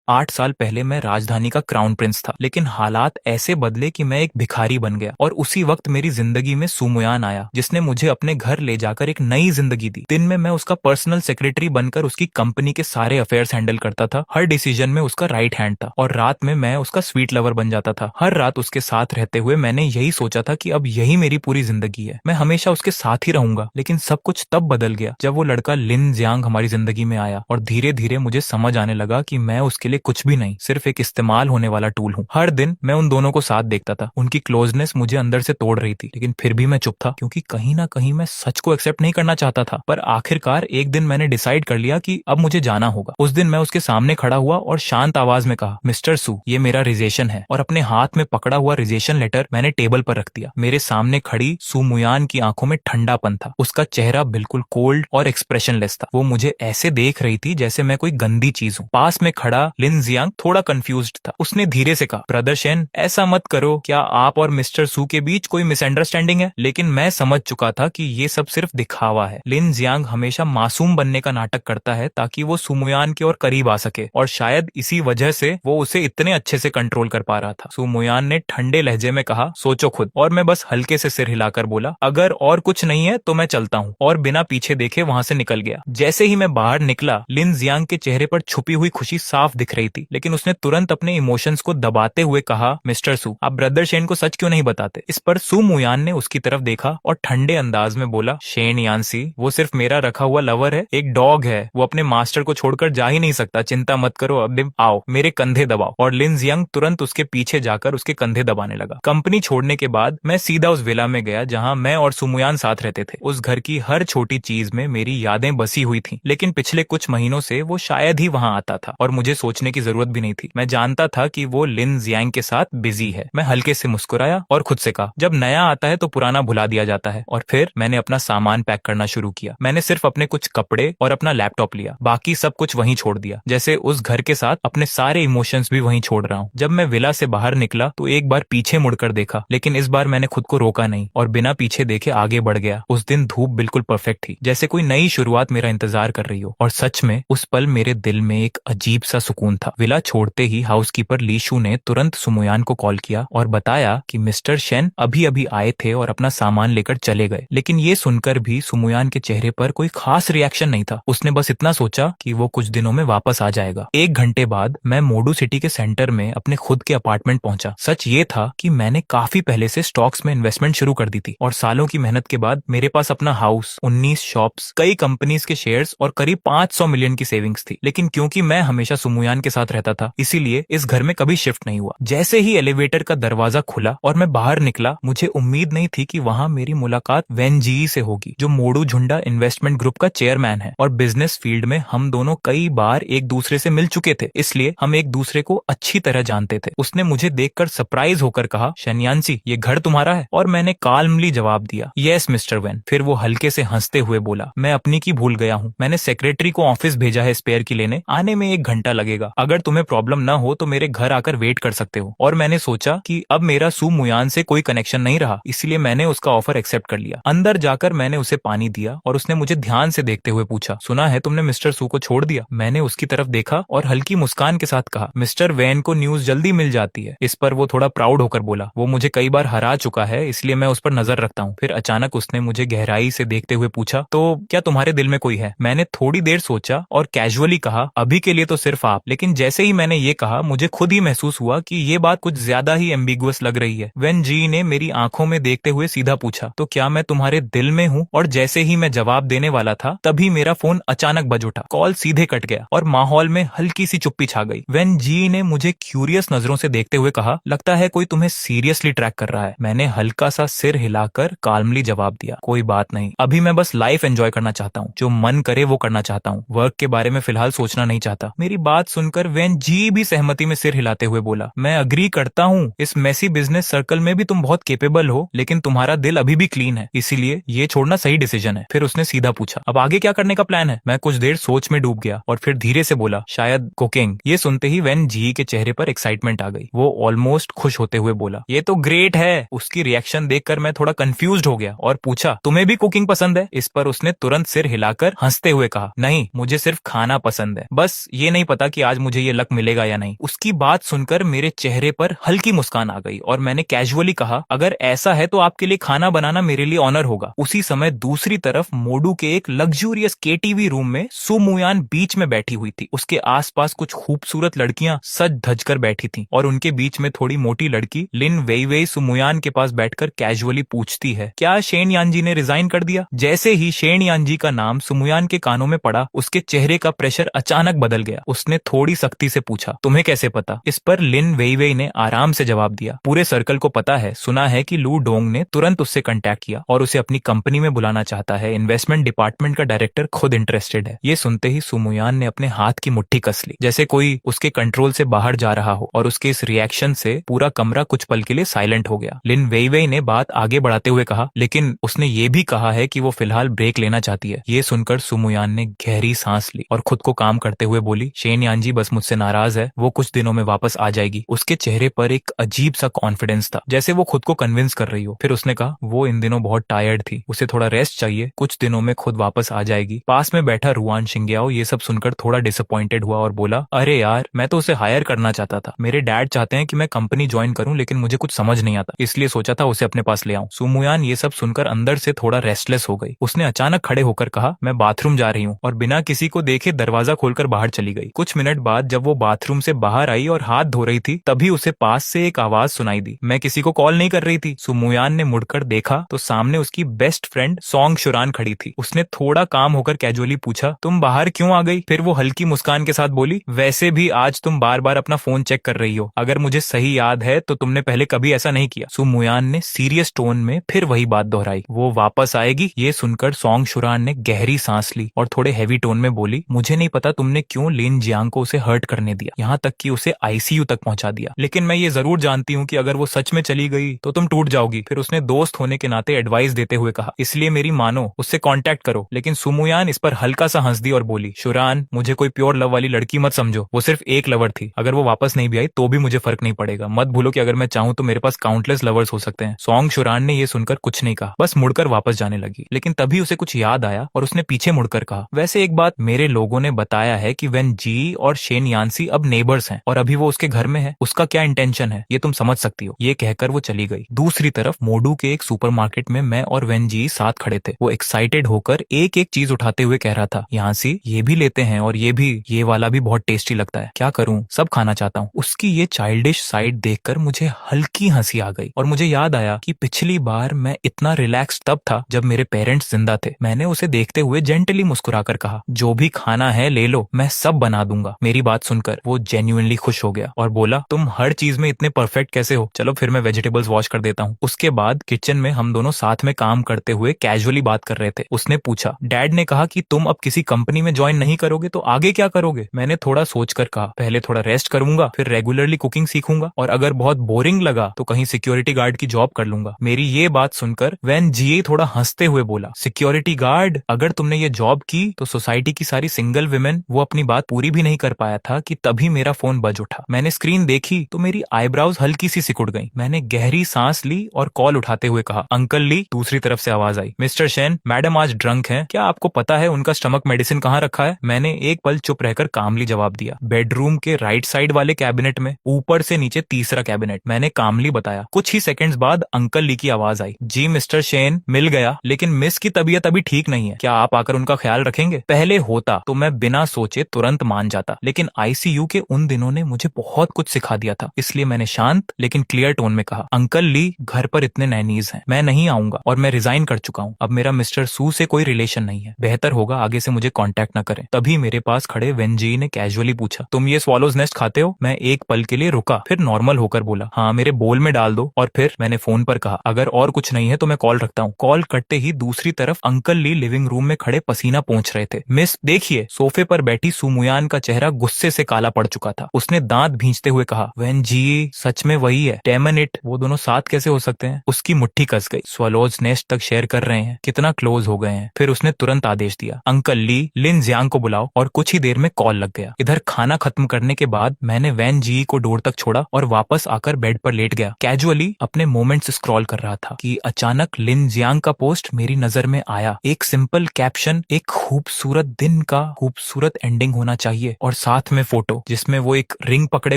8 साल पहले मैं राजधानी का क्राउन प्रिंस था, लेकिन हालात ऐसे बदले कि मैं एक भिखारी बन गया। और उसी वक्त मेरी जिंदगी में सुमुयान आया, जिसने मुझे अपने घर ले जाकर एक नई जिंदगी दी। दिन में मैं उसका पर्सनल सेक्रेटरी बनकर उसकी कंपनी के सारे अफेयर्स हैंडल करता था, हर डिसीजन में उसका राइट हैंड था। और रात में मैं उसका स्वीट लवर बन जाता था। हर रात उसके साथ रहते हुए मैंने यही सोचा था कि अब यही मेरी पूरी जिंदगी है, मैं हमेशा उसके साथ ही रहूंगा। लेकिन सब कुछ तब बदल गया जब वो लड़का लिन जियांग हमारी जिंदगी में आया, और धीरे धीरे मुझे समझ आने लगा कि मैं उसके लिए कुछ भी नहीं, सिर्फ एक इस्तेमाल होने वाला टूल हूँ। हर दिन मैं उन दोनों को साथ देखता था, उनकी क्लोजनेस मुझे अंदर से तोड़ रही थी, लेकिन फिर भी मैं चुप था, क्योंकि कहीं ना कहीं मैं सच को एक्सेप्ट नहीं करना चाहता था। पर आखिरकार एक दिन मैंने डिसाइड कर लिया कि अब मुझे जाना होगा। उस दिन मैं उसके सामने खड़ा हुआ और शांत आवाज में कहा, मिस्टर सू, ये मेरा रिजेशन है। और अपने हाथ में पकड़ा हुआ रिजेशन लेटर मैंने टेबल पर रख दिया। मेरे सामने खड़ी सू मुयान की आंखों में ठंडापन था, उसका चेहरा बिल्कुल कोल्ड और एक्सप्रेशनलेस था। वो मुझे ऐसे देख रही थी जैसे मैं कोई गंदी चीज हूँ। पास में खड़ा लिन जियांग थोड़ा कंफ्यूज्ड था। उसने धीरे से कहा, ब्रदर शेन, ऐसा मत करो, क्या आप और मिस्टर सू के बीच कोई मिसअंडरस्टैंडिंग है? लेकिन मैं समझ चुका था कि ये सब सिर्फ दिखावा है। लिन जियांग हमेशा मासूम बनने का नाटक करता है ताकि वो सुमुयान के और करीब आ सके, और शायद इसी वजह से वो उसे इतने अच्छे से कंट्रोल कर पा रहा था। सुमुयान ने ठंडे लहजे में कहा, सोचो खुद। और मैं बस हल्के से सिर हिलाकर बोला, अगर और कुछ नहीं है तो मैं चलता हूँ। और बिना पीछे देखे वहां से निकल गया। जैसे ही मैं बाहर निकला, लिन जियांग के चेहरे पर छुपी हुई खुशी साफ दिख रही थी, लेकिन उसने तुरंत अपने इमोशंस को दबाते हुए कहा, मिस्टर सू, आप ब्रदर शेन को सच क्यों नहीं बताते? इस पर सू मुयान ने उसकी तरफ देखा और ठंडे अंदाज में बोला, शेन यानसी, वो सिर्फ मेरा रखा हुआ लवर है, एक डॉग है। वो अपने मास्टर को छोड़कर जा ही नहीं सकता। चिंता मत करो, अब आओ, मेरे कंधे दबाओ। और लिन जियांग तुरंत उसके पीछे जाकर उसके कंधे दबाने लगा। कंपनी छोड़ने के बाद मैं सीधा उस विला में गया जहां मैं और सुमुयान साथ रहते थे। उस घर की हर छोटी चीज में मेरी यादें बसी हुई थी, लेकिन पिछले कुछ महीनों से वो शायद ही वहां आता था, और मुझे सोचने की जरूरत भी नहीं थी। मैं जानता था कि वो लिन जियांग के साथ बिजी है। मैं हल्के से मुस्कुराया और खुद से कहा, जब नया आता है तो पुराना भुला दिया जाता है। और फिर मैंने अपना सामान पैक करना शुरू किया। मैंने सिर्फ अपने कुछ कपड़े और अपना लैपटॉप लिया, बाकी सब कुछ वहीं छोड़ दिया, जैसे उस घर के साथ अपने सारे इमोशंस भी वहीं छोड़ रहा हूँ। जब मैं विला से बाहर निकला तो एक बार पीछे मुड़कर देखा, लेकिन इस बार मैंने खुद को रोका नहीं और बिना पीछे देखे आगे बढ़ गया। उस दिन धूप बिल्कुल परफेक्ट थी, जैसे कोई नई शुरुआत मेरा इंतजार कर रही हो। और सच में उस पल मेरे दिल में एक अजीब सा सुकून था। विला छोड़ते ही हाउसकीपर लीशु ने तुरंत सुमुयान को कॉल किया और बताया कि मिस्टर शेन अभी अभी आए थे और अपना सामान लेकर चले गए। लेकिन ये सुनकर भी सुमुयान के चेहरे पर कोई खास रिएक्शन नहीं था। उसने बस इतना सोचा कि वो कुछ दिनों में वापस आ जाएगा। 1 घंटे बाद मैं मोडू सिटी के सेंटर में अपने खुद के अपार्टमेंट पहुंचा। सच ये था कि मैंने काफी पहले से स्टॉक्स में इन्वेस्टमेंट शुरू कर दी थी, और सालों की मेहनत के बाद मेरे पास अपना हाउस, 19 शॉप्स, कई कंपनीज के शेयर्स और करीब 500 मिलियन की सेविंग्स थी। लेकिन क्योंकि मैं हमेशा सुमुयान के साथ रहता था, इसीलिए इस घर में कभी शिफ्ट नहीं हुआ। जैसे ही एलिवेटर का दरवाजा खुला और मैं बाहर निकला, मुझे उम्मीद नहीं थी कि वहां मेरी मुलाकात वेन जी से होगी, जो मोडू झुंडा इन्वेस्टमेंट ग्रुप का चेयरमैन है। और बिजनेस फील्ड में हम दोनों कई बार एक दूसरे से मिल चुके थे, इसलिए हम एक दूसरे को अच्छी तरह जानते थे। उसने मुझे देखकर सरप्राइज होकर कहा, शनियांसी, ये घर तुम्हारा है? और मैंने काल्मली जवाब दिया, यस मिस्टर वेन। फिर वो हल्के से हंसते हुए बोला, मैं अपनी की भूल गया हूँ, मैंने सेक्रेटरी को ऑफिस भेजा है स्पेयर की लेने, आने में 1 घंटा लगेगा। अगर तुम्हें प्रॉब्लम ना हो तो मेरे घर आकर वेट कर सकते हो। और मैंने सोचा कि अब मेरा सू मुयान से कोई कनेक्शन नहीं रहा, इसलिए मैंने उसका ऑफर एक्सेप्ट कर लिया। अंदर जाकर मैंने उसे पानी दिया और उसने मुझे ध्यान से देखते हुए पूछा, सुना है तुमने मिस्टर सू को छोड़ दिया? मैंने उसकी तरफ देखा और हल्की मुस्कान के साथ कहा, मिस्टर वैन को न्यूज जल्दी मिल जाती है। इस पर वो थोड़ा प्राउड होकर बोला, वो मुझे कई बार हरा चुका है, इसलिए मैं उस पर नजर रखता हूँ। फिर अचानक उसने मुझे गहराई से देखते हुए पूछा, तो क्या तुम्हारे दिल में कोई है? मैंने थोड़ी देर सोचा और कैजुअली कहा, अभी के लिए तो सिर्फ आप। लेकिन जैसे ही मैंने ये कहा, मुझे खुद ही महसूस हुआ कि ये बात कुछ ज्यादा ही एम्बिगुअस लग रही है। वेन जी ने मेरी आंखों में देखते हुए सीधा पूछा, तो क्या मैं तुम्हारे दिल में हूँ? और जैसे ही मैं जवाब देने वाला था, तभी मेरा फोन अचानक बज उठा। कॉल सीधे कट गया और माहौल में हल्की सी चुप्पी छा गई। वेन जी ने मुझे क्यूरियस नजरों से देखते हुए कहा, लगता है कोई तुम्हें सीरियसली ट्रैक कर रहा है। मैंने हल्का सा सिर हिलाकर काल्मली जवाब दिया, कोई बात नहीं, अभी मैं बस लाइफ एंजॉय करना चाहता हूँ, जो मन करे वो करना चाहता हूँ, वर्क के बारे में फिलहाल सोचना नहीं चाहता। मेरी बात सुनकर वेन जी भी सहमति में सिर हिलाते हुए बोला, मैं अग्री करता हूँ, इस मेसी बिजनेस सर्कल में भी तुम बहुत केपेबल हो, लेकिन तुम्हारा दिल अभी भी क्लीन है, इसीलिए ये छोड़ना सही डिसीजन है। फिर उसने सीधा पूछा, अब आगे क्या करने का प्लान है? मैं कुछ देर सोच में डूब गया और फिर धीरे से बोला, शायद कुकिंग। ये सुनते ही वेन जी के चेहरे पर एक्साइटमेंट आ गई। वो ऑलमोस्ट खुश होते हुए बोला, ये तो ग्रेट है। उसकी रिएक्शन देखकर मैं थोड़ा कंफ्यूज्ड हो गया और पूछा, तुम्हें भी कुकिंग पसंद है? इस पर उसने तुरंत सिर हिलाकर हंसते हुए कहा, नहीं, मुझे सिर्फ खाना पसंद है, बस ये नहीं पता कि आज आज मुझे ये लक मिलेगा या नहीं। उसकी बात सुनकर मेरे चेहरे पर हल्की मुस्कान आ गई और मैंने कैजुअली कहा, अगर ऐसा है तो आपके लिए खाना बनाना मेरे लिए ऑनर होगा। उसी समय दूसरी तरफ मोडू के एक लग्जूरियस केटीवी रूम में सुमुयान बीच में बैठी हुई थी। उसके आसपास कुछ खूबसूरत लड़कियां सज धज कर बैठी थीं और उनके बीच में थोड़ी मोटी लड़की लिन वेइवेई सुमुयान के पास बैठकर कैजुअली पूछती है, क्या शेन यानजी ने रिजाइन कर दिया? जैसे ही शेन यानजी का नाम सुमुयान के कानों में पड़ा, उसके चेहरे का प्रेशर अचानक बदल गया। उसने थोड़ी सख्ती से पूछा, तुम्हें कैसे पता? इस पर लिन वेइवेई ने आराम से जवाब दिया, पूरे सर्कल को पता है, सुना है कि लू डोंग ने तुरंत उससे कांटेक्ट किया और उसे अपनी कंपनी में बुलाना चाहता है। इन्वेस्टमेंट डिपार्टमेंट का डायरेक्टर खुद इंटरेस्टेड है। ये सुनते ही सुमुयान ने अपने हाथ की मुट्ठी कस ली, जैसे कोई उसके कंट्रोल से बाहर जा रहा हो, और उसके इस रिएक्शन से पूरा कमरा कुछ पल के लिए साइलेंट हो गया। लिन वेइवेई ने बात आगे बढ़ाते हुए कहा, लेकिन उसने ये भी कहा है कि वो फिलहाल ब्रेक लेना चाहती है। ये सुनकर सुमुयान ने गहरी सांस ली और खुद को काम करते हुए बोली, शेन यानजी बस मुझसे नाराज है, वो कुछ दिनों में वापस आ जाएगी। उसके चेहरे पर एक अजीब सा कॉन्फिडेंस था, जैसे वो खुद को कन्विंस कर रही हो। फिर उसने कहा, वो इन दिनों बहुत टायर्ड थी, उसे थोड़ा रेस्ट चाहिए, कुछ दिनों में खुद वापस आ जाएगी। पास में बैठा रुआन शिंग्याओ ये सब सुनकर थोड़ा डिसअपॉइंटेड हुआ और बोला, अरे यार, मैं तो उसे हायर करना चाहता था। मेरे डैड चाहते हैं कि मैं कंपनी ज्वाइन करूं, लेकिन मुझे कुछ समझ नहीं आता, इसलिए सोचा था उसे अपने पास ले आऊं। सुमुयान ये सब सुनकर अंदर से थोड़ा रेस्टलेस हो गई। उसने अचानक खड़े होकर कहा, मैं बाथरूम जा रही हूँ, और बिना किसी को देखे दरवाजा खोलकर बाहर चली गई। कुछ मिनट बाद जब वो बाथरूम से बाहर आई और हाथ धो रही थी, तभी उसे पास से एक आवाज सुनाई दी, मैं किसी को कॉल नहीं कर रही थी। सुमुयान ने मुड़कर देखा तो सामने उसकी बेस्ट फ्रेंड सोंग शुरान खड़ी थी। उसने थोड़ा काम होकर कैजुअली पूछा, तुम बाहर क्यों आ गई? फिर वो हल्की मुस्कान के साथ बोली, वैसे भी आज तुम बार बार अपना फोन चेक कर रही हो, अगर मुझे सही याद है तो तुमने पहले कभी ऐसा नहीं किया। सुमुयान ने सीरियस टोन में फिर वही बात दोहराई, वो वापस आएगी। ये सुनकर सोंग शुरान ने गहरी सांस ली और थोड़े हैवी टोन में बोली, मुझे नहीं पता तुमने क्यों लिन जियांग को उसे हर्ट करने दिया, यहाँ तक कि उसे आईसीयू तक पहुंचा दिया, लेकिन मैं ये जरूर जानती हूँ कि अगर वो सच में चली गई तो तुम टूट जाओगी। फिर उसने दोस्त होने के नाते एडवाइस देते हुए कहा, इसलिए मेरी मानो, उससे कांटेक्ट करो। लेकिन सुमुयान इस पर हल्का सा हंस दी और बोली, शुरान, मुझे कोई प्योर लव वाली लड़की मत समझो, वो सिर्फ एक लवर थी, अगर वो वापस नहीं भी आई तो भी मुझे फर्क नहीं पड़ेगा। मत भूलो कि अगर मैं चाहूँ तो मेरे पास काउंटलेस लवर्स हो सकते हैं। सोंग शुरान ने ये सुनकर कुछ नहीं कहा, बस मुड़कर वापस जाने लगी। लेकिन तभी उसे कुछ याद आया और उसने पीछे मुड़कर कहा, वैसे एक बात, मेरे लोगों ने बताया है कि वेन जी और शेन यानसी अब नेबर्स हैं और अभी वो उसके घर में है, उसका क्या इंटेंशन है ये तुम समझ सकती हो। ये कहकर वो चली गई। दूसरी तरफ मोडू के एक सुपरमार्केट में मैं और वेन जी साथ खड़े थे। वो एक्साइटेड होकर एक एक चीज उठाते हुए कह रहा था, यानसी ये भी लेते हैं, और ये भी, ये वाला भी बहुत टेस्टी लगता है, क्या करूं, सब खाना चाहता हूँ। उसकी ये चाइल्डिश साइड देखकर मुझे हल्की हंसी आ गई और मुझे याद आया कि पिछली बार मैं इतना रिलैक्स तब था जब मेरे पेरेंट्स जिंदा थे। मैंने उसे देखते हुए जेंटली मुस्कुराकर कहा, जो भी खाना है ले लो, मैं सब बना दूंगा। मेरी बात सुनकर वो जेन्युइनली खुश हो गया और बोला, तुम हर चीज में इतने परफेक्ट कैसे हो? चलो फिर मैं वेजिटेबल्स वॉश कर देता हूँ। उसके बाद किचन में हम दोनों साथ में काम करते हुए कैजुअली बात कर रहे थे। उसने पूछा, डैड ने कहा कि तुम अब किसी कंपनी में ज्वाइन नहीं करोगे तो आगे क्या करोगे? मैंने थोड़ा सोचकर कहा, पहले थोड़ा रेस्ट करूंगा, फिर रेगुलरली कुकिंग सीखूंगा, और अगर बहुत बोरिंग लगा तो कहीं सिक्योरिटी गार्ड की जॉब कर लूंगा। मेरी ये बात सुनकर वैन जीए थोड़ा हंसते हुए बोला, सिक्योरिटी गार्ड? अगर तुमने ये जॉब की तो सोसाइटी की सारी सिंगल विमेन, वो अपनी बात पूरी भी नहीं कर पाया था कि तभी मेरा फोन बज उठा। मैंने स्क्रीन देखी तो मेरी आईब्राउज हल्की सी सिकुड़ गई। मैंने गहरी सांस ली और कॉल उठाते हुए कहा, अंकल ली। दूसरी तरफ से आवाज आई, मिस्टर शेन, मैडम आज ड्रंक हैं, क्या आपको पता है उनका स्टमक मेडिसिन कहाँ रखा है? मैंने एक पल चुप रहकर कामली जवाब दिया, बेडरूम के राइट साइड वाले कैबिनेट में, ऊपर से नीचे तीसरा कैबिनेट। मैंने कामली बताया। कुछ ही सेकंड्स बाद अंकल ली की आवाज आई, जी मिस्टर शेन, मिल गया, लेकिन मिस की तबीयत अभी ठीक नहीं है, क्या आप आकर उनका ख्याल रखेंगे? पहले होता तो मैं बिना सोचे तुरंत मान जाता, लेकिन आईसीयू के उन दिनों ने मुझे बहुत कुछ सिखा दिया था, इसलिए मैंने शांत लेकिन क्लियर टोन में कहा, अंकल ली, घर पर इतने नैनीज हैं, मैं नहीं आऊंगा और मैं रिजाइन कर चुका हूँ। अब मेरा मिस्टर सू से कोई रिलेशन नहीं है, बेहतर होगा आगे से मुझे कांटेक्ट न करें। तभी मेरे पास खड़े वेनजी ने कैजुअली पूछा, तुम ये स्वॉलोज नेस्ट खाते हो? मैं एक पल के लिए रुका, फिर नॉर्मल होकर बोला, हाँ मेरे बोल में डाल दो। और फिर मैंने फोन पर कहा, अगर और कुछ नहीं है तो मैं कॉल रखता हूँ। कॉल कटते ही दूसरी तरफ अंकल ली लिविंग रूम में खड़े पसीना पोंछ रहे थे। मिस देखिए, सोफे पर बैठी सुमुयान का चेहरा गुस्से से काला पड़ चुका था। उसने दांत भींचते हुए कहा, वेन जी, सच में वही है, डैमन इट, वो दोनों साथ कैसे हो सकते हैं? उसकी मुट्ठी कस गई। स्वॉलोज नेस्ट तक शेयर कर रहे हैं, कितना क्लोज हो गए हैं। फिर उसने तुरंत आदेश दिया, अंकल ली, लिन जियांग को बुलाओ, और कुछ ही देर में कॉल लग गया। इधर खाना खत्म करने के बाद मैंने वैन जी को डोर तक छोड़ा और वापस आकर बेड पर लेट गया। कैजुअली अपने मोमेंट्स स्क्रॉल कर रहा था कि अचानक लिन जियांग का पोस्ट मेरी नजर में आया। एक सिंपल कैप्शन, एक खूबसूरत दिन का खूबसूरत एंडिंग होना चाहिए, और साथ में फोटो जिसमें वो एक रिंग पकड़े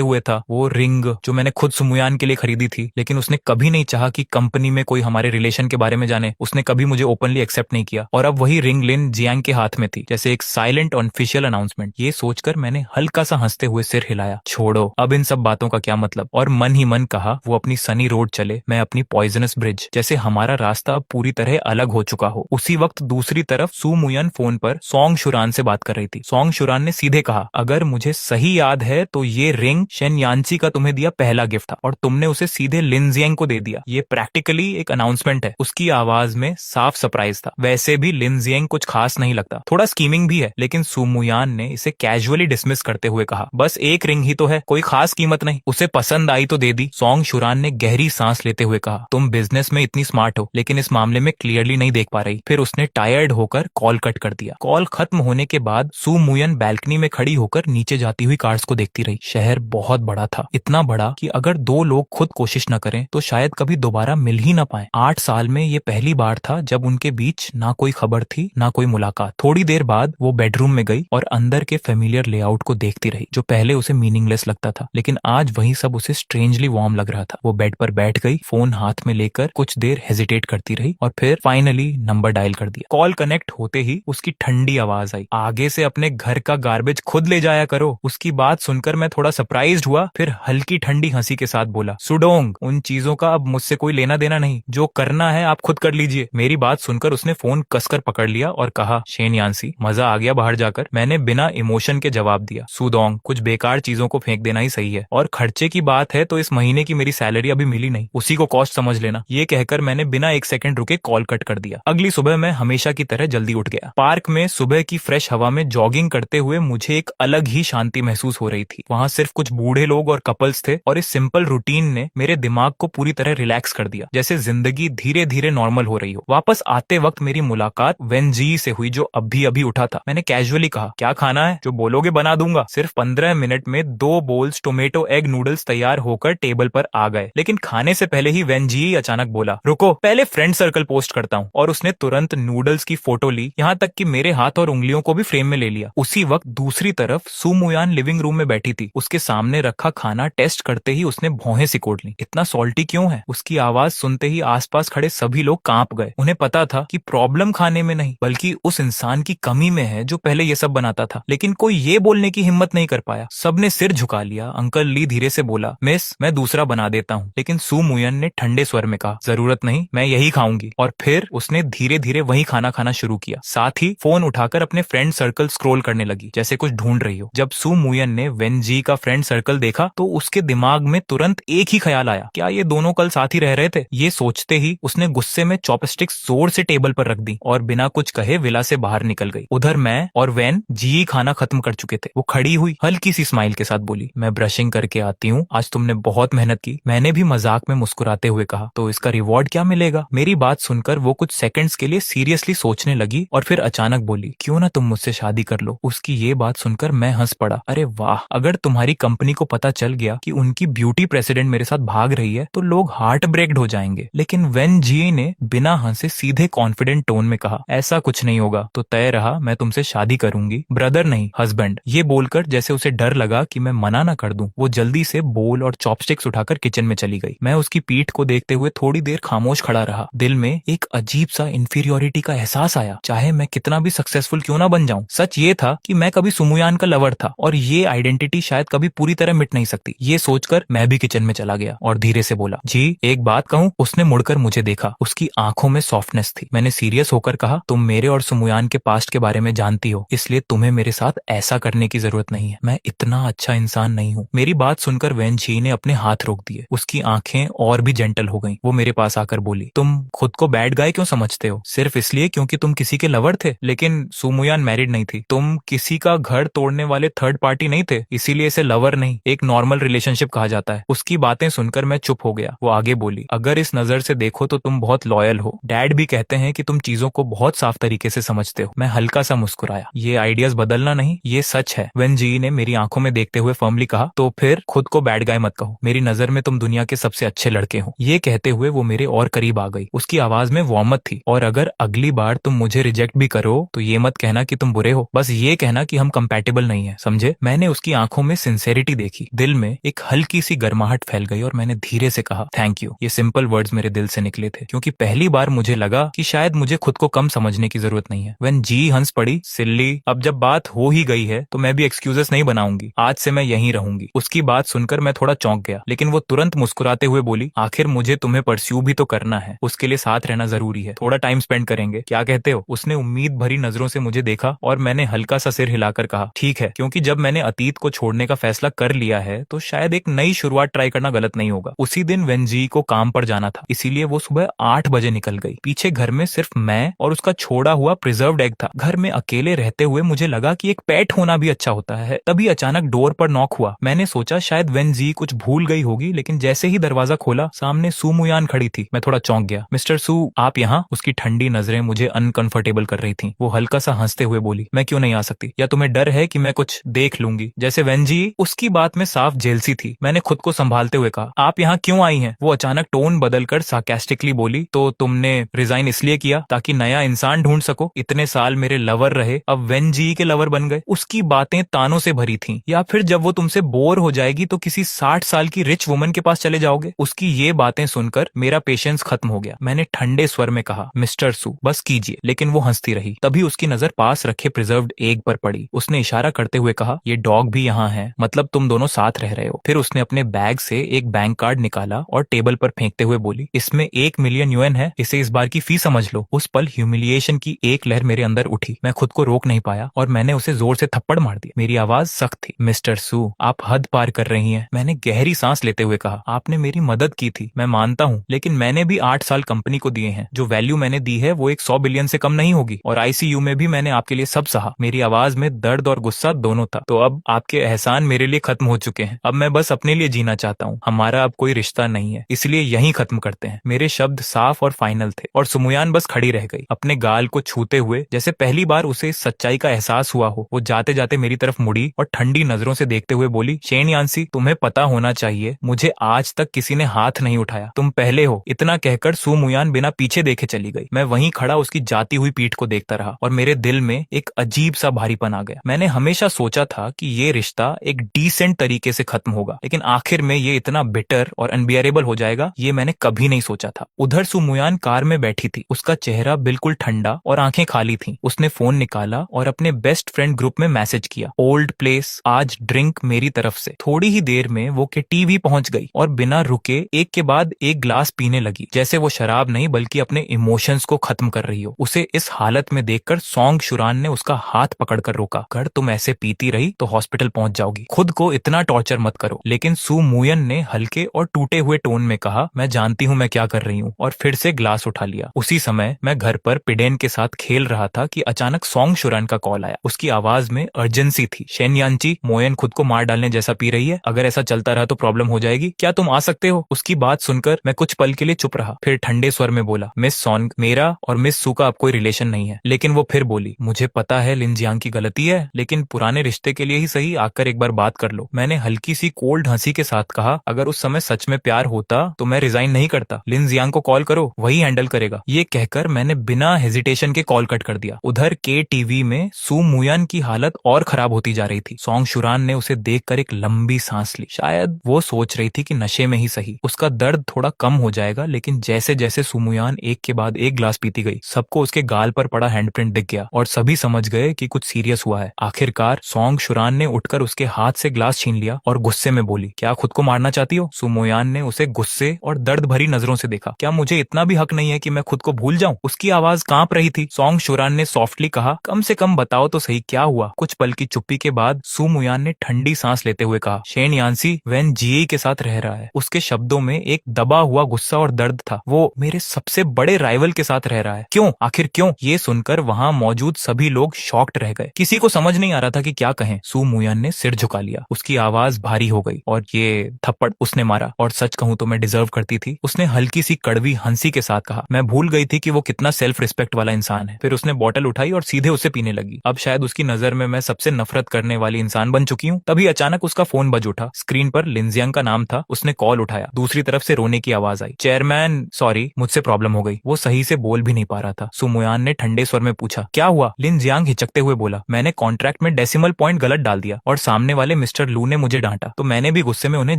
हुए था, वो रिंग जो मैंने खुद सुमुयान के लिए खरीदी थी, लेकिन उसने कभी नहीं चाहा कि कंपनी में कोई हमारे रिलेशन के बारे में जाने। उसने कभी मुझे ओपनली एक्सेप्ट नहीं किया और अब वही रिंग लिन जियांग के हाथ में थी, जैसे एक साइलेंट ऑफिशियल अनाउंसमेंट। ये सोचकर मैंने हल्का सा हंसते हुए सिर हिलाया। छोड़ो अब इन सब बातों का क्या मतलब, और मन ही मन कहा वो अपनी सनी रोड चले, मैं अपनी पॉइजनस ब्रिज, जैसे हमारा रास्ता अब पूरी तरह अलग हो चुका हो। उसी वक्त दूसरी तरफ सू मुयन फोन पर सोंग शुरान से बात कर रही थी। सोंग शुरान ने सीधे कहा, अगर मुझे सही याद है तो ये रिंग शेन यानची का तुम्हें दिया पहला गिफ्ट था और तुमने उसे सीधे लिन जियांग को दे दिया। ये प्रैक्टिकली एक अनाउंसमेंट है। उसकी आवाज में साफ सरप्राइज था। वैसे भी लिन जियांग कुछ खास नहीं लगता, थोड़ा स्कीमिंग भी है, लेकिन सू मुयान ने इसे कैजुअली डिसमिस करते हुए कहा, बस एक रिंग ही तो है, कोई खास कीमत नहीं, उसे पसंद आई तो दे दी। सोंग शुरान ने गहरी सांस लेते हुए कहा, तुम बिजनेस में इतनी स्मार्ट हो लेकिन इस मामले में क्लियरली नहीं देख पा रही। फिर उसने टायर्ड होकर कॉल कट कर दिया। कॉल खत्म होने के बाद सू मुयन बैल्कनी में खड़ी होकर नीचे जाती हुई कार्स को देखती रही। शहर बहुत बड़ा था, इतना बड़ा कि अगर दो लोग खुद कोशिश न करें तो शायद कभी दोबारा मिल ही ना पाए। 8 साल में ये पहली बार था जब उनके बीच ना कोई खबर थी ना कोई मुलाकात। थोड़ी देर बाद वो बेडरूम में गई और अंदर के फेमिलियर लेआउट को देखती रही, जो पहले उसे मीनिंगलेस लगता था, लेकिन आज वही सब उसे स्ट्रेंजली वार्म लग रहा था। वो बेड पर बैठ गई, फोन हाथ में लेकर कुछ देर हेजिटेट करती रही और फिर फाइनली नंबर डायल कर दिया। कॉल कनेक्ट होते ही उसकी ठंडी आवाज आई, आगे से अपने घर का गार्बेज खुद ले जाया करो। उसकी बात सुनकर मैं थोड़ा सरप्राइज्ड हुआ, फिर हल्की ठंडी हंसी के साथ बोला, सुडोंग, उन चीजों का अब मुझसे कोई लेना देना नहीं, जो करना है आप खुद कर लीजिए। मेरी बात सुनकर उसने फोन कसकर पकड़ लिया और कहा, शेन यानसी, मजा आ गया बाहर जाकर। मैंने बिना इमोशन के जवाब दिया, सुडोंग, कुछ बेकार चीजों को फेंक देना ही सही है, और खर्चे की बात है तो इस महीने की मेरी सैलरी अभी मिली नहीं, उसी को कॉस्ट समझ लेना। ये कहकर मैंने बिना एक सेकंड रुके कॉल कट कर दिया। अगली सुबह मैं हमेशा की तरह जल्दी उठ गया। पार्क में सुबह की फ्रेश हवा में जॉगिंग करते हुए मुझे एक अलग ही शांति महसूस हो रही थी। वहां सिर्फ कुछ बूढ़े लोग और कपल्स थे और इस सिंपल रूटीन ने मेरे दिमाग को पूरी तरह रिलैक्स कर दिया, जैसे जिंदगी धीरे धीरे नॉर्मल हो रही हो। वापस आते वक्त मेरी मुलाकात वेन जी से हुई, जो अभी अभी उठा था। मैंने कैजुअली कहा, क्या खाना है, जो बोलोगे बना दूंगा। सिर्फ 15 मिनट में 2 बोल्स टोमेटो एग नूडल्स तैयार होकर टेबल पर आ गए, लेकिन खाने से पहले ही वेन जी अचानक बोला, रुको, पहले फ्रेंड सर्कल पोस्ट करता हूँ। और उसने तुरंत नूडल्स की फोटो ली, यहाँ तक कि मेरे हाथ और उंगलियों को भी फ्रेम में ले लिया। उसी वक्त दूसरी तरफ सू मुयान लिविंग रूम में बैठी थी। उसके सामने रखा खाना टेस्ट करते ही उसने भौहें सिकोड़ ली। इतना सॉल्टी क्यों है? उसकी आवाज सुनते ही आसपास खड़े सभी लोग कांप गए। उन्हें पता था कि प्रॉब्लम खाने में नहीं बल्कि उस इंसान की कमी में है जो पहले ये सब बनाता था, लेकिन कोई ये बोलने की हिम्मत नहीं कर पाया। सबने सिर झुका लिया। अंकल ली धीरे से बोला, मिस, मैं दूसरा बना देता हूँ। लेकिन सू मुयन ने ठंडे स्वर में कहा, जरूरत नहीं, मैं यही खाऊंगी। और फिर उसने धीरे धीरे वही खाना खाना शुरू किया, साथ ही फोन उठाकर अपने फ्रेंड सर्कल स्क्रॉल करने लगी, जैसे कुछ ढूंढ रही हो। जब सू मुयन ने वेन जी का फ्रेंड सर्कल देखा तो उसके दिमाग में तुरंत एक ही ख्याल आया, क्या ये दोनों कल साथ ही रह रहे थे? ये सोचते ही उसने गुस्से में चॉपस्टिक्स जोर से टेबल पर रख दी और बिना कुछ कहे विला से बाहर निकल गई। उधर मैं और वेन जी खाना खत्म कर चुके थे। वो खड़ी हुई हल्की सी स्माइल के साथ बोली, मैं ब्रशिंग करके आती हूँ, आज तुमने बहुत मेहनत की। मैंने भी मजाक में मुस्कुराते हुए कहा, तो इसका रिवॉर्ड क्या मिलेगा? मेरी बात सुनकर वो कुछ सेकंड्स के लिए सीरियसली सोचने लगी और फिर अचानक बोली, क्यों ना तुम मुझसे शादी कर लो। उसकी ये बात सुनकर मैं हंस पड़ा। अरे वाह, अगर तुम्हारी कंपनी को पता चल गया कि उनकी ब्यूटी प्रेसिडेंट मेरे साथ भाग रही है तो लोग हार्ट ब्रेक्ड हो जाएंगे। लेकिन वेन जी ने बिना हंसे सीधे कॉन्फिडेंट टोन में कहा, ऐसा कुछ नहीं होगा, तो तय रहा, मैं तुमसे शादी करूंगी, ब्रदर नहीं हस्बैंड। ये बोलकर जैसे उसे डर लगा कि मैं मना ना कर दूं, वो जल्दी से बोल और चॉपस्टिक्स उठाकर किचन में चली गई। मैं उसकी पीठ को देखते हुए थोड़ी देर खामोश खड़ा रहा। दिल में एक अजीब सा इंफीरियोरिटी का एहसास आया, चाहे मैं कितना भी सक्सेसफुल क्यों ना बन जाऊं। सच ये था कि मैं कभी सुमुयान का लवर था और ये आइडेंटिटी शायद कभी पूरी तरह मिट नहीं सकती। ये सोचकर मैं भी किचन में चला गया और धीरे से बोला, जी एक बात कहूं? उसने मुड़कर मुझे देखा। उसकी आंखों में सॉफ्टनेस थी। मैंने सीरियस होकर कहा, तुम मेरे और सुमुयान के पास्ट के बारे में जानती हो, इसलिए तुम्हें मेरे साथ ऐसा करने की जरूरत नहीं है। मैं इतना अच्छा इंसान नहीं हूँ। मेरी बात सुनकर वेन जी ने अपने हाथ रोक दिए। उसकी आंखें और भी जेंटल हो गईं। वो मेरे पास आकर बोली, तुम खुद को बैड गाय क्यों समझते हो? सिर्फ इसलिए क्योंकि तुम किसी के लवर थे? लेकिन सुमुयान मैरिड नहीं थी। तुम किसी का घर तोड़ने वाले थर्ड पार्टी नहीं थे, इसीलिए इसे लवर नहीं, एक नॉर्मल रिलेशनशिप कहा जाता है। उसकी बातें सुनकर मैं चुप हो गया। वो आगे बोली, अगर इस नजर से देखो तो तुम बहुत लॉयल हो। डैड भी कहते हैं कि तुम चीजों को बहुत साफ तरीके से समझते हो। मैं हल्का सा मुस्कुराया। ये आइडियाज बदलना नहीं, ये सच है। वेन जी ने मेरी आंखों में देखते हुए फर्मली कहा, तो फिर खुद को बैड गाय मत कहो। मेरी नजर में तुम दुनिया के सबसे अच्छे लड़के हो। ये कहते हुए वो मेरे और करीब आ गई। उसकी आवाज में वार्मथ थी। और अगर अगली बार तुम मुझे रिजेक्ट भी करो तो ये मत कहना कि तुम बुरे हो, बस ये कहना कि हम कंपैटिबल नहीं नहीं है, समझे? मैंने उसकी आंखों में सिंसेरिटी देखी, दिल में एक हल्की सी गर्माहट फैल गई और मैंने धीरे से कहा थैंक यू। ये सिंपल वर्ड्स मेरे दिल से निकले थे क्योंकि पहली बार मुझे लगा कि शायद मुझे खुद को कम समझने की जरूरत नहीं है। व्हेन जी हंस पड़ी, सिल्ली, अब जब बात हो ही गई है तो मैं भी एक्सक्यूजेस नहीं बनाऊंगी, आज से मैं यहीं रहूंगी। उसकी बात सुनकर मैं थोड़ा चौंक गया, लेकिन वो तुरंत मुस्कुराते हुए बोली आखिर मुझे तुम्हें परस्यू भी तो करना है, उसके लिए साथ रहना जरूरी है, थोड़ा टाइम स्पेंड करेंगे, क्या कहते हो? उसने उम्मीद भरी नजरों से मुझे देखा और मैंने हल्का सा सिर हिलाकर कहा ठीक है, क्योंकि जब मैंने अतीत को छोड़ने का फैसला कर लिया है तो शायद एक नई शुरुआत ट्राई करना गलत नहीं होगा। उसी दिन वेंजी को काम पर जाना था, इसीलिए वो सुबह 8 बजे निकल गई। पीछे घर में सिर्फ मैं और उसका छोड़ा हुआ प्रिजर्व्ड एग था। घर में अकेले रहते हुए मुझे लगा कि एक पेट होना भी अच्छा होता है। तभी अचानक डोर पर नॉक हुआ। मैंने सोचा शायद वेंजी कुछ भूल गई होगी, लेकिन जैसे ही दरवाजा खोला सामने सू मुयान खड़ी थी। मैं थोड़ा चौंक गया। मिस्टर सू, आप यहाँ? उसकी ठंडी नजरें मुझे अनकंफर्टेबल कर रही थी। वो हल्का सा हंसते हुए बोली मैं क्यों नहीं आ सकती? या तुम्हें डर है कि मैं कुछ देख लूंगी जैसे वेंजी? उसकी बात में साफ जेलसी थी। मैंने खुद को संभालते हुए कहा आप यहाँ क्यों आई हैं? वो अचानक टोन बदलकर सार्कास्टिकली बोली तो तुमने रिजाइन इसलिए किया ताकि नया इंसान ढूंढ सको? इतने साल मेरे लवर रहे, अब वेंजी के लवर बन गए? उसकी बातें तानों से भरी थीं। या फिर जब वो तुमसे बोर हो जाएगी तो किसी 60 साल की रिच वुमन के पास चले जाओगे? उसकी ये बातें सुनकर मेरा पेशेंस खत्म हो गया। मैंने ठंडे स्वर में कहा मिस्टर सू बस कीजिए, लेकिन वो हंसती रही। तभी उसकी नजर पास रखे प्रिजर्व्ड एग पर पड़ी। उसने इशारा करते हुए कहा ये डॉग भी यहाँ है, मतलब तुम दोनों साथ रह रहे हो। फिर उसने अपने बैग से एक बैंक कार्ड निकाला और टेबल पर फेंकते हुए बोली इसमें 1 मिलियन यूएन है, इसे इस बार की फी समझ लो। उस पल ह्यूमिलिएशन की एक लहर मेरे अंदर उठी। मैं खुद को रोक नहीं पाया और मैंने उसे जोर से थप्पड़ मार दिया। मेरी आवाज सख्त थी। मिस्टर सू आप हद पार कर रही हैं। मैंने गहरी सांस लेते हुए कहा आपने मेरी मदद की थी, मैं मानता हूँ, लेकिन मैंने भी 8 साल कंपनी को दिए हैं। जो वैल्यू मैंने दी है वो एक 100 बिलियन से कम नहीं होगी, और आईसीयू में भी मैंने आपके लिए सब सहा। मेरी आवाज में दर्द और गुस्सा दोनों था। तो अब आपके एहसान मेरे लिए खत्म हो चुके हैं। अब मैं बस अपने लिए जीना चाहता हूँ। हमारा अब कोई रिश्ता नहीं है, इसलिए यहीं खत्म करते हैं। मेरे शब्द साफ और फाइनल थे और सुमुयान बस खड़ी रह गई, अपने गाल को छूते हुए, जैसे पहली बार उसे इस सच्चाई का एहसास हुआ हो। वो जाते जाते मेरी तरफ मुड़ी और ठंडी नजरों से देखते हुए बोली शेन यांसी, तुम्हें पता होना चाहिए मुझे आज तक किसी ने हाथ नहीं उठाया, तुम पहले हो। इतना कहकर सू मुयान बिना पीछे देखे चली गई। मैं वहीं खड़ा उसकी जाती हुई पीठ को देखता रहा और मेरे दिल में एक अजीब सा भारीपन आ गया। मैंने हमेशा सोचा था कि ये रिश्ता एक डिसेंट तरीके से खत्म होगा, लेकिन आखिर में ये इतना बिटर और अनबियरेबल हो जाएगा ये मैंने कभी नहीं सोचा था। उधर सू मुयान कार में बैठी थी। उसका चेहरा बिल्कुल ठंडा और आंखें खाली थीं। उसने फोन निकाला और अपने बेस्ट फ्रेंड ग्रुप में मैसेज किया ओल्ड प्लेस, आज ड्रिंक मेरी तरफ से। थोड़ी ही देर में वो के टीवी पहुंच गई और बिना रुके एक के बाद एक ग्लास पीने लगी, जैसे वो शराब नहीं बल्कि अपने इमोशंस को खत्म कर रही हो। उसे इस हालत में देखकर सॉन्ग शुरान ने उसका हाथ पकड़कर रोका। अगर तुम ऐसे पीती रही तो हॉस्पिटल पहुंच जाओगी, खुद को इतना टॉर्चर मत करो। लेकिन सू मुयन ने हल्के और टूटे हुए टोन में कहा मैं जानती हूँ मैं क्या कर रही हूँ, और फिर से ग्लास उठा लिया। उसी समय मैं घर पर पिडेन के साथ खेल रहा था कि अचानक सॉन्ग शुरान का कॉल आया। उसकी आवाज में अर्जेंसी थी। शेन यांची, मोयन खुद को मार डालने जैसा पी रही है, अगर ऐसा चलता रहा तो प्रॉब्लम हो जाएगी, क्या तुम आ सकते हो? उसकी बात सुनकर मैं कुछ पल के लिए चुप रहा, फिर ठंडे स्वर में बोला मिस सॉन्ग, मेरा और मिस सू का अब कोई रिलेशन नहीं है। लेकिन वो फिर बोली मुझे पता है लिन जियांग की गलती है, लेकिन पुराने रिश्ते के लिए ही सही आकर एक बार बात कर लो। मैंने हल्की सी कोल्ड हंसी के साथ कहा अगर उस समय सच में प्यार होता तो मैं रिजाइन नहीं करता। लिन जियांग को कॉल करो, वही हैंडल करेगा। ये कहकर मैंने बिना हेजिटेशन के कॉल कट कर दिया। उधर के टीवी में सू मुयान की हालत और खराब होती जा रही थी। सॉन्ग शुरान ने उसे देखकर एक लंबी सांस ली। शायद वो सोच रही थी कि नशे में ही सही उसका दर्द थोड़ा कम हो जाएगा, लेकिन जैसे जैसे सुमुयान एक के बाद एक ग्लास पीती गई, सबको उसके गाल पर पड़ा हैंडप्रिंट दिख गया और सभी समझ गए कि कुछ सीरियस हुआ है। आखिरकार सॉन्ग शुरान ने उठकर उसके हाथ से ग्लास छीन लिया और गुस्से में बोली क्या खुद को मारना चाहती हो? सुमुयान ने उसे गुस्से और दर्द भरी नजरों से देखा। क्या मुझे इतना भी हक नहीं है कि मैं खुद को भूल जाऊं? उसकी आवाज कांप रही थी। सॉन्ग शुरान ने सॉफ्टली कहा कम से कम बताओ तो सही क्या हुआ? कुछ पल की चुप्पी के बाद सुमुयान ने ठंडी सांस लेते हुए कहा शेन यांसी वेन जीई के साथ रह रहा है। उसके शब्दों में एक दबा हुआ गुस्सा और दर्द था। वो मेरे सबसे बड़े राइवल के साथ रह रहा है। क्यों? आखिर क्यों? ये सुनकर वहां मौजूद सभी लोग शॉक्ड रह गए। किसी को समझ नहीं आ रहा था कि क्या कहें। सू मुयान ने सिर झुका लिया। उसकी आवाज भारी हो गई और ये थप्पड़ उसने मारा और सच कहूं तो मैं डिजर्व करती थी। उसने हल्की सी कड़वी हंसी के साथ कहा मैं भूल गई थी कि वो कितना सेल्फ रिस्पेक्ट वाला इंसान है। फिर उसने बोतल उठाई और सीधे उसे पीने लगी। अब शायद उसकी नजर में मैं सबसे नफरत करने वाली इंसान बन चुकी हूँ। तभी अचानक उसका फोन बज उठा। स्क्रीन पर लिन जियांग का नाम था। उसने कॉल उठाया। दूसरी तरफ से रोने की आवाज आई चेयरमैन सॉरी, मुझसे प्रॉब्लम हो गई। वो सही से बोल भी नहीं पा रहा था। सुमुयान ने ठंडे स्वर में पूछा क्या हुआ? लिन जियांग हिचकते हुए बोला मैंने कॉन्ट्रैक्ट में डेसिमल पॉइंट गलत डाल दिया और सामने वाले मिस्टर लू ने मुझे डांटा तो मैंने भी गुस्से में उन्हें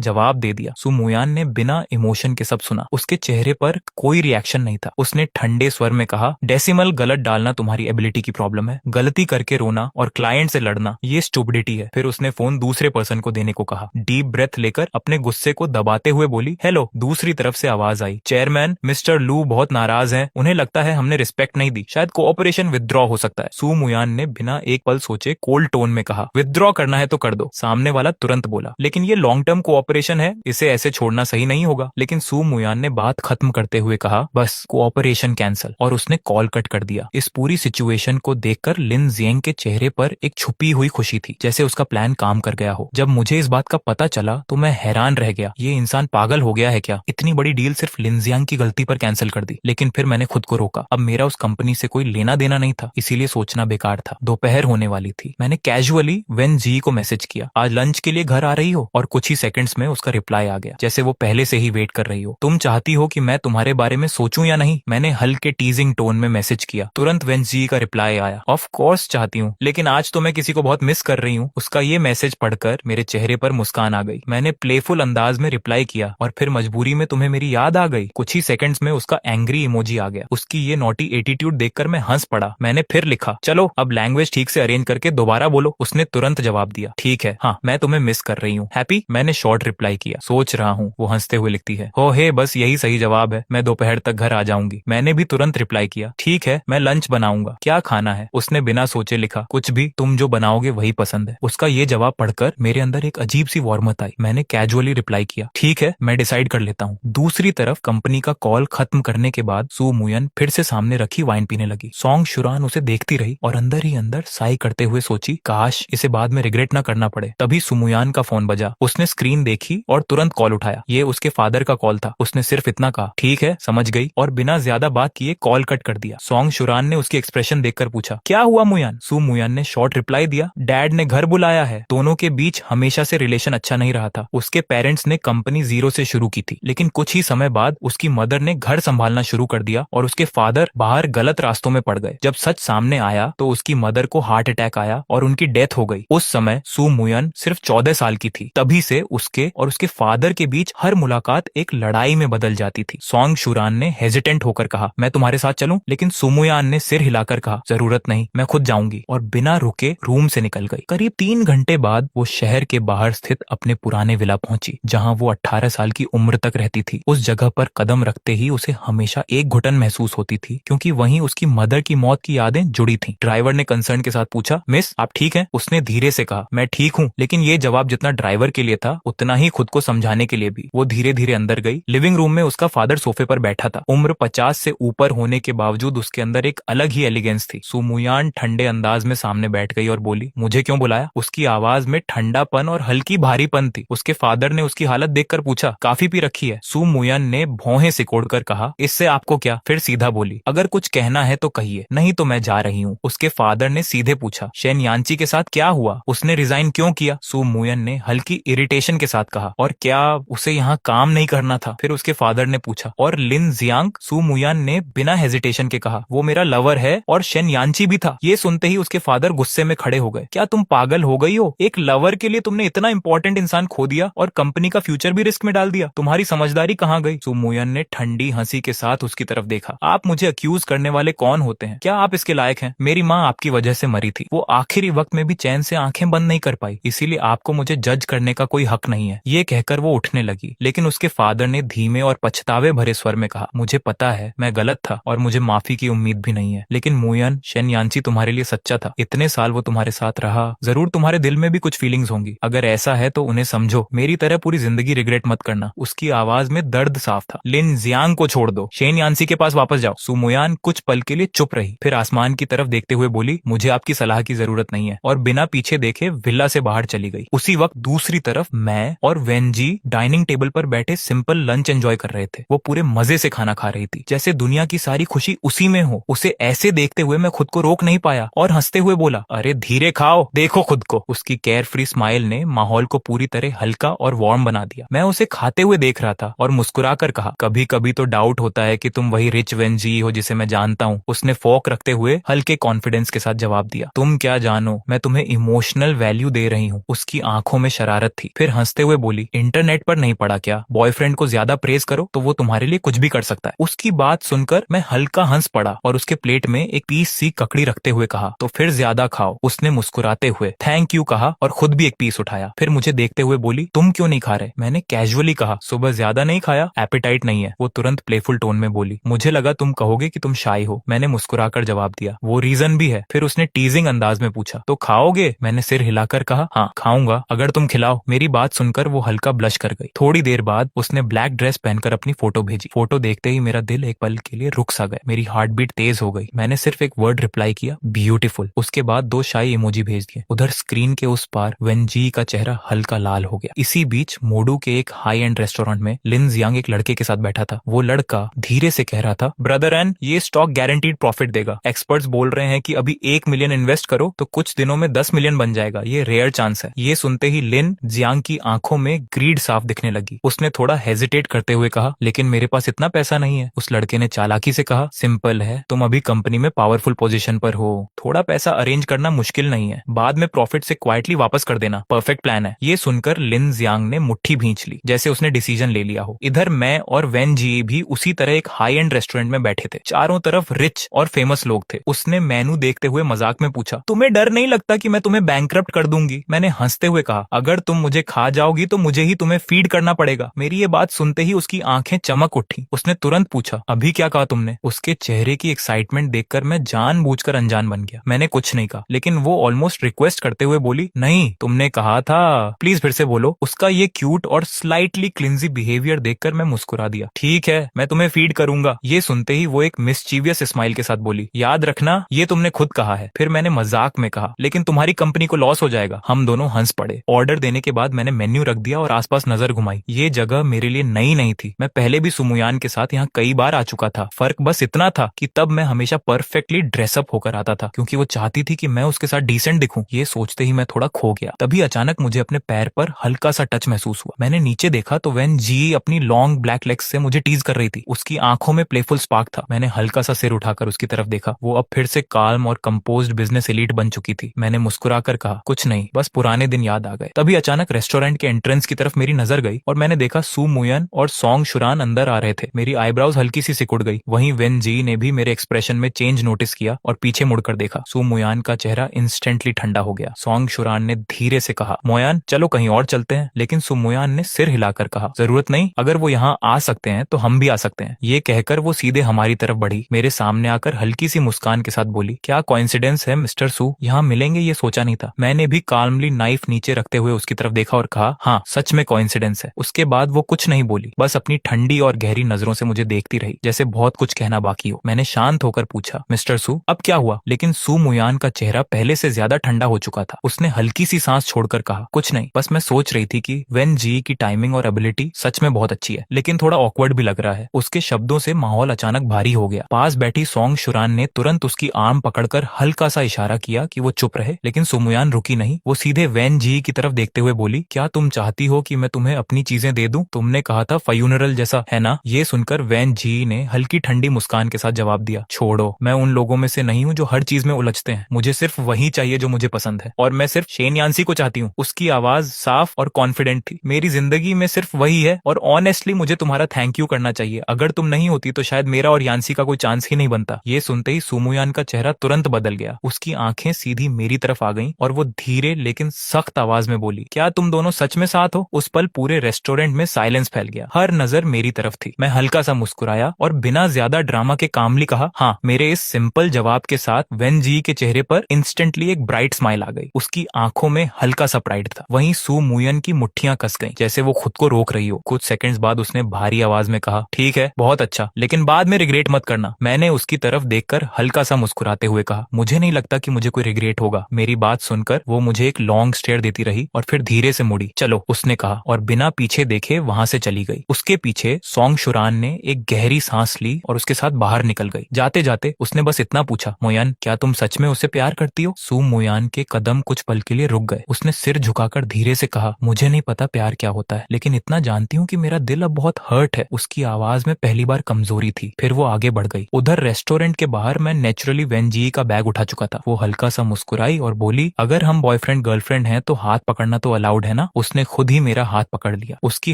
जवाब दे दिया। सु मुयान ने बिना इमोशन के सब सुना। उसके चेहरे पर कोई रिएक्शन नहीं था। उसने ठंडे स्वर में कहा, डेसिमल गलत डालना तुम्हारी एबिलिटी की प्रॉब्लम है, गलती करके रोना और क्लाइंट से लड़ना ये स्टुपिडिटी है। फिर उसने फोन दूसरे पर्सन को देने को कहा। डीप ब्रेथ लेकर अपने गुस्से को दबाते हुए बोली, हेलो। दूसरी तरफ से आवाज आई, चेयरमैन मिस्टर लू बहुत नाराज हैं, उन्हें लगता है हमने रिस्पेक्ट नहीं दी, शायद कोऑपरेशन विथड्रॉ हो सकता है। सु मुयान ने बिना एक पल सोचे कोल्ड टोन में कहा, विथड्रॉ करना है तो कर दो। सामने वाला तुरंत बोला, लेकिन ये लॉन्ग टर्म कोऑपरेशन है, इसे ऐसे छोड़ना सही नहीं होगा। लेकिन सु मुयान ने बात खत्म करते हुए कहा, बस कोऑपरेशन कैंसिल, और उसने कॉल कट कर दिया। इस पूरी सिचुएशन को देखकर लिन जियांग के चेहरे पर एक छुपी हुई खुशी थी, जैसे उसका प्लान काम कर गया हो। जब मुझे इस बात का पता चला तो मैं हैरान रह गया, ये इंसान पागल हो गया है क्या? इतनी बड़ी डील सिर्फ लिन जियांग की गलती पर कैंसिल कर दी। लेकिन फिर मैंने खुद को रोका। अब मेरा उस कंपनी से कोई लेना देना नहीं था, इसीलिए सोचना बेकार था। दोपहर होने वाली थी। मैंने कैजुअली वेन जी को मैसेज किया, आज लंच के लिए घर आ रही हो? और कुछ ही सेकंड्स में उसका रिप्लाई आ गया, जैसे वो पहले से ही वेट कर रही हो। तुम चाहती हो कि मैं तुम्हारे बारे में सोचूं या नहीं? मैंने हल्के टीजिंग टोन में मैसेज किया। तुरंत वेन जी का रिप्लाई आया, ऑफ कोर्स चाहती हूँ, लेकिन आज तो मैं किसी को बहुत मिस कर रही हूँ। उसका ये मैसेज पढ़कर मेरे चेहरे पर मुस्कान आ गई। मैंने प्लेफुल अंदाज में रिप्लाई किया, और फिर मजबूरी में तुम्हें मेरी याद आ गई। कुछ ही सेकंड्स में उसका एंग्री इमोजी आ गया। उसकी ये नॉटी एटीट्यूड देखकर मैं हंस पड़ा। मैंने फिर लिखा, चलो अब लैंग्वेज ठीक से अरेंज करके दोबारा बोलो। उसने तुरंत जवाब दिया, ठीक है, हाँ मैं तुम्हें मिस कर रही हूँ। हैप्पी? मैंने शॉर्ट रिप्लाई किया, सोच रहा हूँ। वो हंसते हुए लिखती है, हो हे बस यही सही जवाब है, मैं दोपहर तक घर आ जाऊंगी। मैंने भी तुरंत रिप्लाई किया, ठीक है मैं लंच बनाऊंगा, क्या खाना है? उसने बिना सोचे लिखा, कुछ भी, तुम जो बनाओगे वही पसंद है। उसका ये जवाब पढ़कर मेरे अंदर एक अजीब सी वार्मथ आई। मैंने कैजुअली रिप्लाई किया, ठीक है मैं डिसाइड कर लेता हूँ। दूसरी तरफ कंपनी का कॉल खत्म करने के बाद सु मुयान फिर से सामने रखी वाइन पीने लगी। सॉन्ग शुरान उसे देखती रही और अंदर ही अंदर साई करते हुए सोची, काश इसे बाद में रिग्रेट ना करना पड़े। तभी सुमुयान का फोन बजा। उसने स्क्रीन देखी और तुरंत कॉल उठाया। ये उसके फादर का कॉल था। उसने सिर्फ इतना कहा, ठीक है समझ गई, और बिना ज्यादा बात किए कॉल कट कर दिया। सॉन्ग शुरान ने उसकी एक्सप्रेशन देखकर पूछा, क्या हुआ मुयान? सु मुयान ने शॉर्ट रिप्लाई दिया, डैड ने घर बुलाया है। दोनों के बीच हमेशा से रिलेशन अच्छा नहीं रहा था। उसके पेरेंट्स ने कंपनी जीरो से शुरू की थी, लेकिन कुछ ही समय बाद उसकी मदर ने घर संभालना शुरू कर दिया और उसके फादर बाहर गलत रास्तों में पड़ गए। जब सच सामने आया तो उसकी मदर को हार्ट अटैक आया और उनकी डेथ हो गई। उस समय सु मुयान सिर्फ 14 साल की थी। तभी से उसके और उसके फादर के बीच हर मुलाकात एक लड़ाई में बदल जाती थी। सॉन्ग शुरान ने हेजिटेंट होकर कहा, मैं तुम्हारे साथ चलूं? लेकिन सुमुयान ने सिर हिलाकर कहा, जरूरत नहीं, मैं खुद जाऊंगी, और बिना रुके रूम से निकल गई। करीब 3 घंटे बाद वो शहर के बाहर स्थित अपने पुराने विला पहुंची, जहां वो 18 साल की उम्र तक रहती थी। उस जगह पर कदम रखते ही उसे हमेशा एक घुटन महसूस होती थी, क्योंकि वहीं उसकी मदर की मौत की यादें जुड़ी थीं। ड्राइवर ने कंसर्न के साथ पूछा, मिस आप ठीक हैं? उसने धीरे से कहा, मैं ठीक हूँ, लेकिन ये जवाब जितना ड्राइवर के लिए था उतना ही खुद को समझाने के लिए भी। वो धीरे धीरे अंदर गई। लिविंग रूम में उसका फादर सोफे पर बैठा था। उम्र 50 से ऊपर होने के बावजूद उसके अंदर एक अलग ही एलिगेंस थी। सुमुयान ठंडे अंदाज में सामने बैठ गई और बोली, मुझे क्यों बुलाया? उसकी आवाज में ठंडापन और हल्की भारीपन थी। उसके फादर ने उसकी हालत देखकर पूछा, काफी पी रखी है? सु मुयान ने भौहें सिकोड़कर कहा, इससे आपको क्या? फिर सीधा बोली, अगर कुछ कहना है तो कहिए, नहीं तो मैं जा रही हूँ। उसके फादर ने सीधे पूछा, शेन यान्ची के साथ क्या हुआ? उसने रिजाइन क्यों किया? सु मुयान ने हल्की इरिटेशन के साथ कहा, और क्या उसे यहाँ काम नहीं करना था? फिर उसके फादर ने पूछा, और लिन जियांग? सु मुयान ने बिना हेजिटेशन के कहा, वो मेरा लवर है और शेन यान्ची भी था। ये सुनते ही उसके फादर गुस्से में खड़े हो गए। क्या तुम पागल हो गई हो? एक लवर के लिए तुमने इतना इंपॉर्टेंट इंसान खो दिया और कंपनी का फ्यूचर भी रिस्क में डाल दिया। तुम्हारी समझदारी कहाँ गई? सु मुयान ने ठंडी हंसी के साथ उसकी तरफ देखा। आप मुझे अक्यूज करने वाले कौन होते हैं? क्या आप इसके लायक हैं? मेरी माँ आपकी वजह से मरी थी। वो आखिरी वक्त में भी चैन से आंखें बंद नहीं कर पाई, इसीलिए आपको मुझे जज करने का कोई हक नहीं है। ये कहकर वो उठने लगी, लेकिन उसके फादर ने धीमे और पछतावे भरे स्वर में कहा, मुझे पता है मैं गलत था और मुझे माफी की उम्मीद भी नहीं है, लेकिन मुयान, शेन यान्ची तुम्हारे लिए सच्चा था। इतने साल वो तुम्हारे साथ रहा, जरूर तुम्हारे दिल में भी कुछ फीलिंग्स होंगी। अगर ऐसा है तो उन्हें समझो, मेरी तरह पूरी जिंदगी रिग्रेट मत करना। उसकी आवाज में दर्द साफ था। लिन जियांग को छोड़ दो, शेन यान्सी के पास वापस जाओ। सु मुयान कुछ पल के लिए चुप रही, फिर आसमान की तरफ देखते हुए बोली, मुझे आपकी सलाह की जरूरत नहीं है, और बिना पीछे देखे विला से बाहर चली गई। उसी वक्त दूसरी तरफ मैं और वेनजी डाइनिंग टेबल पर बैठे सिंपल लंच एंजॉय कर रहे थे। वो पूरे मजे से खाना खा रही थी, जैसे दुनिया की सारी खुशी उसी में हो। उसे ऐसे देखते हुए मैं खुद को रोक नहीं पाया और हंसते हुए बोला, अरे धीरे खाओ, देखो खुद को। उसकी केयर फ्री स्माइल ने माहौल को पूरी तरह हल्का और वार्म बना दिया। मैं उसे खाते हुए देख रहा था और मुस्कुरा कर कहा, कभी कभी तो डाउट होता है कि तुम वही रिच वेनजी हो जिसे मैं जानता हूँ। उसने फोक रखते हुए हल्के कॉन्फिडेंस के साथ जवाब दिया, तुम क्या जानो नो, मैं तुम्हें इमोशनल वैल्यू दे रही हूँ। उसकी आंखों में शरारत थी। फिर हंसते हुए बोली, इंटरनेट पर नहीं पढ़ा क्या, बॉयफ्रेंड को ज्यादा प्रेज करो तो वो तुम्हारे लिए कुछ भी कर सकता है। उसकी बात सुनकर मैं हल्का हंस पड़ा और उसके प्लेट में एक पीस सी ककड़ी रखते हुए कहा, तो फिर ज्यादा खाओ। उसने मुस्कुराते हुए थैंक यू कहा और खुद भी एक पीस उठाया। फिर मुझे देखते हुए बोली, तुम क्यों नहीं खा रहे? मैंने कैजुअली कहा, सुबह ज्यादा नहीं खाया, एपेटाइट नहीं है। वो तुरंत प्लेफुल टोन में बोली, मुझे लगा तुम कहोगे कि तुम शाई हो। मैंने मुस्कुराकर जवाब दिया, वो रीजन भी है। फिर उसने टीजिंग अंदाज में पूछा, तो खाओगे? मैंने सिर हिलाकर कहा, हाँ खाऊंगा, अगर तुम खिलाओ। मेरी बात सुनकर वो हल्का ब्लश कर गई। थोड़ी देर बाद उसने ब्लैक ड्रेस पहनकर अपनी फोटो भेजी। फोटो देखते ही मेरा दिल एक पल के लिए रुक सा गया, मेरी हार्ट बीट तेज हो गई। मैंने सिर्फ एक वर्ड रिप्लाई किया, ब्यूटीफुल। उसके बाद 2 शाई इमोजी भेज दिए। उधर स्क्रीन के उस पार वेनजी का चेहरा हल्का लाल हो गया। इसी बीच मोडू के एक हाई एंड रेस्टोरेंट में लिन जियांग एक लड़के के साथ बैठा था। वो लड़का धीरे से कह रहा था, ब्रदर एन, ये स्टॉक गारंटीड प्रॉफिट देगा। एक्सपर्ट्स बोल रहे हैं कि अभी 1 मिलियन इन्वेस्ट करो तो कुछ दिनों में 10 मिलियन बन जाएगा। ये रेयर चांस है। ये सुनते ही लिन जियांग की आंखों में ग्रीड साफ दिखने लगी। उसने थोड़ा हेजिटेट करते हुए कहा, लेकिन मेरे पास इतना पैसा नहीं है। उस लड़के ने चालाकी से कहा, सिंपल है, तुम अभी कंपनी में पावरफुल पोजीशन पर हो, थोड़ा पैसा अरेंज करना मुश्किल नहीं है, बाद में प्रॉफिट से क्वाइटली वापस कर देना, परफेक्ट प्लान है। ये सुनकर लिन जियांग ने मुट्ठी भींच ली, जैसे उसने डिसीजन ले लिया हो। इधर मैं और वेन जी भी उसी तरह एक हाई एंड रेस्टोरेंट में बैठे थे। चारों तरफ रिच और फेमस लोग थे। उसने मेनू देखते हुए मजाक में पूछा, तुम्हें डर नहीं लगता कि मैं तुम्हें बैंकरप्ट कर दूंगी? मैंने हंसते हुए कहा, अगर तुम मुझे खा जाओगी तो मुझे ही तुम्हें फीड करना पड़ेगा। मेरी ये बात सुनते ही उसकी आंखें चमक उठी। उसने तुरंत पूछा, अभी क्या कहा तुमने? उसके चेहरे की एक्साइटमेंट देखकर मैं जानबूझकर अनजान बन गया। मैंने कुछ नहीं कहा, लेकिन वो ऑलमोस्ट रिक्वेस्ट करते हुए बोली, नहीं तुमने कहा था, प्लीज फिर से बोलो। उसका ये क्यूट और स्लाइटली क्लिंजी बिहेवियर देखकर मैं मुस्कुरा दिया। ठीक है, मैं तुम्हें फीड करूंगा। ये सुनते ही वो एक मिस्चीवियस स्माइल के साथ बोली, याद रखना ये तुमने खुद कहा है। फिर मैंने मजाक में कहा, लेकिन तुम्हारी कंपनी को लॉस हो जाएगा। हम दोनों हंस पड़े। ऑर्डर देने के बाद मैंने मेन्यू रख दिया और आसपास नजर घुमाई। ये जगह मेरे लिए नई नहीं थी। मैं पहले भी सुमुयान के साथ यहाँ कई बार आ चुका था। फर्क बस इतना था कि तब मैं हमेशा परफेक्टली ड्रेसअप होकर आता था, क्योंकि वो चाहती थी कि मैं उसके साथ डिसेंट दिखूं। ये सोचते ही मैं थोड़ा खो गया। तभी अचानक मुझे अपने पैर पर हल्का सा टच महसूस हुआ। मैंने नीचे देखा तो वेन जी अपनी लॉन्ग ब्लैक लेग्स से मुझे टीज कर रही थी। उसकी आंखों में प्लेफुल स्पार्क था। मैंने हल्का सा सिर उठाकर उसकी तरफ देखा। वो अब फिर से काल्म और कंपोज्ड बिजनेस एलीट बन चुकी थी। मैंने मुस्कुराकर कहा, कुछ नहीं, बस पुराने दिन याद आ गए। तभी अचानक रेस्टोरेंट के एंट्रेंस की तरफ मेरी नजर गई और मैंने देखा सू मुयन और सॉन्ग शुरान अंदर आ रहे थे। मेरी आईब्राउज हल्की सी सिकुड़ गई। वहीं वेन जी ने भी मेरे एक्सप्रेशन में चेंज नोटिस किया और पीछे मुड़कर देखा। सू मुयान का चेहरा इंस्टेंटली ठंडा हो गया। सॉन्ग शुरान ने धीरे से कहा, मोयान चलो कहीं और चलते हैं। लेकिन सू मुयान ने सिर हिलाकर कहा, जरूरत नहीं, अगर वो यहाँ आ सकते हैं तो हम भी आ सकते हैं। ये कहकर वो सीधे हमारी तरफ बढ़ी। मेरे सामने आकर हल्की सी मुस्कान के साथ बोली, क्या कोइंसिडेंस है मिस्टर सू, यहाँ मिलेंगे ये सोचा नहीं था। मैंने भी काल्मली नाइफ नीचे रखते हुए उसकी तरफ देखा और कहा, हाँ सच में कोइंसिडेंस है। उसके बाद वो कुछ नहीं बोली, बस अपनी ठंडी और गहरी नजरों से मुझे देखती रही, जैसे बहुत कुछ कहना बाकी हो। मैंने शांत होकर पूछा, मिस्टर सू अब क्या हुआ? लेकिन सू मुयान का चेहरा पहले से ज्यादा ठंडा हो चुका था। उसने हल्की सी सांस छोड़कर कहा, कुछ नहीं, बस मैं सोच रही थी कि वेन जी की टाइमिंग और एबिलिटी सच में बहुत अच्छी है, लेकिन थोड़ा ऑकवर्ड भी लग रहा है। उसके शब्दों से माहौल अचानक भारी हो गया। पास बैठी सॉन्ग शुरान ने तुरंत उसकी आर्म पकड़कर हल्का सा इशारा किया कि वो चुप रहे, लेकिन सुमुयान रुकी नहीं। वो सीधे वेन जी की तरफ देखते हुए बोली, क्या तुम चाहती हो कि मैं तुम्हें अपनी चीजें दे दूं? तुमने कहा था फ्यूनरल जैसा, है ना? ये सुनकर वेन जी ने हल्की ठंडी मुस्कान के साथ जवाब दिया, छोड़ो, मैं उन लोगों में से नहीं हूँ जो हर चीज में उलझते हैं। मुझे सिर्फ वही चाहिए जो मुझे पसंद है, और मैं सिर्फ शेन यान्सी को चाहती हूँ। उसकी आवाज साफ और कॉन्फिडेंट थी। मेरी जिंदगी में सिर्फ वही है, और ऑनेस्टली मुझे तुम्हारा थैंक यू करना चाहिए। अगर तुम नहीं होती तो शायद मेरा और यान्सी का कोई चांस ही नहीं बनता। ये सुनते ही सुमुयान का चेहरा तुरंत बदल गया। उसकी आंखें सीधी मेरी तरफ आ गईं और वो धीरे लेकिन सख्त आवाज में बोली, क्या तुम दोनों सच में साथ हो? उस पल पूरे रेस्टोरेंट में साइलेंस फैल गया। हर नजर मेरी तरफ थी। मैं हल्का सा मुस्कुराया और बिना ज्यादा ड्रामा के कामली कहा, हाँ। मेरे इस सिंपल जवाब के साथ वेन जी के चेहरे पर इंस्टेंटली एक ब्राइट स्माइल आ गई। उसकी आंखों में हल्का सा प्राइड था। वहीं सू मुयन की मुट्ठियां कस गईं, जैसे वो खुद को रोक रही हो। कुछ सेकंड्स बाद उसने भारी आवाज में कहा, ठीक है, बहुत अच्छा, लेकिन बाद में रिग्रेट मत करना। मैंने उसकी तरफ देखकर हल्का सा मुस्कुराते हुए कहा, मुझे नहीं लगता कि मुझे कोई रिग्रेट होगा। मेरी बात सुनकर वो मुझे एक लॉन्ग स्टेयर देती रही और फिर धीरे से मुड़ी। चलो, उसने कहा और बिना पीछे देखे वहां से चली गई। उसके पीछे सॉन्ग शुरान ने एक गहरी सांस ली और उसके साथ बाहर निकल गई। जाते जाते उसने बस इतना पूछा, मोयान क्या तुम सच में उससे प्यार करती हो? सू मोयान के कदम कुछ पल के लिए रुक गए। उसने सिर झुकाकर धीरे से कहा, मुझे नहीं पता प्यार क्या होता है, लेकिन इतना जानती हूँ कि मेरा दिल अब बहुत हर्ट है। उसकी आवाज में पहली बार कमजोरी थी। फिर वो आगे बढ़ गई। उधर रेस्टोरेंट के बाहर मैं नेचुरली वेन जी का बैग उठा चुका था। वो हल्का सा मुस्कुराई और बोली, अगर हम बॉयफ्रेंड गर्लफ्रेंड हैं तो हाथ पकड़ना तो अलाउड है ना। उसने खुद ही मेरा हाथ पकड़ लिया। उसकी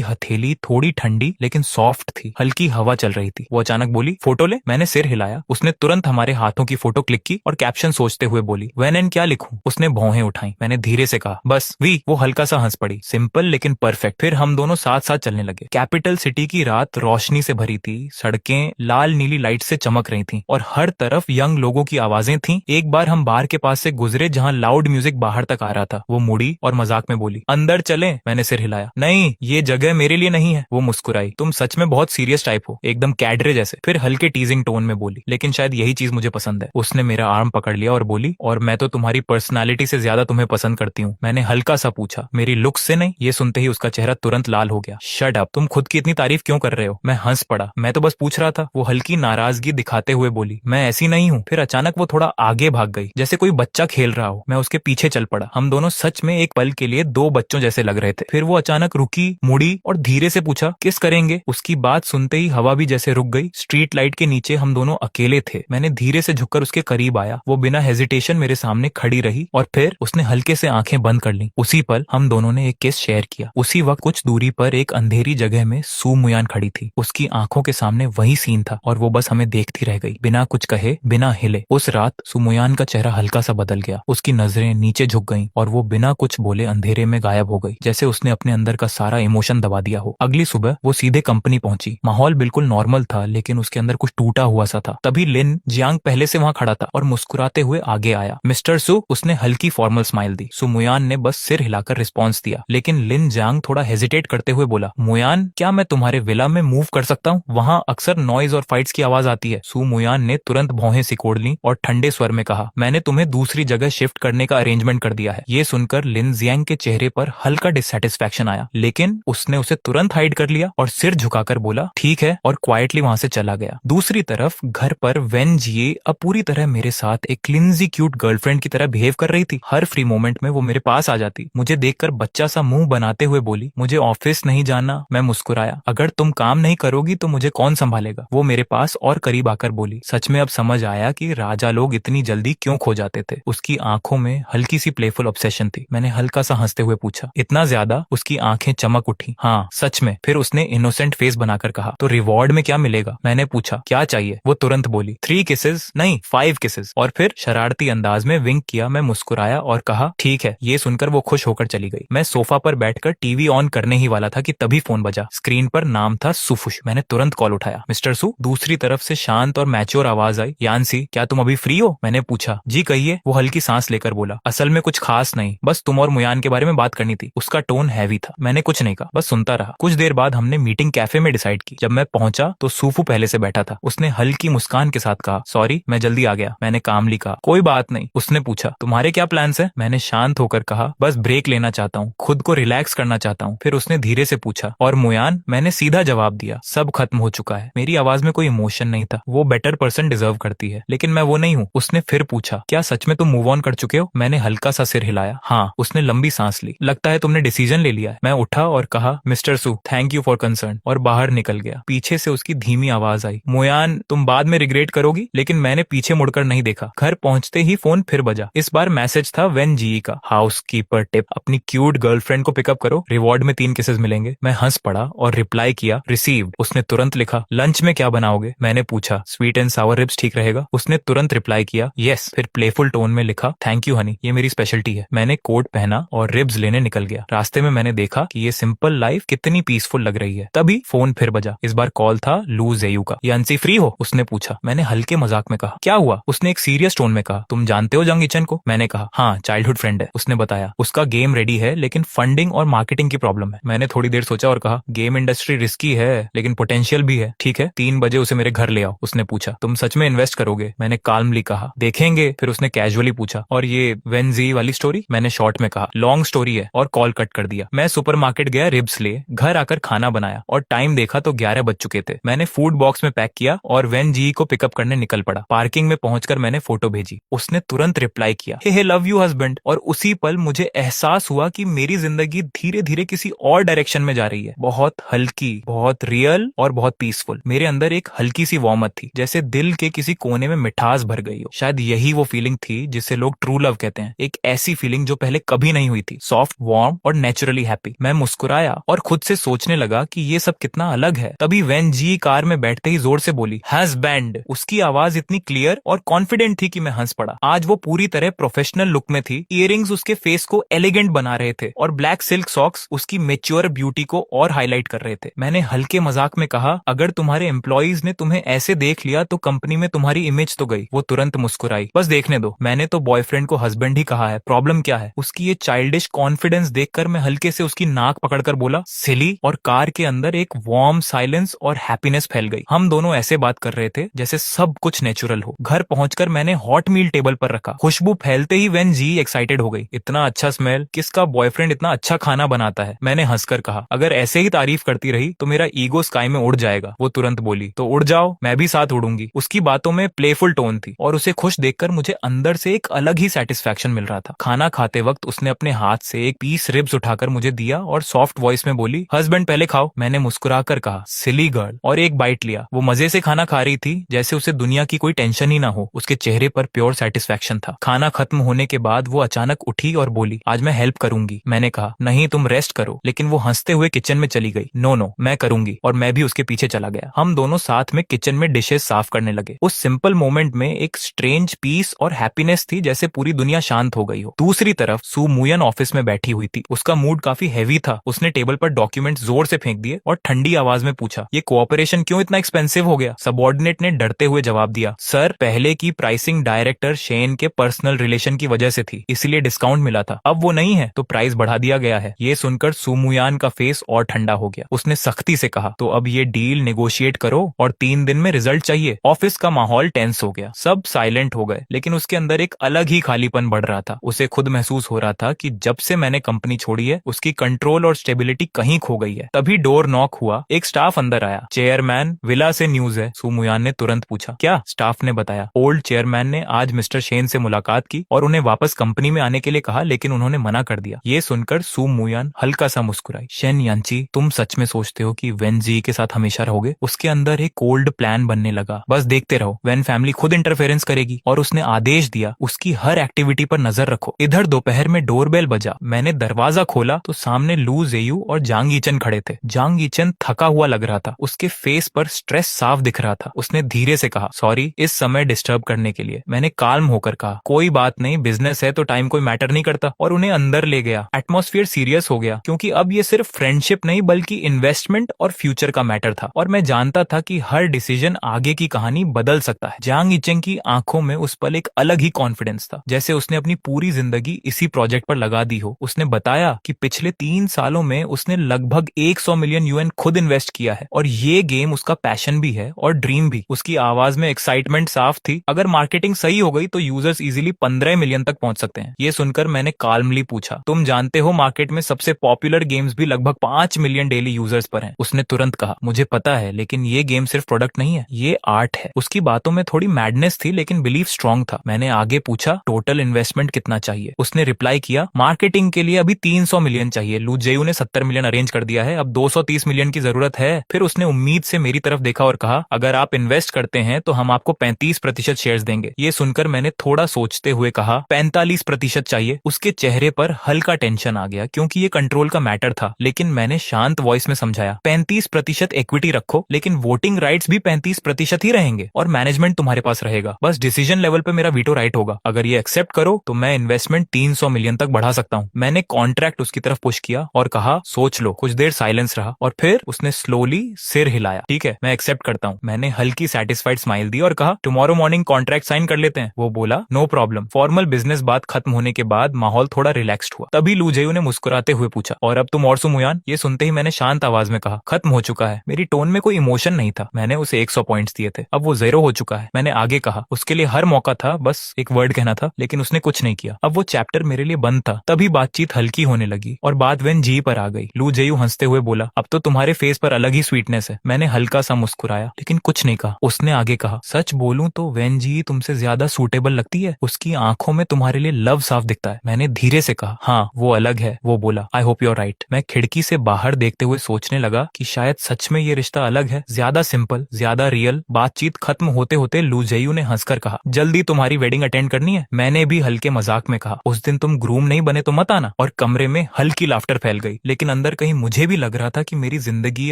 हथेली थोड़ी ठंडी लेकिन सॉफ्ट थी, हल्की हवा चल रही थी। वो अचानक बोली, फोटो ले। मैंने सिर हिलाया। उसने तुरंत हमारे हाथों की फोटो क्लिक की और कैप्शन सोचते हुए बोली, व्हेन एंड क्या लिखूं। उसने भौहें उठाई। मैंने धीरे से कहा, बस वी। वो हल्का सा हंस पड़ी। सिंपल लेकिन परफेक्ट। फिर हम दोनों साथ साथ चलने लगे। कैपिटल सिटी की रात रोशनी से भरी थी। सड़कें लाल नीली लाइट से चमक रही थीं और हर तरफ यंग लोगों की आवाजें थीं। एक बार हम बार के पास से गुजरे जहां लाउड म्यूजिक बाहर तक आ रहा था। वो मुड़ी और मजाक में बोली, अंदर चलें। मैंने सिर हिलाया, नहीं ये जगह मेरे लिए नहीं है। वो मुस्कुराई, तुम सच में बहुत सीरियस टाइप हो, एकदम कैडरे जैसे। फिर हल्के टीजिंग टोन में बोली, लेकिन शायद यही चीज मुझे पसंद है। उसने मेरा आर्म पकड़ लिया और बोली, और मैं तो तुम्हारी पर्सनालिटी से ज्यादा तुम्हें पसंद करती हूँ। मैंने हल्का सा पूछा, मेरी लुक्स से नहीं। ये सुनते ही उसका चेहरा तुरंत लाल हो गया। शट अप, तुम खुद की इतनी तारीफ क्यों कर रहे हो। मैं हंस पड़ा, मैं तो बस पूछ रहा था। वो हल्की नाराजगी दिखाते हुए बोली, मैं ऐसी नहीं हूँ। फिर अचानक वो थोड़ा आगे भाग गई, जैसे कोई बच्चा खेल रहा हो। मैं उसके पीछे चल पड़ा। हम दोनों सच में एक पल के लिए दो बच्चों जैसे लग रहे थे। फिर वो अचानक रुकी, मुड़ी और धीरे से पूछा, किस करेंगे। उसकी बात सुनते ही हवा भी जैसे रुक गई। स्ट्रीट लाइट के नीचे हम दोनों अकेले थे। मैंने धीरे से झुककर उसके करीब आया। वो बिना हेजिटेशन मेरे सामने खड़ी रही और फिर उसने हल्के से आंखें बंद कर ली। उसी पल हम दोनों ने एक किस शेयर किया। उसी वक्त कुछ दूरी पर एक अंधेरी जगह में सू मुयान खड़ी थी। उसकी आंखों के सामने वही सीन था और वो बस हमें देखती रह गई, बिना कुछ कहे, बिना हिले। उस रात सू मुयान का चेहरा हल्का सा बदल गया। उसकी नजरें नीचे झुक गईं और वो बिना कुछ बोले अंधेरे में गायब हो गई, जैसे उसने अपने अंदर का सारा इमोशन दबा दिया हो। अगली सुबह वो सीधे कंपनी पहुंची। माहौल बिल्कुल नॉर्मल था लेकिन उसके अंदर कुछ टूटा हुआ सा था। तभी लिन जियांग पहले से वहां खड़ा था और मुस्कुराते हुए आगे आया। मिस्टर सू। उसने हल्की फॉर्मल स्माइल दी। सू मुयान ने बस सिर हिलाकर रिस्पॉन्स दिया, लेकिन लिन जियांग थोड़ा हेजिटेट करते हुए बोला, मुयान क्या मैं तुम्हारे विला में मूव कर सकता हूँ? वहाँ अक्सर नॉइज और फाइट्स की आवाज आती है। सू मुयान ने तुरंत भौहें सिकोड़ ली और ठंडे स्वर में कहा, मैंने तुम्हें दूसरी जगह शिफ्ट करने का अरेंजमेंट कर दिया है। ये सुनकर लिन जियांग के चेहरे पर हल्का डिससेटिस्फैक्शन आया, लेकिन उसने उसे तुरंत हाइड कर लिया और सिर झुकाकर बोला, ठीक है, और क्वाइटली वहां से चला गया। दूसरी तरफ घर पर वेन जिए अब पूरी तरह मेरे साथ एक क्लिंजी क्यूट गर्लफ्रेंड की तरह बिहेव कर रही थी। हर फ्री मोमेंट में वो मेरे पास आ जाती, मुझे देखकर बच्चा सा मुंह बनाते हुए बोली, मुझे ऑफिस नहीं जाना। मैं मुस्कुराया, अगर तुम काम नहीं करोगी तो मुझे कौन संभालेगा। वो मेरे पास और करीब आकर बोली, सच में अब समझ आया कि राजा लोग इतनी जल्दी क्यों खो जाते थे। उसकी आंखों में हल्की सी प्लेफुल ऑब्सेशन थी। मैंने हल्का सा हंसते हुए पूछा, इतना ज्यादा? उसकी आंखें चमक उठी, हाँ सच में। फिर उसने इनोसेंट फेस बनाकर कहा, तो रिवॉर्ड में क्या मिलेगा? मैंने पूछा, क्या चाहिए? वो तुरंत बोली, 3 किसेस नहीं 5 किसेस। और फिर शरारती अंदाज में विंक किया। मैं मुस्कुराया और कहा, ठीक है। ये सुनकर वो खुश होकर चली गई। मैं सोफा पर बैठकर टीवी ऑन करने ही वाला था कि तभी फोन बजा। स्क्रीन पर नाम था सुफुश। मैंने तुरंत कॉल उठाया। मिस्टर सू। दूसरी तरफ से शांत और मैच्योर आवाज आई, यानसी क्या तुम अभी फ्री हो? मैंने पूछा, जी कहिए। वो हल्की सांस लेकर बोला, असल में कुछ खास नहीं, बस तुम और मुयान के बारे में बात करनी थी। उसका टोन हैवी था। मैंने कुछ नहीं कहा, बस सुनता रहा। कुछ देर बाद हमने मीटिंग कैफे में डिसाइड की। जब मैं पहुंचा तो सूफू पहले से बैठा था। उसने हल्की मुस्कान के साथ कहा, सॉरी मैं जल्दी आ गया। मैंने कामली कहा, कोई बात नहीं। उसने पूछा, तुम्हारे क्या प्लान्स है? मैंने शांत होकर कहा, बस ब्रेक लेना चाहता हूँ, खुद को रिलैक्स करना चाहता हूँ। फिर उसने धीरे से पूछा, और मुयान? मैंने सीधा जवाब दिया, सब खत्म हो चुका है। मेरी आवाज में कोई इमोशन नहीं था। वो बेटर पर्सन डिजर्व करती है, लेकिन मैं वो नहीं हूँ। उसने फिर पूछा, क्या सच में तुम मूव ऑन कर चुके हो? मैंने हल्का सा सिर हिलाया, हाँ। उसने लंबी सांस ली, लगता है तुमने डिसीजन ले लिया है। मैं उठा और कहा, mister Su thank you for concern, और बाहर निकल गया। पीछे से उसकी धीमी आवाज आई, मुयान तुम बाद में रिग्रेट करोगी। लेकिन मैंने पीछे मुड़कर नहीं देखा। घर पहुंचते ही फोन फिर बजा। इस बार मैसेज था वेन जी का, हाउसकीपर टिप, अपनी क्यूट गर्लफ्रेंड को पिकअप करो, रिवॉर्ड में 3 किसेस मिलेंगे। मैं हंस पड़ा और रिप्लाई किया, रिसीव्ड। उसने तुरंत लिखा, लंच में क्या बनाओगे? मैंने पूछा, स्वीट एंड सावर रिब्स ठीक रहेगा? उसने तुरंत रिप्लाई किया, यस। फिर प्लेफुल टोन में लिखा, थैंक यू हनी, ये मेरी स्पेशलिटी है। मैंने कोट पहना और रिब्स लेने निकल गया। रास्ते में मैंने देखा कि ये सिंपल लाइफ कितनी पीसफुल लग रही है। तभी फोन फिर बजा। इस बार कॉल था लू जेयू का। यान्सी फ्री हो? उसने पूछा। मैंने हल्के मजाक में कहा, क्या हुआ? उसने एक सीरियस टोन में कहा, तुम जानते हो जंग इचन को? मैंने कहा, हाँ चाइल्डहुड फ्रेंड है। उसने बताया, उसका गेम रेडी है लेकिन फंडिंग और मार्केटिंग की प्रॉब्लम है। मैंने थोड़ी देर सोचा और कहा, गेम इंडस्ट्री रिस्की है लेकिन पोटेंशियल भी है। ठीक है, 3 बजे उसे मेरे घर ले आओ। उसने पूछा, तुम सच में इन्वेस्ट करोगे? मैंने काल्मली कहा, देखेंगे। फिर उसने कैजुअली पूछा, और ये वेनजी वाली स्टोरी? मैंने शॉर्ट में कहा, लॉन्ग स्टोरी है, और कॉल कट कर दिया। मैं सुपरमार्केट गया रिब्स ले, घर आकर खाना बनाया और टाइम देखा तो 11 बज चुके थे। मैंने फूड बॉक्स में पैक किया और वेन जी को पिकअप करने निकल पड़ा। पार्किंग में पहुंचकर मैंने फोटो भेजी। उसने तुरंत रिप्लाई किया, हे लव यू हस्बैंड। और उसी पल मुझे एहसास हुआ कि मेरी जिंदगी धीरे धीरे किसी और डायरेक्शन में जा रही है, बहुत हल्की, बहुत रियल और बहुत पीसफुल। मेरे अंदर एक हल्की सी वार्मथ थी, जैसे दिल के किसी कोने में मिठास भर गई हो। शायद यही वो फीलिंग थी जिसे लोग ट्रू लव कहते हैं, एक ऐसी फीलिंग जो पहले कभी नहीं हुई थी, सॉफ्ट, वार्म और नेचुरली हैप्पी। मैं मुस्कुराया और खुद से सोचने लगा कि ये सब कितना अलग है। तभी वेन जी कार में बैठते ही जोर से बोली, हस्बैंड। उसकी आवाज इतनी क्लियर और कॉन्फिडेंट थी कि मैं हंस पड़ा। आज वो पूरी तरह प्रोफेशनल लुक में थी। इयररिंग्स उसके फेस को एलिगेंट बना रहे थे और ब्लैक सिल्क सॉक्स उसकी मेच्योर ब्यूटी को और हाईलाइट कर रहे थे। मैंने हल्के मजाक में कहा, अगर तुम्हारे एम्प्लॉइज ने तुम्हें ऐसे देख लिया तो कंपनी में तुम्हारी इमेज तो गई। वो तुरंत मुस्कुराई, बस देखने दो, मैंने तो बॉयफ्रेंड को हस्बैंड ही कहा है, प्रॉब्लम क्या है? उसकी ये चाइल्डिश कॉन्फिडेंस देखकर मैं हल्के से उसकी नाक पकड़कर बोला, सिली। और कार के अंदर एक वार्म साइलेंस और हैप्पीनेस फैल गई। हम दोनों ऐसे बात कर रहे थे जैसे सब कुछ नेचुरल हो। घर पहुंचकर मैंने हॉट मील टेबल पर रखा। खुशबू फैलते ही वेन जी एक्साइटेड हो गई, इतना अच्छा स्मेल, किसका बॉयफ्रेंड इतना अच्छा खाना बनाता है? मैंने हंसकर कहा, अगर ऐसे ही तारीफ करती रही तो मेरा ईगो स्काई में उड़ जाएगा। वो तुरंत बोली, तो उड़ जाओ, मैं भी साथ उड़ूंगी। उसकी बातों में प्लेफुल टोन थी और उसे खुश देखकर मुझे अंदर से एक अलग ही सेटिस्फैक्शन मिल रहा था। खाना खाते वक्त उसने अपने हाथ से एक पीस रिब्स उठाकर मुझे दिया और सॉफ्ट वॉइस में बोली, हस्बैंड पहले खाओ। मैंने मुस्कुराकर कहा, सिली गर्ल, और एक बाइट लिया। वो मजे से खाना खा रही थी जैसे उसे दुनिया की कोई टेंशन ही ना हो। उसके चेहरे पर प्योर सेटिस्फैक्शन था। खाना खत्म होने के बाद वो अचानक उठी और बोली, आज मैं हेल्प करूंगी। मैंने कहा, नहीं तुम रेस्ट करो। लेकिन वो हंसते हुए किचन में चली गई। नो नो, मैं करूंगी। और मैं भी उसके पीछे चला गया। हम दोनों साथ में किचन में डिशेस साफ करने लगे। उस सिंपल मोमेंट में एक स्ट्रेंज पीस और हैप्पीनेस थी, जैसे पूरी दुनिया शांत हो गई हो। दूसरी तरफ सू मुयन ऑफिस में बैठी हुई थी। उसका मूड काफी हैवी था। उसने टेबल पर डॉक्यूमेंट जोर से फेंक दिए और ठंडी आवाज में पूछा, ये कोऑपरेशन क्यों इतना एक्सपेंसिव हो गया? सबऑर्डिनेट ने डरते हुए जवाब दिया, सर पहले की प्राइसिंग डायरेक्टर शेन के पर्सनल रिलेशन की वजह से थी, इसलिए डिस्काउंट मिला था। अब वो नहीं है तो प्राइस बढ़ा दिया गया है। ये सुनकर सुमुयान का फेस और ठंडा हो गया। उसने सख्ती से कहा, तो अब ये डील नेगोशिएट करो और 3 दिन में रिजल्ट चाहिए। ऑफिस का माहौल टेंस हो गया। सब साइलेंट हो गए, लेकिन उसके अंदर एक अलग ही खालीपन बढ़ रहा था। उसे खुद महसूस हो रहा था कि जब से मैंने कंपनी छोड़ी है उसकी कंट्रोल और स्टेबिलिटी कहीं खो गई है। तभी डोर नॉक हुआ। एक स्टाफ अंदर आया। चेयरमैन, विला से न्यूज है। सुमुयान ने तुरंत पूछा, क्या? स्टाफ ने बताया, ओल्ड चेयरमैन ने आज मिस्टर शेन से मुलाकात की और उन्हें वापस कंपनी में आने के लिए कहा, लेकिन उन्होंने मना कर दिया। ये सुनकर सुमुयान हल्का सा मुस्कुराई। शेन यांची, तुम सच में सोचते हो कि वेन जी के साथ हमेशा रहोगे? उसके अंदर एक कोल्ड प्लान बनने लगा। बस देखते रहो, वेन फैमिली खुद इंटरफेरेंस करेगी। और उसने आदेश दिया, उसकी हर एक्टिविटी पर नजर रखो। इधर दोपहर में डोरबेल बजा। मैंने दरवाजा खोला तो सामने लू जेयू और जांग ईचन खड़े थे। जांग ईचन थका हुआ लग रहा था। उसके फेस पर स्ट्रेस साफ दिख रहा था। उसने धीरे से कहा, सॉरी इस समय डिस्टर्ब करने के लिए। मैंने काल्म होकर कहा, कोई बात नहीं, बिजनेस है तो टाइम कोई मैटर नहीं करता। और उन्हें अंदर ले गया। एटमॉस्फेयर सीरियस हो गया, क्योंकि अब ये सिर्फ फ्रेंडशिप नहीं बल्कि इन्वेस्टमेंट और फ्यूचर का मैटर था। और मैं जानता था कि हर डिसीजन आगे की कहानी बदल सकता है। जांग ईचन की आंखों में उस पल एक अलग ही कॉन्फिडेंस था, जैसे उसने अपनी पूरी जिंदगी इसी प्रोजेक्ट पर लगा दी हो। उसने बताया कि पिछले 3 सालों में उसने लगभग 100 मिलियन यूएन खुद इन्वेस्ट किया है और ये गेम उसका पैशन भी है और ड्रीम भी। उसकी आवाज में एक्साइटमेंट साफ थी। अगर मार्केटिंग सही हो गई तो यूजर्स इजीली 15 मिलियन तक पहुंच सकते हैं। ये सुनकर मैंने काल्मली पूछा, तुम जानते हो मार्केट में सबसे पॉपुलर गेम्स भी लगभग 5 मिलियन डेली यूजर्स पर हैं। उसने तुरंत कहा, मुझे पता है, लेकिन ये गेम सिर्फ प्रोडक्ट नहीं है, ये आर्ट है। उसकी बातों में थोड़ी मैडनेस थी, लेकिन बिलीफ स्ट्रांग था। मैंने आगे पूछा, टोटल इन्वेस्टमेंट कितना चाहिए? उसने रिप्लाई किया, मार्केटिंग के लिए अभी 300 मिलियन चाहिए। लू जेयू ने 70 मिलियन अरेंज कर दिया है, अब 230 मिलियन की जरूरत है। फिर उसने उम्मीद से मेरी तरफ देखा और कहा, अगर आप इन्वेस्ट करते हैं तो हम आपको 35% शेयर्स देंगे। ये सुनकर मैंने थोड़ा सोचते हुए कहा, 45% चाहिए। उसके चेहरे पर हल्का टेंशन आ गया, क्योंकि ये कंट्रोल का मैटर था। लेकिन मैंने शांत वॉइस में समझाया, 35% इक्विटी रखो, लेकिन वोटिंग राइट्स भी 35% ही रहेंगे और मैनेजमेंट तुम्हारे पास रहेगा। बस डिसीजन लेवल पे मेरा वीटो राइट होगा। अगर ये एक्सेप्ट करो तो मैं इन्वेस्टमेंट 300 मिलियन तक बढ़ा सकता हूँ। मैंने कॉन्ट्रैक्ट उसकी तरफ पुश किया और कहा, सोच लो। कुछ देर साइलेंस रहा और फिर उसने स्लोली सिर हिलाया। ठीक है, मैं एक्सेप्ट करता हूँ। मैंने हल्की सेटिस्फाइड स्माइल दी और कहा, टुमारो मॉर्निंग कॉन्ट्रैक्ट साइन कर लेते हैं। वो बोला, नो प्रॉब्लम। फॉर्मल बिजनेस बात खत्म होने के बाद माहौल थोड़ा रिलैक्स्ड हुआ। तभी लू जेयू ने मुस्कुराते हुए पूछा, और अब तुम और सुमुयान? ये सुनते ही मैंने शांत आवाज में कहा, खत्म हो चुका है। मेरी टोन में कोई इमोशन नहीं था। मैंने उसे 100 पॉइंट्स दिए थे, अब वो 0 हो चुका है। मैंने आगे कहा, उसके लिए हर मौका था, बस एक वर्ड कहना था, लेकिन उसने कुछ नहीं किया। अब वो चैप्टर मेरे लिए बंद था। तभी बातचीत हल्की होने लगी और बात वेन जी पर आ गई। लू जेयू हंसते हुए बोला, अब तो तुम्हारे फेस पर अलग ही स्वीटनेस है। मैंने हल्का सा मुस्कुराया, लेकिन कुछ नहीं कहा। उसने आगे कहा, सच बोलूं तो वेन जी तुमसे ज्यादा सूटेबल लगती है। उसकी आंखों में तुम्हारे लिए लव साफ दिखता है। मैंने धीरे से कहा, हाँ वो अलग है। वो बोला, I hope you are right. मैं खिड़की से बाहर देखते हुए सोचने लगा कि शायद सच में ये रिश्ता अलग है, ज्यादा सिंपल, ज्यादा रियल। बातचीत खत्म होते होते लू जेयू ने हंसकर कहा, जल्दी तुम्हारी वेडिंग अटेंड एक्सप्लेन करनी है? मैंने भी हल्के मजाक में कहा, उस दिन तुम ग्रूम नहीं बने तो मत आना। और कमरे में हल्की लाफ्टर फैल गई, लेकिन अंदर कहीं मुझे भी लग रहा था कि मेरी जिंदगी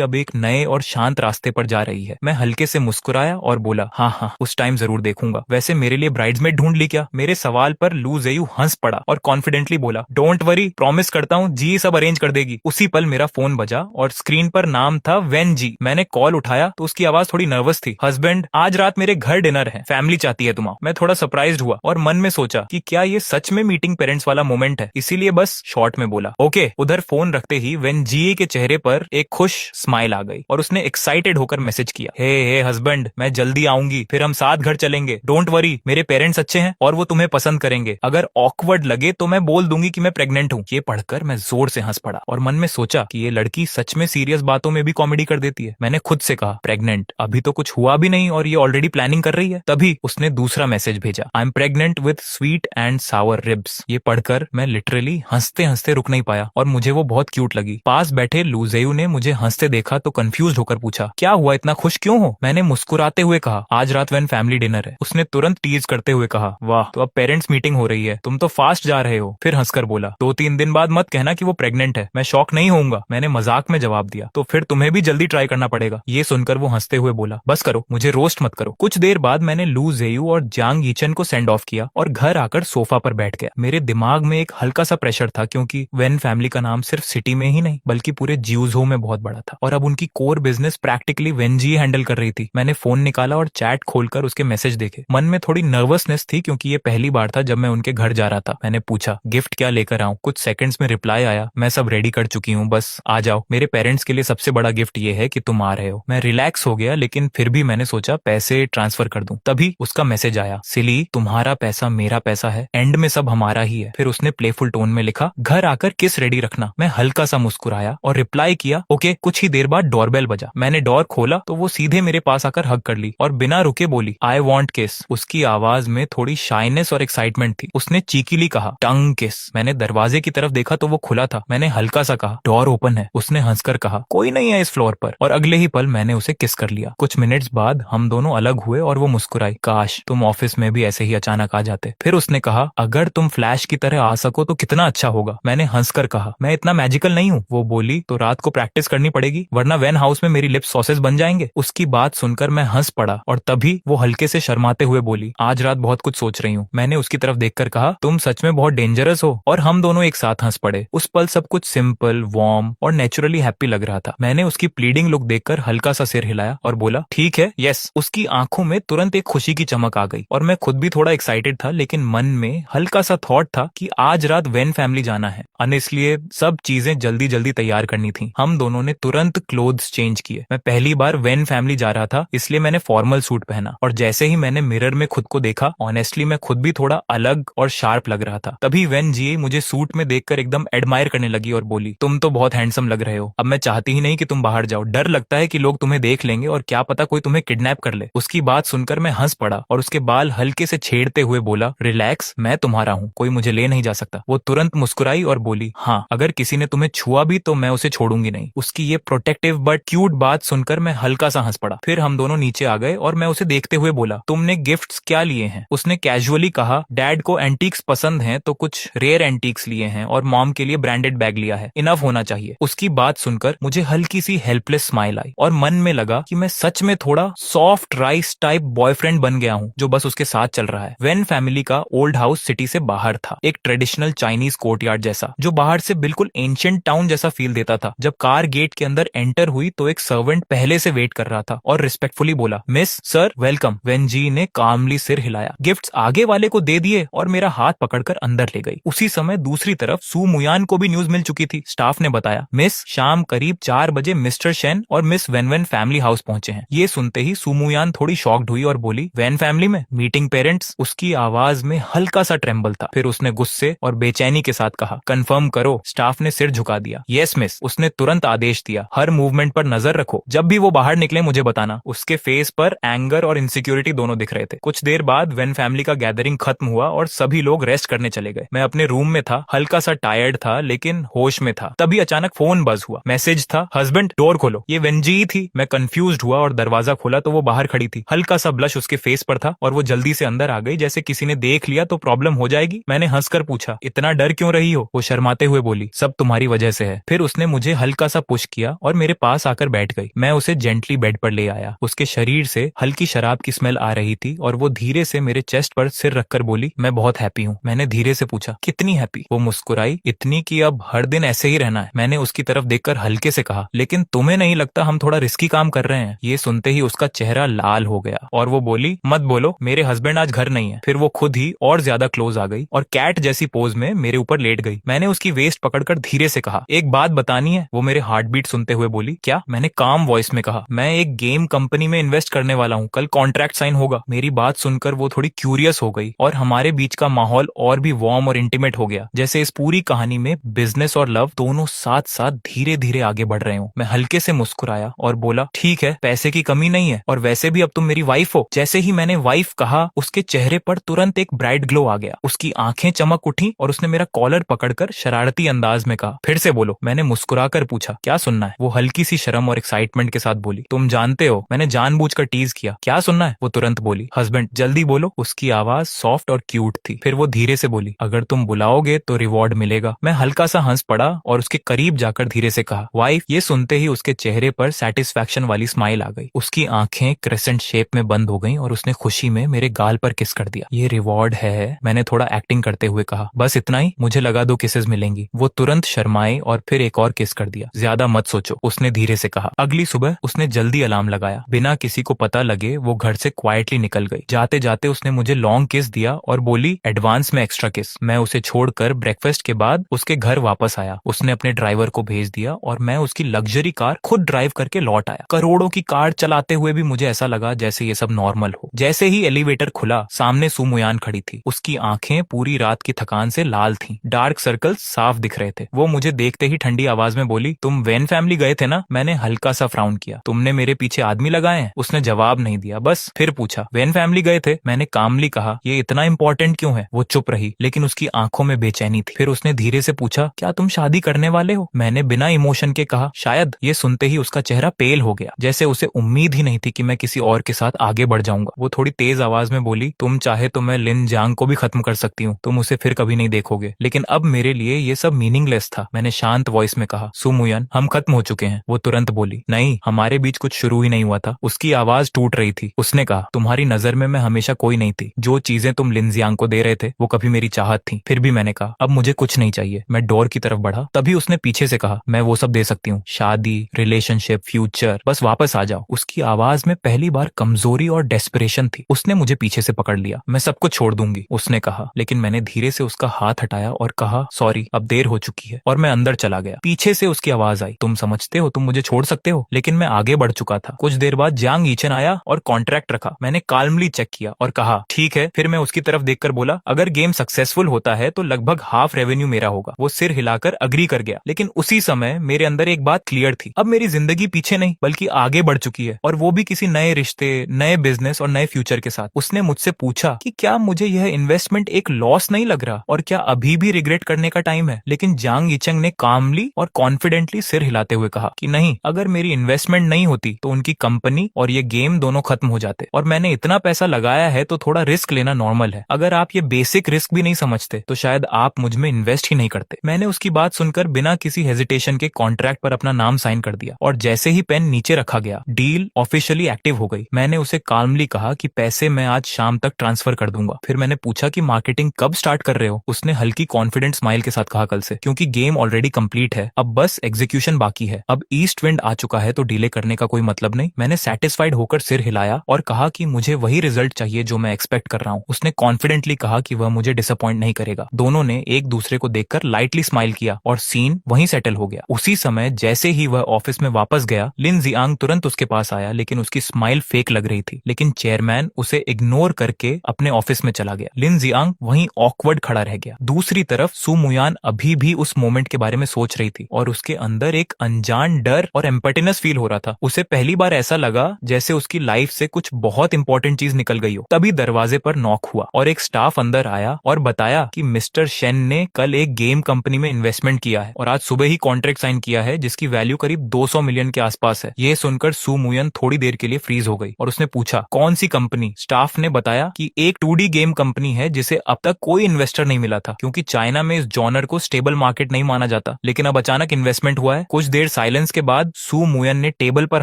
अब एक नए और शांत रास्ते पर जा रही है। मैं हल्के से मुस्कुराया और बोला, हाँ हाँ, उस टाइम जरूर देखूंगा। वैसे मेरे लिए ब्राइड्समेड ढूंढ ली क्या? मेरे सवाल पर लू जेयू हंस पड़ा और कॉन्फिडेंटली बोला, डोंट वरी, प्रॉमिस करता हूँ जी सब अरेंज कर देगी। उसी पल मेरा फोन बजा और स्क्रीन पर नाम था वेन जी। मैंने कॉल उठाया तो उसकी आवाज थोड़ी नर्वस थी। हस्बैंड, आज रात मेरे घर डिनर है, फैमिली चाहती है तुम्हारा। मैं थोड़ा सरप्राइज्ड हुआ और मन में सोचा कि क्या ये सच में मीटिंग पेरेंट्स वाला मोमेंट है, इसीलिए बस शॉर्ट में बोला ओके। उधर फोन रखते ही वेन जी के चेहरे पर एक खुश स्माइल आ गई और उसने एक्साइटेड होकर मैसेज किया, हे हस्बैंड, मैं जल्दी आऊंगी, फिर हम साथ घर चलेंगे। डोंट वरी, मेरे पेरेंट्स अच्छे हैं और वो तुम्हें पसंद करेंगे। अगर ऑकवर्ड लगे तो मैं बोल दूंगी कि मैं प्रेग्नेंट हूँ। ये पढ़कर मैं जोर से हंस पड़ा और मन में सोचा कि ये लड़की सच में सीरियस बातों में भी कॉमेडी कर देती है। मैंने खुद से कहा, प्रेग्नेंट? अभी तो कुछ हुआ भी नहीं और ये ऑलरेडी प्लानिंग कर रही है। तभी उसने दूसरा मैसेज भेजा, I am pregnant with sweet and Sawar ribs. ये पढ़कर मैं लिटरली हंसते हंसते रुक नहीं पाया और मुझे वो बहुत क्यूट लगी। पास बैठे लू जेयू ने मुझे हंसते देखा तो कंफ्यूज होकर पूछा, क्या हुआ, इतना खुश क्यों हो? मैंने मुस्कुराते हुए कहा, आज रात वेन फैमिली डिनर है। उसने तुरंत टीज करते हुए कहा, वाह, तो अब पेरेंट्स मीटिंग हो रही है, तुम तो फास्ट जा रहे हो। फिर हंसकर बोला, 2-3 दिन बाद मत कहना कि वो प्रेग्नेंट है, मैं शॉक नहीं होऊंगा। मैंने मजाक में जवाब दिया, तो फिर तुम्हें भी जल्दी ट्राई करना पड़ेगा। ये सुनकर वो हंसते हुए बोला, बस करो, मुझे रोस्ट मत करो। कुछ देर बाद मैंने लू जेयू और जांग यीचन को सेंड ऑफ किया और घर आकर सोफा पर बैठ गया। मेरे दिमाग में एक हल्का सा प्रेशर था, क्योंकि वेन फैमिली का नाम सिर्फ सिटी में ही नहीं बल्कि पूरे ज्यूजो में बहुत बड़ा था और अब उनकी core business practically Wen Ji handle कर रही थी। मैंने फोन निकाला और चैट खोलकर उसके मैसेज देखे। मन में थोड़ी नर्वसनेस थी, क्योंकि ये पहली बार था जब मैं उनके घर जा रहा था। मैंने पूछा, गिफ्ट क्या लेकर आऊं? कुछ सेकंड्स में रिप्लाई आया, मैं सब रेडी कर चुकी हूँ, बस आ जाओ। मेरे पेरेंट्स के लिए सबसे बड़ा गिफ्ट ये है कि तुम आ रहे हो। मैं रिलैक्स हो गया, लेकिन फिर भी मैंने सोचा पैसे ट्रांसफर कर दूं। तभी उसका मैसेज आया, सिली, तुम्हारा पैसा मेरा पैसा है, एंड में सब हमारा ही है। फिर उसने प्लेफुल टोन में लिखा, घर आकर किस रेडी रखना। मैं हल्का सा मुस्कुराया और रिप्लाई किया, ओके। कुछ ही देर बाद डोरबेल बजा। मैंने डोर खोला तो वो सीधे मेरे पास आकर हग कर ली और बिना रुके बोली, आई वॉन्ट किस। उसकी आवाज में थोड़ी शाइनेस और एक्साइटमेंट थी। उसने चीकीली कहा, टंग किस। मैंने दरवाजे की तरफ देखा तो वो खुला था। मैंने हल्का सा कहा, डोर ओपन है। उसने हंसकर कहा, कोई नहीं है इस फ्लोर पर, और अगले ही पल मैंने उसे किस कर लिया। कुछ मिनट्स बाद हम दोनों अलग हुए और वो मुस्कुराई, काश तुम ऑफिस में भी ऐसे ही अचानक आ जाते। फिर उसने कहा, अगर तुम फ्लैश की तरह आ सको तो कितना अच्छा होगा। मैंने हंसकर कहा, मैं इतना मैजिकल नहीं हूँ। वो बोली, तो रात को प्रैक्टिस करनी पड़ेगी, वरना वेन हाउस में मेरी लिप्स सॉसेस बन जाएंगे। उसकी बात सुनकर मैं हंस पड़ा और तभी वो हल्के से शर्माते हुए बोली, आज रात बहुत कुछ सोच रही हूँ। मैंने उसकी तरफ देखकर कहा, तुम सच में बहुत डेंजरस हो। और हम दोनों एक साथ हंस पड़े। उस पल सब कुछ सिंपल, वार्म और नेचुरली हैप्पी लग रहा था। मैंने उसकी प्लीडिंग लुक देखकर हल्का सा सिर हिलाया और बोला, ठीक है, यस। उसकी आंखों में तुरंत एक खुशी की चमक आ गई और मैं खुद भी थोड़ा एक्साइटेड था, लेकिन मन में हल्का सा थॉट था कि आज रात वेन फैमिली जाना है। इसलिए सब चीजें जल्दी जल्दी तैयार करनी थी। हम दोनों ने तुरंत क्लोथ्स चेंज किए। मैं पहली बार वेन फैमिली जा रहा था, इसलिए मैंने फॉर्मल सूट पहना और जैसे ही मैंने मिरर में खुद को देखा, ऑनेस्टली मैं खुद भी थोड़ा अलग और शार्प लग रहा था। तभी वेन जी मुझे सूट में देखकर एकदम एडमायर करने लगी और बोली, तुम तो बहुत हैंडसम लग रहे हो। अब मैं चाहती ही नहीं कि तुम बाहर जाओ, डर लगता है कि लोग तुम्हें देख लेंगे और क्या पता कोई तुम्हें किडनैप कर ले। उसकी बात सुनकर मैं हंस पड़ा और उसके बाल हल्के से छेड़ते हुए बोला, रिलैक्स, मैं तुम्हारा हूँ, कोई मुझे ले नहीं जा सकता। वो तुरंत मुस्कुराई और बोली, हाँ, अगर किसी ने तुम्हें छुआ भी तो मैं उसे छोड़ूंगी नहीं। उसकी ये प्रोटेक्टिव बट क्यूट बात सुनकर मैं हल्का सा हंस पड़ा। फिर हम दोनों नीचे आ गए और मैं उसे देखते हुए बोला, तुमने गिफ्ट्स क्या लिए हैं? उसने कैजुअली कहा, डैड को एंटीक्स पसंद हैं तो कुछ रेयर एंटीक्स लिए हैं और मॉम के लिए ब्रांडेड बैग लिया है, इनफ होना चाहिए। उसकी बात सुनकर मुझे हल्की सी हेल्पलेस स्माइल आई और मन में लगा कि मैं सच में थोड़ा सॉफ्ट राइस टाइप बॉयफ्रेंड बन गया हूँ जो बस उसके साथ चल रहा है। वेन फैमिली का ओल्ड हाउस सिटी से बाहर था, एक ट्रेडिशनल चाइनीज कोर्टयार्ड जैसा, जो बाहर से बिल्कुल एंशिएंट टाउन जैसा फील देता था। जब कार गेट के अंदर एंटर हुई तो एक सर्वेंट पहले से वेट कर रहा था और रिस्पेक्टफुली बोला, मिस, सर, वेलकम। वेन जी ने कामली सिर हिलाया, गिफ्ट्स आगे वाले को दे दिए और मेरा हाथ पकड़कर अंदर ले गई। उसी समय दूसरी तरफ सू मुयान को भी न्यूज मिल चुकी थी। स्टाफ ने बताया, मिस, शाम करीब 4 बजे मिस्टर शेन और miss when when family house पहुंचे हैं। ये सुनते ही सू मुयान थोड़ी शॉक्ड हुई और बोली, वेन फैमिली में मीटिंग पेरेंट्स? उसकी आवाज में हल्का सा ट्रेम्बल था। फिर उसने गुस्से और बेचैनी के साथ कहा, कंफर्म करो। स्टाफ ने सिर झुका दिया। Yes miss. उसने तुरंत आदेश दिया, हर मूवमेंट पर नजर रखो, जब भी वो बाहर निकले मुझे बताना। उसके फेस पर एंगर और इनसिक्योरिटी दोनों दिख रहे थे। कुछ देर बाद वेन फैमिली का गैदरिंग खत्म हुआ और सभी लोग रेस्ट करने चले गए। मैं अपने रूम में था, हल्का सा टायर्ड था लेकिन होश में था। तभी अचानक फोन बज हुआ। मैसेज था, हस्बैंड डोर खोलो। ये वेंजी थी। मैं कंफ्यूज्ड हुआ और दरवाजा खोला तो वो बाहर खड़ी थी। हल्का सा ब्लश उसके फेस पर था और वो जल्दी से अंदर आ गई मुस्कुराई जैसे किसी ने देख लिया तो प्रॉब्लम हो जाएगी। मैंने हंसकर पूछा, इतना डर क्यों रही हो? वो शर्माते हुए बोली, सब तुम्हारी वजह से है। फिर उसने मुझे हल्का सा पुश किया और मेरे पास आकर बैठ गई। मैं उसे जेंटली बेड पर ले आया। उसके शरीर से हल्की शराब की स्मेल आ रही थी और वो धीरे से मेरे चेस्ट पर सिर रखकर बोली, मैं बहुत हैप्पी हूँ। मैंने धीरे से पूछा, कितनी हैप्पी? वो मुस्कुराई, इतनी कि अब हर दिन ऐसे ही रहना है। मैंने उसकी तरफ देखकर हल्के से कहा, लेकिन तुम्हें नहीं लगता हम थोड़ा रिस्की काम कर रहे हैं? ये सुनते ही उसका चेहरा लाल हो गया और वो बोली, मत बोलो, मेरे हस्बैंड आज घर नहीं है। फिर वो खुद ही और ज्यादा क्लोज आ गई और कैट जैसी पोज में मेरे ऊपर लेट गई। मैंने उसकी वेस्ट पकड़कर धीरे से कहा, एक बात बतानी है। वो मेरे हार्ट बीट सुनते हुए बोली, क्या? मैंने काम वॉइस में कहा, मैं एक गेम कंपनी में इन्वेस्ट करने वाला हूँ, कल कॉन्ट्रैक्ट साइन होगा। मेरी बात सुनकर वो थोड़ी क्यूरियस हो गई और हमारे बीच का माहौल और भी वार्म और इंटीमेट हो गया, जैसे इस पूरी कहानी में बिजनेस और लव दोनों साथ साथ धीरे धीरे आगे बढ़ रहे हो। मैं हल्के से मुस्कुराया और बोला, ठीक है, पैसे की कमी नहीं है और वैसे भी अब तुम मेरी वाइफ हो। जैसे ही मैंने वाइफ कहा, उसके चेहरे पर तुरंत एक ब्राइट ग्लो आ गया। उसकी आंखें चमक उठी और उसने मेरा कॉलर पकड़कर शरारती अंदाज में कहा, फिर से बोलो। मैंने मुस्कुराकर पूछा, क्या सुनना है? वो हल्की सी शर्म और एक्साइटमेंट के साथ बोली, तुम जानते हो। मैंने जानबूझकर टीज किया, क्या सुनना है? वो तुरंत बोली, हस्बैंड, जल्दी बोलो। उसकी आवाज सॉफ्ट और क्यूट थी। फिर वो धीरे से बोली, अगर तुम बुलाओगे तो रिवॉर्ड मिलेगा। मैं हल्का सा हंस पड़ा और उसके करीब जाकर धीरे से कहा, वाइफ। ये सुनते ही उसके चेहरे पर सेटिस्फैक्शन वाली स्माइल आ गई। उसकी आंखें क्रेसेंट शेप में बंद हो गईं और उसने खुशी में मेरे गाल पर किस कर दिया। ये रिवॉर्ड है, मैंने थोड़ा एक्टिंग करते हुए कहा। बस इतना ही? मुझे लगा 2 किसेस मिलेंगी। वो तुरंत शर्माई और फिर एक और किस कर दिया। ज्यादा मत सोचो, उसने धीरे से कहा। अगली सुबह उसने जल्दी अलार्म लगाया। बिना किसी को पता लगे वो घर से क्वाइटली निकल गई। जाते जाते उसने मुझे लॉन्ग किस दिया और बोली, एडवांस में एक्स्ट्रा किस। मैं उसे छोड़कर ब्रेकफास्ट के बाद उसके घर वापस आया। उसने अपने ड्राइवर को भेज दिया और मैं उसकी लग्जरी कार खुद ड्राइव करके लौट आया। करोड़ों की कार चलाते हुए भी मुझे ऐसा लगा जैसे ये सब नॉर्मल हो। जैसे ही एलिवेटर खुला, सामने सू मुयान खड़ी थी। उसकी आंखें पूरी रात की थकान से लाल थीं। डार्क सर्कल्स साफ दिख रहे थे। वो मुझे देखते ही ठंडी आवाज में बोली, तुम वैन फैमिली गए थे ना? मैंने हल्का सा फ्राउन किया। तुमने मेरे पीछे आदमी लगाए हैं? उसने जवाब नहीं दिया, बस फिर पूछा, वैन फैमिली गए थे? मैंने कामली कहा, ये इतना इंपॉर्टेंट क्यों है? वो चुप रही, लेकिन उसकी आंखों में बेचैनी थी। फिर उसने धीरे से पूछा, क्या तुम शादी करने वाले हो? मैंने बिना इमोशन के कहा, शायद। ये सुनते ही उसका चेहरा पेल हो गया, जैसे उसे उम्मीद ही नहीं थी कि मैं किसी और के साथ आगे बढ़ जाऊंगा। वो थोड़ी तेज आवाज में बोली, तुम चाहे तो मैं लिन जांग को भी खत्म कर सकती हूँ, तुम उसे फिर कभी नहीं देखोगे। लेकिन अब मेरे लिए ये सब मीनिंगलेस था। मैंने शांत वॉइस में कहा, सू मुयान, हम खत्म हो चुके हैं। वो तुरंत बोली, नहीं, हमारे बीच कुछ शुरू ही नहीं हुआ था। उसकी आवाज टूट रही थी। उसने कहा, तुम्हारी नजर में मैं हमेशा कोई नहीं थी। जो चीजें तुम लिन जियांग को दे रहे थे वो कभी मेरी चाहत थी। फिर भी मैंने कहा, अब मुझे कुछ नहीं चाहिए। मैं डोर की तरफ बढ़ा, तभी उसने पीछे से कहा, मैं वो सब दे सकती हूँ, शादी, रिलेशनशिप, फ्यूचर, बस वापस आ जाओ। उसकी आवाज में पहली बार कमजोरी और डेस्परेशन थी। उसने मुझे पीछे से पकड़ लिया। मैं सब कुछ छोड़ दूंगी, उसने कहा, लेकिन मैंने धीरे से उसका हाथ हटाया और कहा, सॉरी, अब देर हो चुकी है। और मैं अंदर चला गया। पीछे से उसकी आवाज आई, तुम समझते हो तुम मुझे छोड़ सकते हो? लेकिन मैं आगे बढ़ चुका था। कुछ देर बाद जांग यीचन आया और कॉन्ट्रैक्ट रखा। मैंने काल्मली चेक किया और कहा, ठीक है। फिर मैं उसकी तरफ देखकर बोला, अगर गेम सक्सेसफुल होता है तो लगभग हाफ रेवेन्यू मेरा होगा। वो सिर हिलाकर अग्री कर गया। लेकिन उसी समय मेरे अंदर एक बात क्लियर थी, अब मेरी जिंदगी पीछे नहीं बल्कि आगे बढ़ चुकी है, और वो भी किसी नए रिश्ते, नए बिजनेस और नए फ्यूचर के साथ। उसने मुझसे पूछा कि क्या मुझे यह इन्वेस्टमेंट एक लॉस नहीं लग रहा और क्या अभी भी रिग्रेट करने का टाइम है? लेकिन जांग यीचन ने कामली और कॉन्फिडेंटली सिर हिलाते हुए कहा कि नहीं, अगर मेरी इन्वेस्टमेंट नहीं होती तो उनकी कंपनी और ये गेम दोनों खत्म हो जाते, और मैंने इतना पैसा लगाया है तो थोड़ा रिस्क लेना नॉर्मल है। अगर आप ये बेसिक रिस्क भी नहीं समझते तो शायद आप मुझ में इन्वेस्ट ही नहीं करते। मैंने उसकी बात सुनकर बिना किसी हेजिटेशन के कॉन्ट्रैक्ट पर अपना नाम साइन कर दिया, और जैसे ही पेन नीचे रखा गया, डील ऑफिशियली एक्टिव हो गई। मैंने उसे काल्मली कहा कि पैसे मैं आज शाम तक ट्रांसफर कर दूंगा। फिर मैंने पूछा कि मार्केटिंग कब स्टार्ट कर रहे हो? उसने हल्की कॉन्फिडेंट स्माइल के साथ कहा, कल से, क्योंकि गेम ऑलरेडी कंप्लीट है, अब बस एग्जीक्यूशन बाकी है। अब ईस्ट विंड आ चुका है तो डिले करने का कोई मतलब नहीं। मैंने सेटिस्फाइड होकर सिर हिलाया और कहा कि मुझे वही रिजल्ट चाहिए जो मैं एक्सपेक्ट कर रहा हूँ। उसने कॉन्फिडेंटली कहा कि वह मुझे डिसअपॉइंट नहीं करेगा। दोनों ने एक दूसरे को देखकर लाइटली स्माइल किया और सीन वहीं सेटल हो गया। उसी समय जैसे ही वह ऑफिस में वापस गया, लिन जियांग तुरंत उसके पास आया, लेकिन उसकी स्माइल फेक लग रही थी। लेकिन चेयरमैन उसे इग्नोर करके अपने ऑफिस में चला गया। लिन जियांग वहीं ऑकवर्ड खड़ा रह गया। दूसरी तरफ सू मुयान अभी भी उस मोमेंट के बारे में सोच रही थी और उसके अंदर एक अनजान डर और एम्पटीनेस फील हो रहा था। उसे पहली बार ऐसा लगा जैसे उसकी लाइफ से कुछ बहुत इंपॉर्टेंट चीज निकल गई हो। तभी दरवाजे पर नॉक हुआ और एक स्टाफ अंदर आया और बताया कि मिस्टर शेन ने कल एक गेम कंपनी में इन्वेस्टमेंट किया है और आज सुबह ही कॉन्ट्रैक्ट साइन किया है जिसकी वैल्यू करीब 200 मिलियन के आसपास है। ये सुनकर सू मुयन थोड़ी देर के लिए फ्रीज हो गई और उसने पूछा, कौन सी कंपनी? स्टाफ ने बताया कि कि एक 2D गेम कंपनी है जिसे अब तक कोई इन्वेस्टर नहीं मिला था, क्योंकि चाइना में इस जॉनर को स्टेबल मार्केट नहीं माना जाता। लेकिन अब अचानक इन्वेस्टमेंट हुआ है। कुछ देर साइलेंस के बाद सू मुयन ने टेबल पर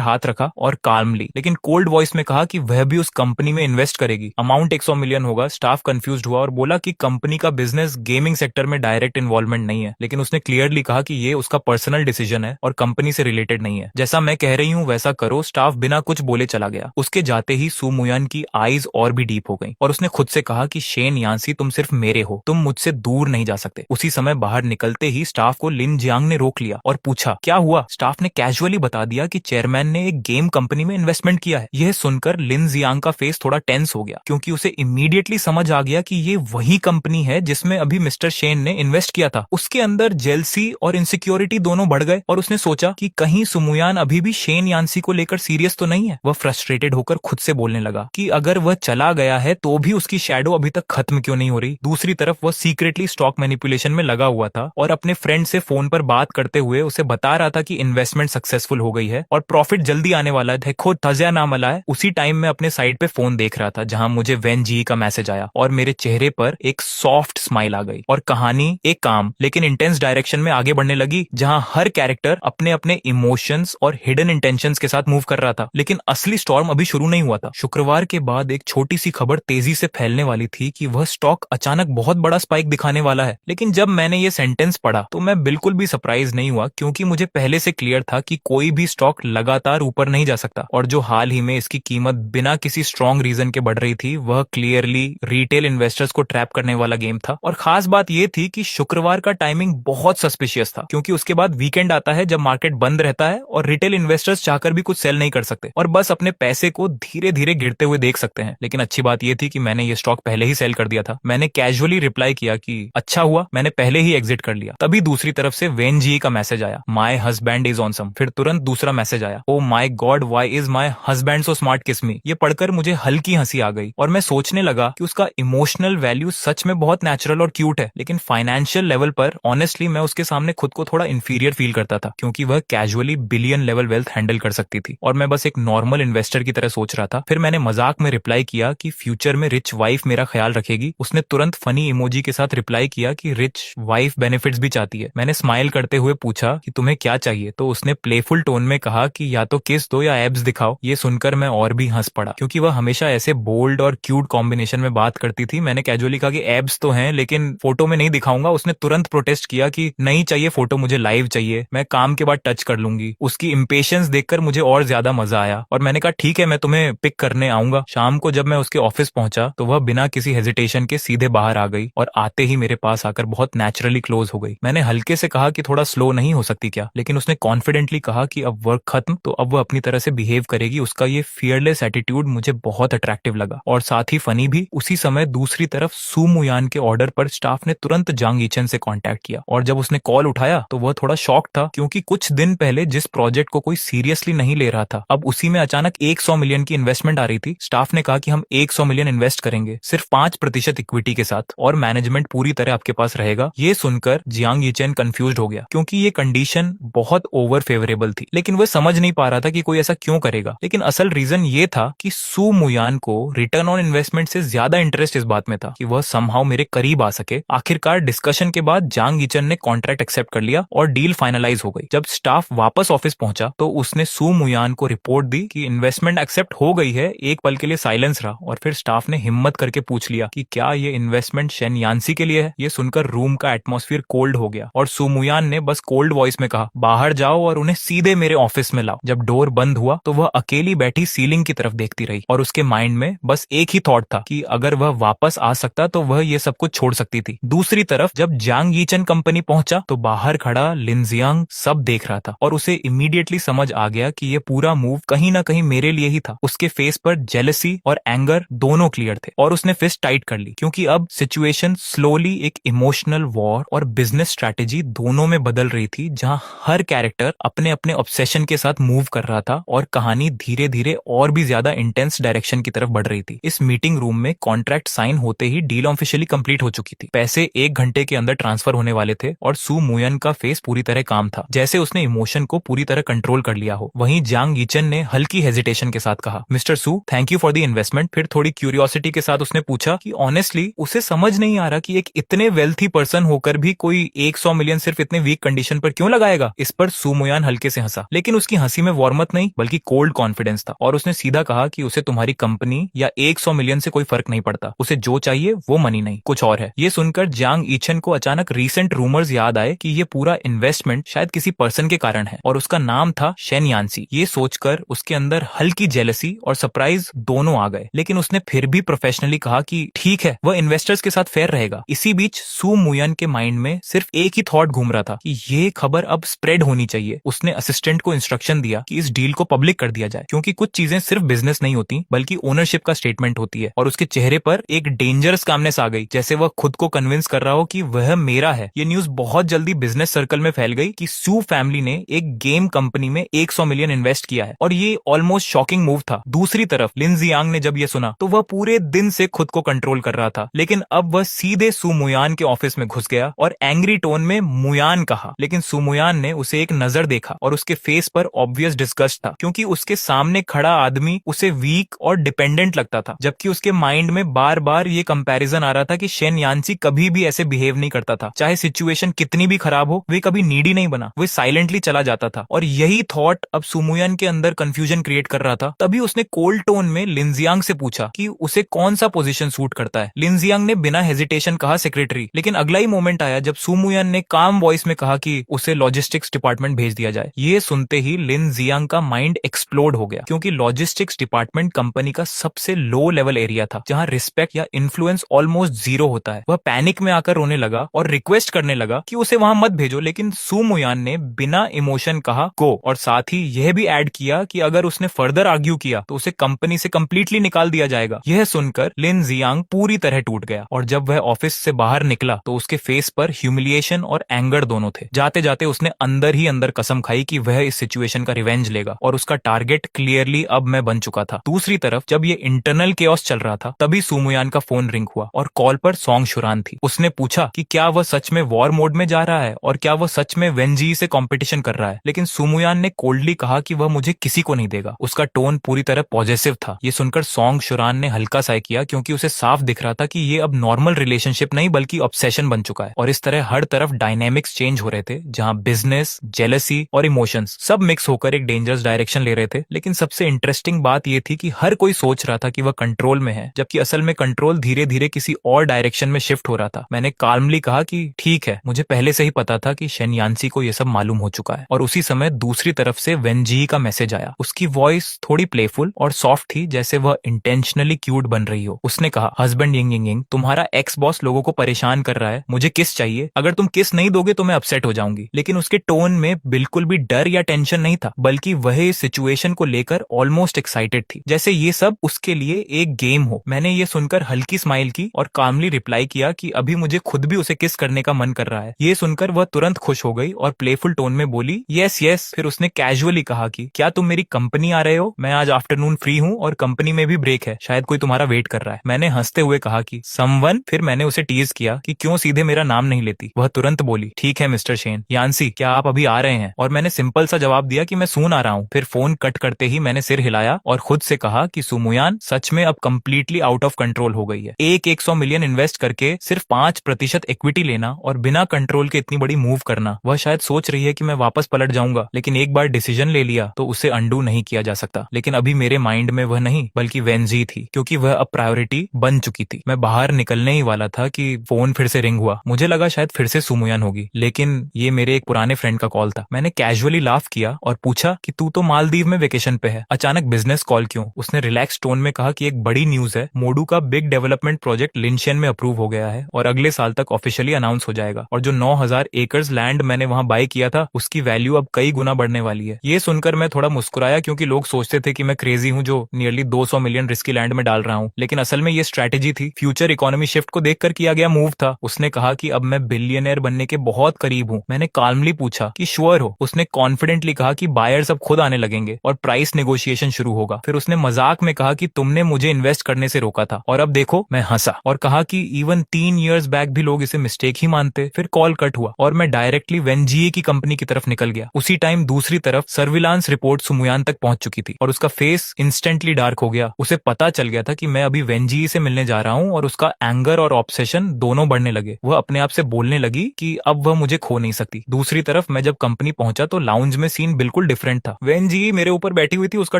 हाथ रखा और काल्मली लेकिन कोल्ड वॉइस में कहा कि वह भी उस कंपनी में इन्वेस्ट करेगी। अमाउंट 100 मिलियन होगा। स्टाफ कंफ्यूज्ड हुआ और बोला कि कंपनी का बिजनेस गेमिंग सेक्टर में डायरेक्ट इन्वॉल्वमेंट नहीं है, लेकिन उसने क्लियरली कहा कि ये उसका पर्सनल डिसीजन है और कंपनी से रिलेटेड नहीं है। जैसा मैं कह रही हूँ वैसा करो। स्टाफ बिना कुछ बोले चला गया। उसके जाते ही सू मुयन की आईज और भी डीप हो गई और उसने खुद से कहा कि शेन यांसी, तुम सिर्फ मेरे हो, तुम मुझसे दूर नहीं जा सकते। उसी समय बाहर निकलते ही स्टाफ को लिन जियांग ने रोक लिया और पूछा क्या हुआ। स्टाफ ने कैजुअली बता दिया कि चेयरमैन ने एक गेम कंपनी में इन्वेस्टमेंट किया है। यह सुनकर लिन जियांग का फेस थोड़ा टेंस हो गया, क्योंकि उसे इमीडिएटली समझ आ गया कि ये वही कंपनी है जिसमें अभी मिस्टर शेन ने इन्वेस्ट किया था। उसके अंदर जेलसी और इनसिक्योरिटी दोनों बढ़ गए और उसने सोचा कि कहीं सुमुयान अभी भी शेन यांसी को लेकर सीरियस तो नहीं है। वह फ्रस्ट्रेटेड होकर खुद से बोलने लगा कि अगर वह चला गया है तो भी उसकी शैडो अभी तक खत्म क्यों नहीं हो रही। दूसरी तरफ वह सीक्रेटली स्टॉक मैनिपुलेशन में लगा हुआ था और अपने फ्रेंड से फोन पर बात करते हुए उसे बता रहा था कि इन्वेस्टमेंट सक्सेसफुल हो गई है और प्रॉफिट जल्दी आने वाला है। देखो तजिया नाम वाला है। उसी टाइम में अपने साइड पे फोन देख रहा था जहां मुझे वेन जी का मैसेज आया और मेरे चेहरे पर एक सॉफ्ट स्माइल आ गई और कहानी एक काम लेकिन इंटेंस डायरेक्शन में आगे बढ़ने लगी, जहां हर कैरेक्टर अपने अपने इमोशंस और हिडन इंटेंशंस के साथ मूव कर रहा था। लेकिन असली स्टॉर्म अभी शुरू नहीं हुआ था। शुक्रवार के बाद एक छोटी सी खबर तेजी से फैलने वाली थी कि वह स्टॉक अचानक बहुत बड़ा स्पाइक दिखाने वाला है। लेकिन जब मैंने ये सेंटेंस पढ़ा तो मैं बिल्कुल भी सरप्राइज नहीं हुआ, क्योंकि मुझे पहले से क्लियर था कि कोई भी स्टॉक लगातार ऊपर नहीं जा सकता। और जो हाल ही में इसकी कीमत बिना किसी स्ट्रॉन्ग रीजन के बढ़ रही थी, वह क्लियरली रिटेल इन्वेस्टर्स को ट्रैप करने वाला गेम था। और खास बात यह थी कि शुक्रवार का टाइमिंग बहुत सस्पिशियस था, क्योंकि उसके बाद वीकेंड आता है जब मार्केट बंद रहता है और रिटेल इन्वेस्टर्स चाहकर भी कुछ सेल नहीं कर सकते और बस अपने पैसे को धीरे धीरे गिरते हुए देख सकते हैं। लेकिन अच्छी बात यह थी कि मैंने ये स्टॉक पहले ही सेल कर दिया था। मैंने कैजुअली रिप्लाई किया कि अच्छा हुआ मैंने पहले ही एग्जिट कर लिया। तभी दूसरी तरफ से वेन जी का मैसेज आया, माई हस्बैंड इज ऑनसम। फिर तुरंत दूसरा मैसेज आया, oh my god why is my husband so smart kiss me. ये पढ़कर मुझे हल्की हंसी आ गई और मैं सोचने लगा कि उसका इमोशनल वैल्यू सच में बहुत नेचुरल और क्यूट है, लेकिन फाइनेंशियल लेवल पर ऑनेस्टली मैं उसके सामने खुद को थोड़ा इंफीरियर फील करता था, क्योंकि वह casually billion level wealth handle कर सकती थी और मैं बस एक नॉर्मल इन्वेस्टर की तरह सोच रहा था। फिर मैंने मजाक में रिप्लाई किया कि फ्यूचर में रिच वाइफ मेरा ख्याल रखेगी। उसने तुरंत फनी इमोजी के साथ रिप्लाई किया कि रिच वाइफ बेनिफिट्स भी चाहती है। मैंने स्माइल करते हुए पूछा कि तुम्हें क्या चाहिए, तो उसने प्लेफुल टोन में कहा कि या तो किस दो या एब्स दिखाओ। ये सुनकर मैं और भी हंस पड़ा, क्योंकि वह हमेशा ऐसे बोल्ड और क्यूट कॉम्बिनेशन में बात करती थी। मैंने कैजुअली कहा कि एब्स तो हैं लेकिन फोटो में नहीं दिखाऊंगा। उसने तुरंत प्रोटेस्ट किया कि नहीं चाहिए फोटो, मुझे लाइव चाहिए, मैं काम के बाद टच कर लूंगी। उसकी इंपेशंस देखकर मुझे और ज्यादा मजा आया और मैंने कहा ठीक है मैं तुम्हें पिक करने आऊंगा। शाम को जब मैं उसके ऑफिस पहुंचा तो वह बिना किसी हेजिटेशन के सीधे बाहर आ गई और आते ही मेरे पास आकर बहुत नेचुरली क्लोज हो गई। मैंने हल्के से कहा कि थोड़ा स्लो नहीं हो सकती क्या, लेकिन उसने कॉन्फिडेंटली कहा कि अब वर्क खत्म तो अब वह अपनी तरह से बिहेव करेगी। उसका ये फियरलेस एटीट्यूड मुझे बहुत अट्रैक्टिव लगा और साथ ही फनी भी। उसी समय दूसरी तरफ सू मुयान के ऑर्डर पर स्टाफ ने तुरंत जांग यीचन से कांटेक्ट किया और जब उसने कॉल उठाया तो वह थोड़ा शॉक था, क्योंकि कुछ दिन पहले जिस प्रोजेक्ट को कोई सीरियसली नहीं ले रहा था, अब उसी में अचानक 100 मिलियन की इन्वेस्टमेंट आ रही थी। स्टाफ ने कहा कि हम 100 मिलियन इन्वेस्ट करेंगे सिर्फ 5% इक्विटी के साथ और मैनेजमेंट पूरी तरह आपके पास रहेगा। ये सुनकर जियांग यीचन कंफ्यूज्ड हो गया, क्योंकि ये कंडीशन बहुत ओवर फेवरेबल थी, लेकिन वह समझ नहीं पा रहा था कि कोई ऐसा क्यों करेगा। लेकिन असल रीजन ये था कि सू मुयान को रिटर्न ऑन इन्वेस्टमेंट से ज्यादा इंटरेस्ट इस बात में था कि वह समहाउ मेरे करीब आ सके। आखिरकार डिस्कशन के बाद जांग यीचन ने कॉन्ट्रैक्ट एक्सेप्ट कर लिया और डील फाइनलाइज हो गई। जब स्टाफ वापस ऑफिस पहुंचा तो उसने सू मुयान को रिपोर्ट दी कि इन्वेस्टमेंट एक्सेप्ट हो गई है। एक पल के लिए साइलेंस रहा और फिर स्टाफ ने हिम्मत करके पूछ लिया कि क्या ये इन्वेस्टमेंट शेन यांसी के लिए है। ये सुनकर रूम का एटमॉस्फेयर कोल्ड हो गया और सू मुयान ने बस कोल्ड वॉइस में कहा, बाहर जाओ और उन्हें सीधे मेरे ऑफिस में लाओ। जब डोर बंद हुआ तो वह अकेली बैठी सीलिंग की तरफ देखती रही और उसके माइंड में बस एक ही थॉट था कि अगर वह वापस आ सकता तो वह ये सब कुछ छोड़ सकती थी। दूसरी तरफ जब जांग यीचन कंपनी पहुंचा तो बाहर खड़ा लिन जियांग सब देख रहा था और उसे इमीडिएटली समझ आ गया कि ये पूरा मूव कहीं ना कहीं मेरे लिए ही था। उसके फेस पर जेलसी और एंगर दोनों क्लियर थे और उसने फिस्ट टाइट कर ली, क्योंकि अब सिचुएशन स्लोली एक इमोशनल वॉर और बिजनेस स्ट्रैटेजी दोनों में बदल रही थी, जहां हर कैरेक्टर अपने अपने ऑब्सेशन के साथ मूव कर रहा था और कहानी धीरे धीरे और भी ज्यादा इंटेंस डायरेक्शन की तरफ बढ़ रही थी। इस मीटिंग रूम में कॉन्ट्रैक्ट साइन होते ही डील ऑफिशियली कंप्लीट हो चुकी थी। पैसे 1 घंटे के अंदर ट्रांसफर होने वाले थे और सू मुयन का फेस पूरी तरह काम था, जैसे उसने इमोशन को पूरी तरह कंट्रोल कर लिया हो। वहीं जांग यीचन ने हल्की हेजिटेशन के साथ कहा, mister Su thank you for the investment. फिर थोड़ी क्यूरियस क्यूरियोसिटी के साथ उसने पूछा कि ऑनेस्टली उसे समझ नहीं आ रहा कि एक इतने वेल्थी पर्सन होकर भी कोई 100 मिलियन सिर्फ इतने वीक कंडीशन पर क्यों लगाएगा। इस पर सू मुयान हल्के से हंसा, लेकिन उसकी हंसी में वार्मथ नहीं बल्कि कोल्ड कॉन्फिडेंस था, और उसने सीधा कहा कि उसे तुम्हारी कंपनी या 100 मिलियन से कोई फर्क नहीं पड़ता, उसे जो चाहिए वो मनी नहीं कुछ और है। ये सुनकर जांग ईचन को अचानक रीसेंट रूमर्स याद आए कि ये पूरा इन्वेस्टमेंट शायद किसी पर्सन के कारण है और उसका नाम था शेन यान्सी। ये सोचकर उसके अंदर हल्की जेलसी और सरप्राइज दोनों आ गए, लेकिन उसने फिर भी प्रोफेशनली कहा कि ठीक है, वह इन्वेस्टर्स के साथ फेयर रहेगा। इसी बीच सू मुयान के माइंड में सिर्फ एक ही थॉट घूम रहा था कि ये खबर अब स्प्रेड होनी चाहिए। उसने असिस्टेंट को इंस्ट्रक्शन दिया कि इस डील को पब्लिक कर दिया जाए, क्योंकि कुछ चीजें सिर्फ बिजनेस नहीं होती बल्कि ओनरशिप का स्टेटमेंट होती है। और उसके चेहरे पर एक डेंजरस कामनेस आ गई, जैसे वह खुद को कन्विंस कर रहा हो कि वह मेरा है। ये न्यूज बहुत जल्दी बिजनेस सर्कल में फैल गई कि सू फैमिली ने एक गेम कंपनी में 100 मिलियन इन्वेस्ट किया है, और ये ऑलमोस्ट शॉकिंग मूव था। दूसरी तरफ लिन जियांग ने जब ये सुना तो वह पूरे दिन से खुद को कंट्रोल कर रहा था, लेकिन अब वह सीधे सू मुयान के ऑफिस में घुस गया और एंग्री टोन में मुयान कहा। लेकिन सू मुयान ने उसे एक नजर देखा और उसके फेस पर ऑब्वियस डिस्गस्ट था, क्योंकि उसके सामने खड़ा आदमी उसे वीक और डिपेंडेंट लगता था, जबकि उसके माइंड में बार बार ये कंपैरिजन आ रहा था कि शेन यान्सी कभी भी ऐसे बिहेव नहीं करता था। चाहे सिचुएशन कितनी भी खराब हो, वे कभी नीडी नहीं बना, वे साइलेंटली चला जाता था। और यही थॉट अब सुमुयान के अंदर कंफ्यूजन क्रिएट कर रहा था। तभी उसने कोल्ड टोन में लिनजियांग से पूछा कि उसे कौन सा पोजीशन सूट करता है। लिनजियांग ने बिना हेजिटेशन कहा सेक्रेटरी, लेकिन अगला ही मोमेंट आया जब सुमुयान ने काम वॉइस में कहा कि उसे लॉजिस्टिक्स डिपार्टमेंट भेज दिया जाए। ये सुनते ही लिन जियांग का माइंड एक्सप्लोड हो गया, क्योंकि लॉजिस्टिक्स डिपार्टमेंट कंपनी का सबसे लो लेवल एरिया था, जहां रिस्पेक्ट या इन्फ्लुएंस ऑलमोस्ट जीरो होता है। वह पैनिक में आकर रोने लगा और रिक्वेस्ट करने लगा कि उसे वहां मत भेजो, लेकिन सुमुयान ने बिना इमोशन कहा गो, और साथ ही यह भी ऐड किया कि अगर उसने फर्दर आर्ग्यू किया तो उसे कंपनी से कंप्लीटली निकाल दिया जाएगा। यह सुनकर लिन जियांग पूरी तरह टूट गया, और जब वह ऑफिस से बाहर निकला तो उसके फेस पर ह्यूमिलिएशन और एंगर दोनों थे। जाते जाते उसने अंदर ही अंदर कसम खाई कि वह इस सिचुएशन का रिवेंज लेगा, और उसका टारगेट क्लियरली अब मैं बन चुका था। दूसरी तरफ जब ये इंटरनल केओस चल रहा था, तभी सुमुयान का फोन रिंग हुआ और कॉल पर सॉन्ग शुरान थी। उसने पूछा कि क्या वह सच में वॉर मोड में जा रहा है और क्या वह सच में वेंजी से कंपटीशन कर रहा है, लेकिन सुमुयान ने कोल्डली कहा कि वह मुझे किसी को नहीं देगा। उसका टोन पूरी तरह पॉजिटिव था। ये सुनकर सॉन्ग शुरान ने हल्का सा किया, क्योंकि उसे साफ दिख रहा था कि ये अब नॉर्मल रिलेशनशिप नहीं बल्कि ऑब्सेशन बन चुका है। और इस तरह हर तरफ डायनेमिक्स चेंज हो रहे थे, जहां बिजनेस, जेलसी और इमोशंस सब मिक्स होकर एक डेंजरस डायरेक्शन ले रहे थे। लेकिन सबसे इंटरेस्टिंग बात यह थी कि हर कोई सोच रहा था कि वह कंट्रोल में है, जबकि असल में कंट्रोल धीरे धीरे किसी और डायरेक्शन में शिफ्ट हो रहा था। मैंने काल्मली कहा कि ठीक है, मुझे पहले से ही पता था कि शेन यान्सी को यह सब मालूम हो चुका है। और उसी समय दूसरी तरफ से वेंजी का मैसेज आया। उसकी वॉइस थोड़ी प्लेफुल और सॉफ्ट थी, जैसे वह इंटेंशनली क्यूट बन रही हो। उसने कहा, हस्बैंड यिंग यिंग यिंग, तुम्हारा एक्स बॉस लोगों को परेशान कर रहा है, मुझे किस चाहिए, अगर तुम किस नहीं दोगे तो मैं अपसेट हो जाऊंगी। लेकिन उसके टोन में बिल्कुल भी डर या टेंशन नहीं था, बल्कि वह इस सिचुएशन को लेकर ऑलमोस्ट एक्साइटेड थी, जैसे ये सब उसके लिए एक गेम हो। मैंने ये सुनकर हल्की स्माइल की और कामली रिप्लाई किया कि अभी मुझे खुद भी उसे किस करने का मन कर रहा है। ये सुनकर वह तुरंत खुश हो गई और प्लेफुल टोन में बोली, यस यस। फिर उसने कैजुअली कहा कि क्या तुम मेरी कंपनी आ रहे हो, मैं आज आफ्टरनून फ्री हूँ और कंपनी में भी ब्रेक है, शायद कोई तुम्हारा वेट कर रहा है। मैंने हंसते हुए कहा कि समवन। फिर मैंने उसे टीज किया कि क्यों सीधे मेरा नाम नहीं लेती। वह तुरंत बोली, ठीक है मिस्टर शेन यान्सी, क्या आप अभी आ रहे हैं? और मैंने सिंपल सा जवाब दिया कि मैं सून आ रहा हूँ। फिर फोन कट करते ही मैंने सिर हिलाया और खुद से कहा कि सुमुयान सच में अब कंप्लीटली आउट ऑफ कंट्रोल हो गई है। 100 मिलियन इन्वेस्ट करके सिर्फ 5% इक्विटी लेना और बिना कंट्रोल के इतनी बड़ी मूव करना। वह शायद सोच रही है कि मैं वापस पलट जाऊंगा, लेकिन एक बार डिसीजन ले लिया तो उसे अंडू नहीं किया जा सकता। लेकिन अभी मेरे माइंड में वह नहीं बल्कि वेंजी थी, क्योंकि वह अब प्रायोरिटी बन चुकी थी। मैं बाहर निकलने ही वाला था कि फोन फिर से रिंग हुआ। मुझे लगा शायद फिर से सुमुयान होगी, लेकिन ये मेरे एक पुराने फ्रेंड का कॉल था। मैंने कैजुअली लाफ किया और पूछा कि तू तो मालदीव में वेकेशन पे है, अचानक बिजनेस कॉल क्यों? उसने रिलैक्स टोन में कहा कि एक बड़ी न्यूज है, मोडू का बिग डेवलपमेंट प्रोजेक्ट लिनशियन में अप्रूव हो गया है और अगले साल तक ऑफिशियली अनाउंस हो जाएगा, और जो 9000 एकर्स लैंड मैंने वहां बाय किया था उसकी वैल्यू अब कई गुना बढ़ने वाली है। ये सुनकर मैं थोड़ा मुस्कुराया, क्योंकि लोग सोचते थे कि मैं क्रेजी हूं जो नियरली 200 मिलियन रिस्की लैंड में डाल रहा हूं, लेकिन असल में ये स्ट्रैटेजी थी, फ्यूचर इकोनॉमी शिफ्ट को देखकर किया गया मूव था। उसने कहा कि अब मैं बिलियनर बनने के बहुत करीब हूं। मैंने काल्मली पूछा कि श्योर हो? उसने कॉन्फिडेंटली कहा कि बायर्स अब खुद आने लगेंगे और प्राइस नेगोशिएशन शुरू होगा। फिर उसने मजाक में कहा कि तुमने मुझे इन्वेस्ट करने से रोका था, और अब देखो। मैं हंसा और कहा कि इवन 3 इयर्स बैक भी लोग इसे मिस्टेक ही मानते। फिर कॉल कट हुआ और मैं डायरेक्टली वेंजीए की कंपनी की तरफ निकल गया। उसी टाइम दूसरी तरफ सर्विलांस रिपोर्ट सुमुयान तक पहुंच चुकी थी और उसका फेस इंस्टेंटली डार्क हो गया। उसे पता चल गया था कि मैं अभी वेंजी से मिलने जा रहा हूँ और उसका एंगर और ऑब्सेशन दोनों बढ़ने लगे। वह अपने आप से बोलने लगी कि अब वह मुझे खो नहीं सकती। दूसरी तरफ मैं जब कंपनी पहुंचा तो लाउंज में सीन बिल्कुल डिफरेंट था। वेंजी मेरे ऊपर बैठी हुई थी, उसका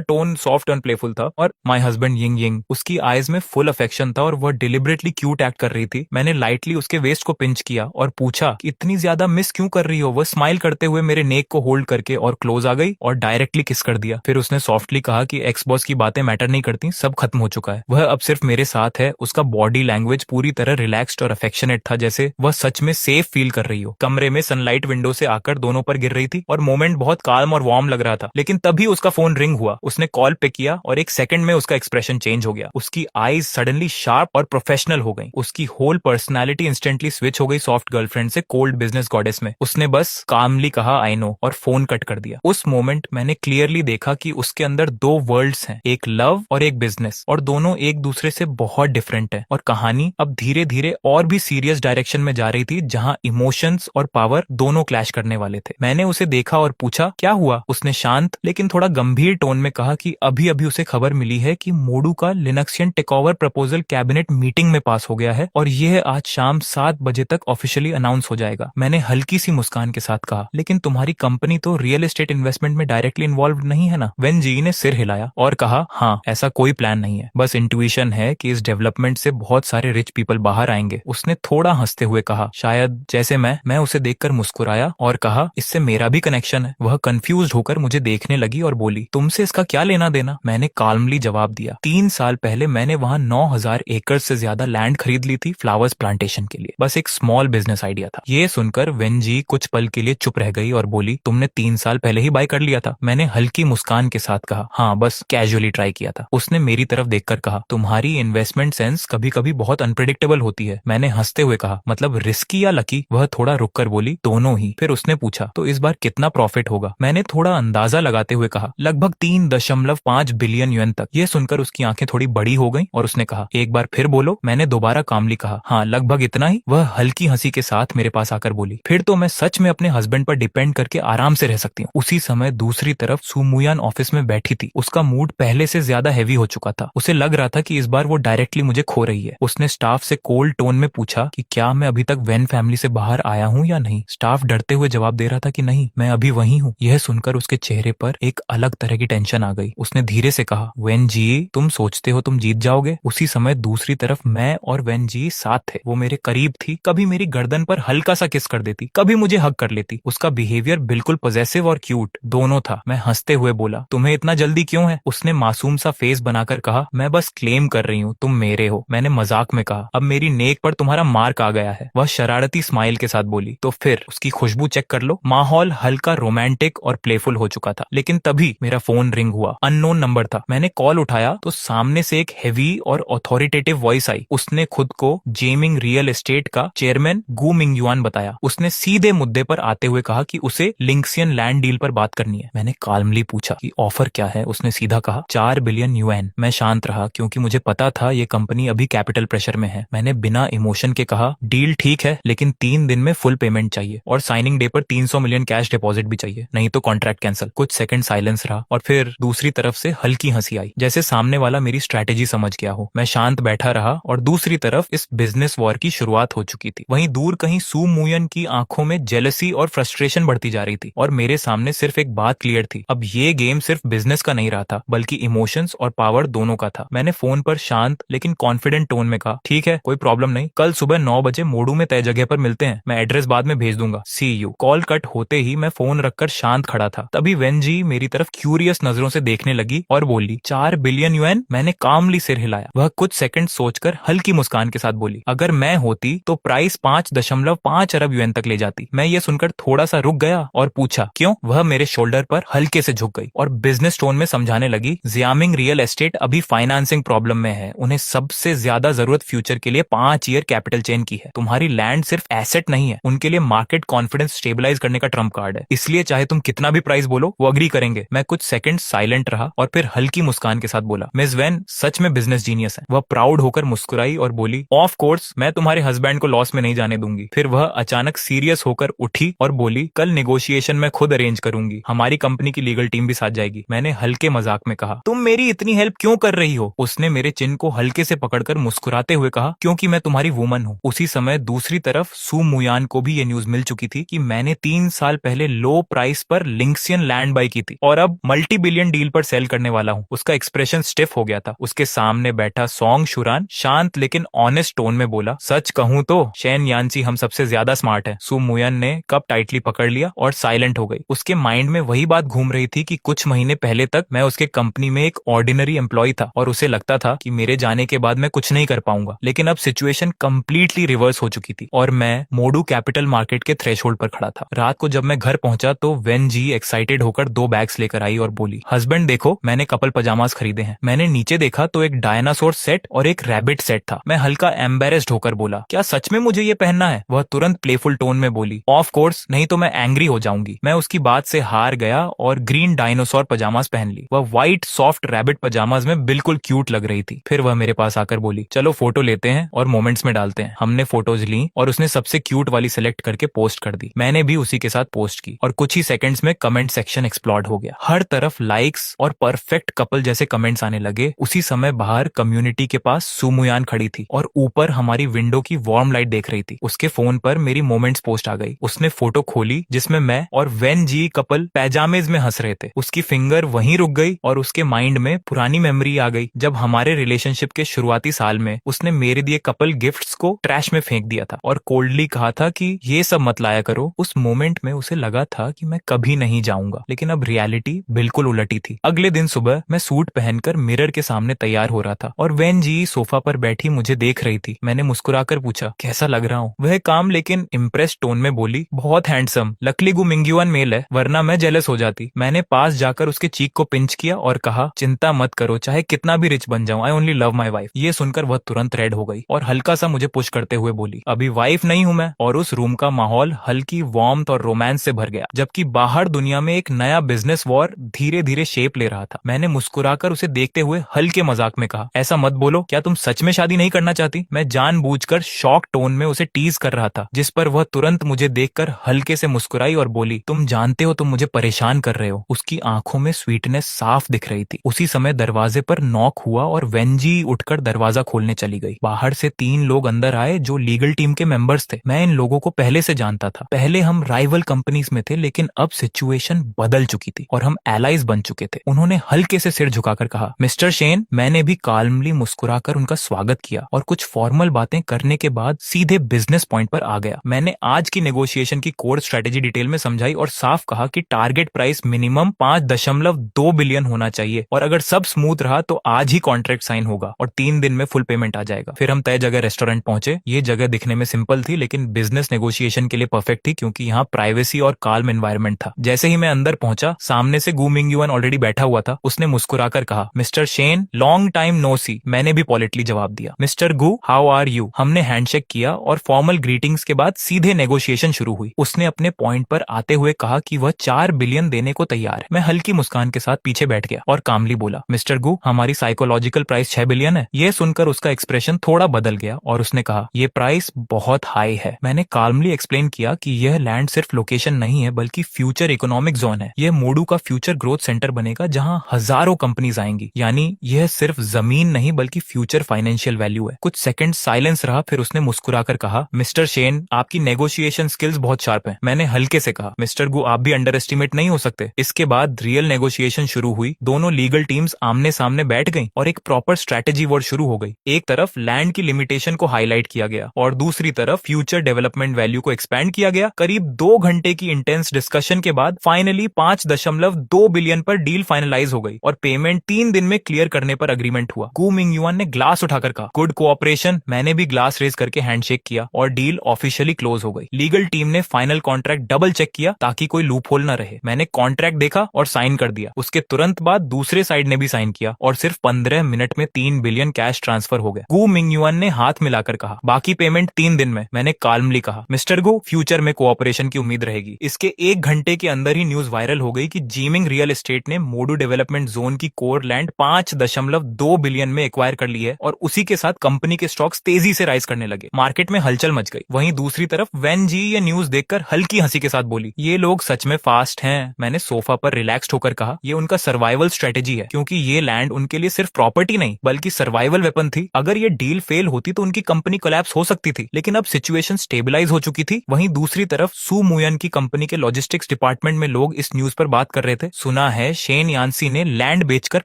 टोन सॉफ्ट एंड प्लेफुल था और माय हस्बैंड यिंग यिंग, उसकी आईज में फुल अफेक्शन था और वह डिलिबरेटली क्यूट एक्ट कर रही थी। मैंने लाइटली उसके वेस्ट को पिंच किया और पूछा कि इतनी ज्यादा मिस क्यों कर रही हो। वह स्माइल करते हुए मेरे नेक को होल्ड करके और क्लोज आ गई और डायरेक्टली किस कर दिया। फिर उसने सॉफ्टली कहा कि एक्स बॉस की बातें मैटर नहीं करती, सब खत्म हो चुका है, वह अब सिर्फ मेरे साथ है। उसका बॉडी लैंग्वेज पूरी तरह रिलैक्स्ड और अफेक्शनेट था, जैसे वह सच में सेफ फील कर रही हो। कमरे में सनलाइट विंडो से आकर दोनों पर गिर रही थी और मोमेंट बहुत काल्म और वार्म लग रहा था। लेकिन तभी उसका फोन रिंग हुआ। उसने कॉल पे किया और एक सेकंड में उसका एक्सप्रेशन चेंज हो गया। उसकी आईज सडनली शार्प और प्रोफेशनल हो गई। उसकी होल पर्सनालिटी इंस्टेंटली स्विच हो गई सॉफ्ट गर्लफ्रेंड से कोल्ड बिजनेस गॉडेस में। उसने बस कामली कहा आई नो और फोन कट कर दिया। उस मोमेंट मैंने क्लियरली देखा कि उसके अंदर दो वर्ल्ड्स हैं, एक लव और एक बिजनेस, और दोनों एक दूसरे से बहुत डिफरेंट है। और कहानी अब धीरे धीरे और भी सीरियस डायरेक्शन में जा रही थी, जहां इमोशंस और पावर दोनों क्लैश करने वाले थे। मैंने उसे देखा और पूछा क्या हुआ। उसने शांत लेकिन थोड़ा गंभीर टोन में कहा कि अभी अभी उसे खबर मिली है कि मोडू का लिनक्सियन टेकओवर प्रपोजल कैबिनेट मीटिंग में पास हो गया है और यह आज शाम 7 बजे तक ऑफिशियली अनाउंस हो जाएगा। मैंने हल्की सी मुस्कान के साथ कहा लेकिन तुम्हारी कंपनी तो रियल एस्टेट इन्वेस्टमेंट में डायरेक्टली इन्वॉल्व नहीं है ना। वेन जी ने सिर हिलाया और कहा हाँ, ऐसा कोई प्लान नहीं है, बस इंट्यूशन है कि इस डेवलपमेंट से बहुत सारे रिच पीपल बाहर आएंगे। उसने थोड़ा हंसते हुए कहा शायद जैसे मैं उसे देखकर मुस्कुराया और कहा इससे मेरा भी कनेक्शन है। वह कंफ्यूज होकर मुझे देखने लगी और बोली तुमसे इसका क्या लेना देना। मैंने काल्मली जवाब दिया 3 साल पहले मैंने वहां 9,000 एकड़ से ज्यादा लैंड खरीद ली थी फ्लावर्स प्लांटेशन के लिए। बस एक स्मॉल बिजनेस आइडिया था। ये सुनकर वेंजी कुछ पल के लिए चुप रह गई और बोली तुमने 3 साल पहले ही बाय कर लिया था। मैंने हल्की मुस्कान के साथ कहा हाँ, बस कैजुअली ट्राई किया था। उसने मेरी तरफ देखकर कहा तुम्हारी इन्वेस्टमेंट सेंस कभी कभी बहुत अनप्रेडिक्टेबल होती है। मैंने हंसते हुए कहा मतलब रिस्की या लकी। वह थोड़ा रुककर बोली दोनों ही। फिर उसने पूछा तो इस बार कितना प्रॉफिट होगा। मैंने थोड़ा अंदाजा लगाते हुए कहा लगभग 3.5 बिलियन युएन तक। यह सुनकर उसकी आंखें थोड़ी बड़ी हो गईं और उसने कहा एक बार फिर बोलो। मैंने दोबारा कामली कहा हाँ, लगभग इतना ही। वह हल्की हंसी के साथ मेरे पास आकर बोली फिर तो मैं सच में अपने हस्बैंड पर डिपेंड करके आराम से रह सकती हूँ। उसी समय दूसरी तरफ सुमुयान ऑफिस में बैठी थी। उसका मूड पहले से ज्यादा हैवी हो चुका था। उसे लग रहा था कि इस बार वो डायरेक्टली मुझे खो रही है। उसने स्टाफ से कोल्ड टोन में पूछा कि क्या मैं अभी तक वेन फैमिली से बाहर आया हूँ या नहीं। स्टाफ डरते हुए जवाब दे रहा था कि नहीं, मैं अभी वही हूँ। यह सुनकर उसके चेहरे पर एक अलग तरह की टेंशन आ गई। उसने धीरे से कहा वेन जी तुम सोचते हो तुम जीत जाओगे। उसी समय दूसरी तरफ मैं और वेन जी साथ थे। वो मेरे करीब थी, कभी मेरी गर्दन पर हल्का सा किस कर देती, कभी मुझे हग कर लेती। उसका बिहेवियर बिल्कुल पॉजेसिव और क्यूट दोनों था। मैं हंसते हुए बोला तुम्हें इतना जल्दी क्यों है। उसने मासूम सा फेस बनाकर कहा मैं बस क्लेम कर रही हूँ तुम मेरे हो। मैंने मजाक में कहा अब मेरी नेक पर तुम्हारा मार्क आ गया है। वह शरारती स्माइल के साथ बोली तो फिर उसकी खुशबू चेक कर लो। माहौल हल्का रोमांटिक और प्लेफुल हो चुका था। लेकिन तभी मेरा फोन रिंग हुआ। अननोन नंबर था। मैंने कॉल उठाया तो सामने से एक हेवी और ऑथोरिटेटिव वॉइस आई। उसने खुद को जेमिंग रियल एस्टेट का चेयरमैन गु मिंगयुआन बताया। उसने सीधे मुद्दे पर आते हुए कहा कि उसे लिंक्सियन लैंड डील पर बात करनी है। मैंने काल्मली पूछा कि ऑफर क्या है। उसने सीधा कहा 4 बिलियन युएन। मैं शांत रहा क्योंकि मुझे पता था ये कंपनी अभी कैपिटल प्रेशर में है। मैंने बिना इमोशन के कहा डील ठीक है लेकिन 3 दिन में फुल पेमेंट चाहिए और साइनिंग डे पर 300 मिलियन कैश डिपॉजिट भी चाहिए, नहीं तो कॉन्ट्रैक्ट कैंसिल। कुछ सेकंड साइलेंस रहा और फिर दूसरी तरफ से हल्की हंसी आई, जैसे सामने वाला मेरी स्ट्रैटेजी समझ गया हो। मैं शांत बैठा रहा और दूसरी तरफ इस बिजनेस वॉर की शुरुआत हो चुकी थी। वहीं दूर कहीं सू मुयन की आंखों में जेलसी और फ्रस्ट्रेशन बढ़ती जा रही थी और मेरे सामने सिर्फ एक बात क्लियर थी, अब ये गेम सिर्फ बिजनेस का नहीं रहा था बल्कि इमोशंस और पावर दोनों का था। मैंने फोन पर शांत लेकिन कॉन्फिडेंट टोन में कहा ठीक है, कोई प्रॉब्लम नहीं, कल सुबह 9 बजे मोडू में तय जगह पर मिलते हैं। मैं एड्रेस बाद में भेज दूंगा, सी यू। कॉल कट होते ही मैं फोन रखकर शांत खड़ा था। तभी वेन जी मेरी तरफ क्यूरियस नजरों से देखने लगी और बोली 4 बिलियन युएन। मैंने कामली सिर हिलाया। वह कुछ सेकंड सोचकर हल्की मुस्कान के साथ बोली अगर मैं होती तो प्राइस 5.5 अरब युएन तक ले जाती। मैं ये सुनकर थोड़ा सा रुक गया और पूछा क्यों। वह मेरे शोल्डर पर हल्के से झुक गई और बिजनेस टोन में समझाने लगी जियामिंग रियल एस्टेट अभी फाइनेंसिंग प्रॉब्लम में है। उन्हें सबसे ज्यादा जरूरत फ्यूचर के लिए 5 ईयर कैपिटल चेन की है। तुम्हारी लैंड सिर्फ एसेट नहीं है, उनके लिए मार्केट कॉन्फिडेंस स्टेबलाइज करने का ट्रम्प कार्ड है। इसलिए चाहे तुम कितना भी प्राइस बोलो वो अग्री करेंगे। मैं कुछ सेकंड साइलेंट रहा और फिर हल्की मुस्कान के साथ बोला मिस वेन सच में बिजनेस जीनियस है। वह प्राउड होकर मुस्कुराई और बोली ऑफ कोर्स मैं तुम्हारे हस्बैंड को लॉस में नहीं जाने दूंगी। फिर वह अचानक सीरियस होकर उठी और बोली कल नेगोशिएशन मैं खुद अरेंज करूंगी, हमारी कंपनी की लीगल टीम भी साथ जाएगी। मैंने हल्के मजाक में कहा तुम मेरी इतनी हेल्प क्यों कर रही हो। उसने मेरे चिन को हल्के से पकड़कर मुस्कुराते हुए कहा, क्योंकि मैं तुम्हारी वुमन हूँ। उसी समय दूसरी तरफ सू मुयान को भी ये न्यूज मिल चुकी थी कि मैंने 3 साल पहले लो प्राइस पर लिंक्सियन लैंड बाय की थी और अब मल्टी बिलियन डील पर सेल करने वाला हूँ। उसका एक्सप्रेशन स्टिफ हो गया था। उसके सामने बैठा सोंग शुरान शांत लेकिन ऑनेस्ट टोन में बोला, सच कहूं तो शेन यानची हम सबसे ज्यादा स्मार्ट है। सू मुयान ने कप टाइटली पकड़ लिया और साइलेंट हो गई। उसके माइंड में वही बात घूम रही थी कि कुछ महीने पहले तक मैं उसके कंपनी में एक ऑर्डिनरी एम्प्लॉय था और उसे लगता था कि मेरे जाने के बाद मैं कुछ नहीं कर पाऊंगा। लेकिन अब सिचुएशन कंप्लीटली रिवर्स हो चुकी थी और मैं मोडू कैपिटल मार्केट के थ्रेशोल्ड पर खड़ा था। रात को जब मैं घर पहुंचा तो वेन जी एक्साइटेड होकर 2 बैग्स लेकर आई और बोली, हस्बैंड देखो मैंने कपल पजामास खरीदे हैं। मैंने नीचे देखा तो एक डायनासोर सेट और एक रैबिट सेट था। मैं हल्का एम्बेरेस्ड होकर बोला, क्या सच में मुझे ये पहनना है? वह तुरंत प्लेफुल टोन में बोली, ऑफ कोर्स, नहीं तो मैं एंग्री हो जाऊंगी। मैं उसकी बात से हार गया और ग्रीन डायनासोर पजामास पहन ली। वह व्हाइट सॉफ्ट रैबिट पजामास में बिल्कुल क्यूट लग रही थी। फिर वह मेरे पास आकर बोली, चलो फोटो लेते हैं और मोमेंट्स में डालते हैं। हमने फोटोज ली और उसने सबसे क्यूट वाली सिलेक्ट करके पोस्ट कर दी। मैंने भी उसी के साथ पोस्ट की और कुछ ही सेकंड्स में कमेंट सेक्शन एक्सप्लोड हो गया। हर तरफ लाइक्स और परफेक्ट कपल जैसे कमेंट्स आने लगे। उसी समय बाहर कम्युनिटी के पास सुमुयान खड़ी थी और ऊपर हमारी विंडो की वार्म लाइट देख रही थी। उसके फोन पर मेरी मोमेंट्स पोस्ट आ गई। उसने फोटो खोली जिसमें मैं और वेन जी कपल पैजामेज में हंस रहे थे। उसकी फिंगर वहीं रुक गई और उसके माइंड में पुरानी मेमोरी आ गई जब हमारे रिलेशनशिप के शुरुआती साल में उसने मेरे दिए कपल गिफ्ट्स को ट्रैश में फेंक दिया था और कोल्डली कहा था कि ये सब मत लाया करो। उस मोमेंट में उसे लगा था कि मैं कभी नहीं जाऊंगा, लेकिन अब रियलिटी बिल्कुल उलटी थी। अगले दिन सुबह मैं सूट पहनकर मिरर के सामने तैयार हो रहा था और वेन जी सोफा पर बैठी मुझे देख रही थी। मैंने मुस्कुराकर पूछा, कैसा लग रहा हूँ? वह काम लेकिन इम्प्रेस टोन में बोली, बहुत हैंडसम। लकली गु मिंग्युआन मेल है, वरना मैं जेलस हो जाती। मैंने पास जाकर उसके चीक को पिंच किया और कहा, चिंता मत करो, चाहे कितना भी रिच बन जाऊं, I only love my wife. ये सुनकर वह तुरंत रेड हो गई और हल्का सा मुझे पुश करते हुए बोली, अभी वाइफ नहीं हूं मैं। और उस रूम का माहौल हल्की वार्मथ और रोमांस से भर गया, जबकि बाहर दुनिया में एक नया बिजनेस वॉर धीरे धीरे शेप ले रहा था। मैंने मुस्कुराकर उसे देखते हुए हल्के मजाक में कहा, ऐसा मत बोलो, क्या तुम सच में शादी नहीं करना चाहती? मैं जानबूझकर शॉक टोन में उसे टीज कर रहा था, जिस पर वह तुरंत मुझे देखकर हल्के से मुस्कुराई और बोली, तुम जानते हो तुम मुझे परेशान कर रहे हो। उसकी आंखों में स्वीटनेस साफ दिख रही थी। उसी समय दरवाजे पर नॉक हुआ और वेंजी उठकर दरवाजा खोलने चली गई। बाहर से 3 लोग अंदर आए जो लीगल टीम के मेंबर्स थे। मैं इन लोगों को पहले से जानता था। पहले हम राइवल कंपनीज में थे, लेकिन अब सिचुएशन बदल चुकी थी और हम एलाइज बन चुके थे। उन्होंने हल्के से सिर झुकाकर कहा, मिस्टर शेन। मैंने भी काल्मली मुस्कुराकर उनका स्वागत किया और कुछ फॉर्मल बातें करने के बाद सीधे बिजनेस पॉइंट पर आ गया। मैंने आज की नेगोशिएशन की कोर स्ट्रेटेजी डिटेल में समझाई और साफ कहा कि टारगेट प्राइस मिनिमम 5.2 बिलियन होना चाहिए और अगर सब स्मूथ रहा तो आज ही कॉन्ट्रैक्ट साइन होगा और 3 दिन में फुल पेमेंट आ जाएगा। फिर हम तय जगह रेस्टोरेंट पहुंचे। ये जगह दिखने में सिंपल थी लेकिन बिजनेस नेगोशिएशन के लिए परफेक्ट थी, क्योंकि यहाँ प्राइवेसी और काल्म एनवायरनमेंट था। जैसे ही मैं अंदर पहुंचा, सामने से गु मिंग्युआन ऑलरेडी बैठा हुआ था। उसने मुस्कुराकर कहा, mister Shane, long time no see. मैंने भी पॉलिटली जवाब दिया, mister Gu, how are you? हमने हैंडशेक किया और फॉर्मल ग्रीटिंग्स के बाद सीधे नेगोशिएशन शुरू हुई। उसने अपने पॉइंट पर आते हुए कहा कि वह 4 बिलियन देने को तैयार है। मैं हल्की मुस्कान के साथ पीछे बैठ गया और कामली बोला, मिस्टर गु, हमारी साइकोलॉजिकल प्राइस 6 बिलियन है। यह सुनकर उसका एक्सप्रेशन थोड़ा बदल गया और उसने कहा, यह प्राइस बहुत हाई है। मैंने काल्मली एक्सप्लेन किया कि यह लैंड सिर्फ लोकेशन नहीं है बल्कि फ्यूचर इकोनॉमिक जोन है। यह मोडू का फ्यूचर ग्रोथ सेंटर बनेगा जहां हजारों कंपनीज आएंगी। यानी यह सिर्फ जमीन नहीं बल्कि फ्यूचर फाइनेंशियल वैल्यू है। कुछ सेकंड साइलेंस रहा, फिर उसने मुस्कुराकर कहा, मिस्टर शेन, आपकी नेगोशिएशन स्किल्स बहुत शार्प है। मैंने हल्के से कहा, मिस्टर गु, आप भी अंडर एस्टिमेट नहीं हो सकते। इसके बाद रियल नेगोशिएशन शुरू हुई। दोनों लीगल टीम्स आमने सामने बैठ गई और एक प्रॉपर स्ट्रैटेजी वॉर शुरू हो गई। एक तरफ लैंड की लिमिटेशन को हाईलाइट किया गया और दूसरी तरफ फ्यूचर डेवलपमेंट वैल्यू को एक्सपैंड किया गया। करीब 2 घंटे की इंटेंस डिस्कशन के बाद फाइनली 5.2 बिलियन पर डील फाइनलाइज हो गई और पेमेंट 3 दिन में क्लियर करने पर अग्रीमेंट हुआ। गु मिंग्युआन ने ग्लास उठाकर कहा, गुड कोऑपरेशन। मैंने भी ग्लास रेज करके हैंडशेक किया और डील ऑफिशियली क्लोज हो गई। लीगल टीम ने फाइनल कॉन्ट्रैक्ट डबल चेक किया ताकि कोई लूप होल न रहे। मैंने कॉन्ट्रैक्ट देखा और साइन कर दिया। उसके तुरंत बाद दूसरे साइड ने भी साइन किया और सिर्फ 15 मिनट में 3 बिलियन कैश ट्रांसफर हो गया। गु मिंग्युआन ने हाथ मिलाकर कहा, बाकी पेमेंट 3 दिन में। मैंने काल्मली कहा, मिस्टर गु, फ्यूचर में कोऑपरेशन की उम्मीद रहेगी। इसके 1 घंटे के अंदर ही न्यूज वायरल हो गई कि जीमिंग रियल एस्टेट ने मोडू डेवलपमेंट जोन की कोर लैंड 5.2 बिलियन में एक्वायर कर ली है और उसी के साथ कंपनी के स्टॉक्स तेजी से राइज करने लगे। मार्केट में हलचल मच गई। वहीं दूसरी तरफ वेन जी ये न्यूज देखकर हल्की हंसी के साथ बोली, ये लोग सच में फास्ट हैं। मैंने सोफा पर रिलैक्स्ड होकर कहा, ये उनका सर्वाइवल स्ट्रेटेजी है, क्योंकि ये लैंड उनके लिए सिर्फ प्रॉपर्टी नहीं बल्कि सर्वाइवल वेपन थी। अगर ये डील फेल होती तो उनकी कंपनी कोलैप्स हो सकती थी, लेकिन अब सिचुएशन स्टेबलाइज हो चुकी थी। वहीं दूसरी तरफ सू मुयन की कंपनी के लॉजिस्टिक्स डिपार्टमेंट में लोग इस न्यूज पर बात कर रहे थे। सुना है शेन यान्सी ने लैंड बेचकर